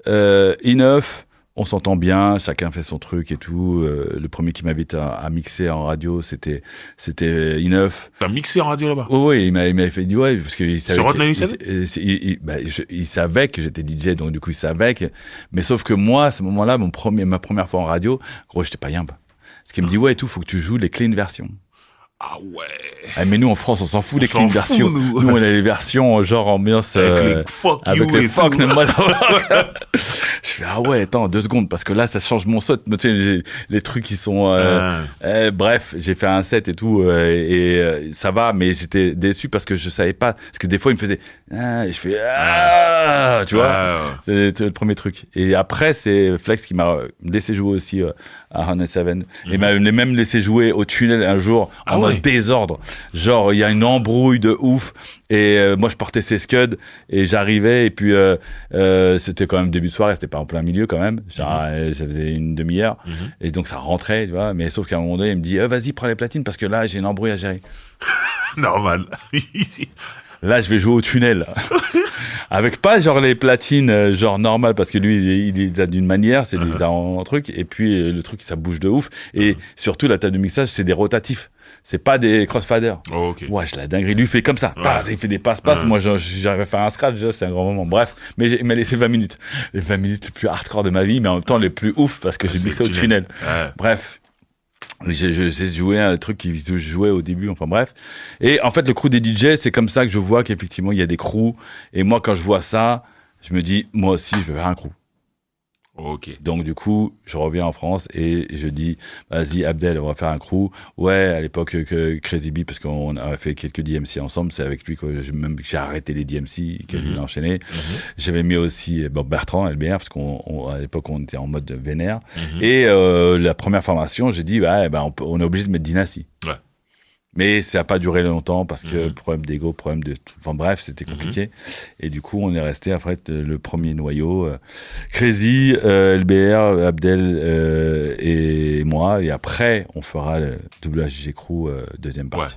D: I9, on s'entend bien, chacun fait son truc et tout. Le premier qui m'invite à mixer en radio, c'était I9.
C: T'as mixé en radio là-bas?
D: Oh oui, il m'avait fait dire ouais, parce qu'il savait.
C: Sur Hot 97?
D: Il savait que j'étais DJ, donc du coup il savait que. Mais sauf que moi, à ce moment-là, ma première fois en radio, gros, j'étais pas yimbe. Parce qu'il me dit ouais, et tout, faut que tu joues les clean versions.
C: Ah ouais.
D: Ah, mais nous en France, on s'en fout
C: On
D: des
C: s'en
D: clean
C: fout,
D: versions.
C: nous.
D: Nous, on a les versions genre ambiance
C: Avec les fuck
D: avec
C: you
D: les
C: et
D: fuck.
C: tout.
D: Moi, je fais ah ouais, attends 2 secondes parce que là ça change mon set. Tu sais les trucs qui sont. Bref, j'ai fait un set et tout ça va, mais j'étais déçu parce que je savais pas. Parce que des fois il me faisait et je fais tu vois.
C: Ouais.
D: C'est le premier truc. Et après, c'est Flex qui m'a laissé jouer aussi à 107. Et m'a même laissé jouer au tunnel un jour en
C: Ah ouais.
D: mode désordre. Genre, il y a une embrouille de ouf. Et moi, je portais ses scuds et j'arrivais. Et puis, c'était quand même début de soirée. C'était pas en plein milieu quand même. Genre, ça faisait une demi-heure. Et donc, ça rentrait, tu vois. Mais sauf qu'à un moment donné, il me dit vas-y, prends les platines parce que là, j'ai une embrouille à gérer.
C: Normal.
D: Là, je vais jouer au tunnel. Avec pas genre les platines genre normales parce que lui il les a d'une manière, c'est les a en truc et puis le truc ça bouge de ouf et surtout la table de mixage c'est des rotatifs. C'est pas des crossfaders.
C: Oh, ok.
D: Ouais, je la dinguerie. Lui fait comme ça. Bah, il fait des passe-passe. Moi, j'arrive à faire un scratch. Déjà, c'est un grand moment. Bref. Mais il m'a laissé 20 minutes. Les 20 minutes les plus hardcore de ma vie, mais en même temps les plus ouf parce que j'ai
C: C'est
D: mixé au
C: le
D: tunnel.
C: Ouais.
D: Bref. J'ai joué un truc qui se jouait au début, enfin bref. Et en fait, le crew des DJ, c'est comme ça que je vois qu'effectivement, il y a des crews. Et moi, quand je vois ça, je me dis, moi aussi, je veux faire un crew.
C: Ok.
D: Donc, du coup, je reviens en France et je dis, vas-y, Abdel, on va faire un crew. Ouais, à l'époque, que Crazy B, parce qu'on a fait quelques DMC ensemble, c'est avec lui que j'ai arrêté les DMC, que lui l'a enchaîné. J'avais mis aussi Bertrand, LBR, parce qu'à l'époque, on était en mode vénère. Et la première formation, j'ai dit, ouais, on est obligé de mettre Dynasty.
C: Ouais.
D: Mais ça n'a pas duré longtemps parce que problème d'ego, problème de... Enfin bref, c'était compliqué. Et du coup, on est resté après le premier noyau. Crazy, LBR, Abdel et moi. Et après, on fera le WHG Crew deuxième partie.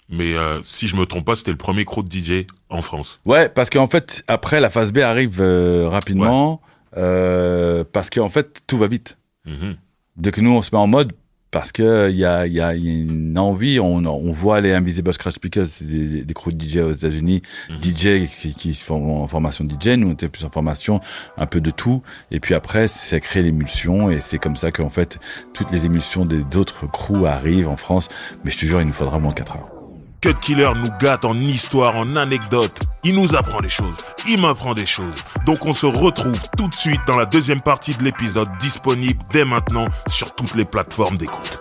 C: Mais si je me trompe pas, c'était le premier crew de DJ en France.
D: Ouais, parce qu'en fait, après, la phase B arrive rapidement. Parce qu'en fait, tout va vite. Dès que nous, on se met en mode... Parce que il y a une envie, on voit les Invisible Scratch Pickers, c'est des crews de DJ aux États-Unis, DJ qui se font en formation DJ, nous on était plus en formation, un peu de tout, et puis après ça crée l'émulsion, et c'est comme ça qu'en fait toutes les émulsions des autres crews arrivent en France, mais je te jure il nous faudra moins 4 heures.
C: Cut Killer nous gâte en histoire, en anecdotes. Il nous apprend des choses. Il m'apprend des choses. Donc on se retrouve tout de suite dans la deuxième partie de l'épisode disponible dès maintenant sur toutes les plateformes d'écoute.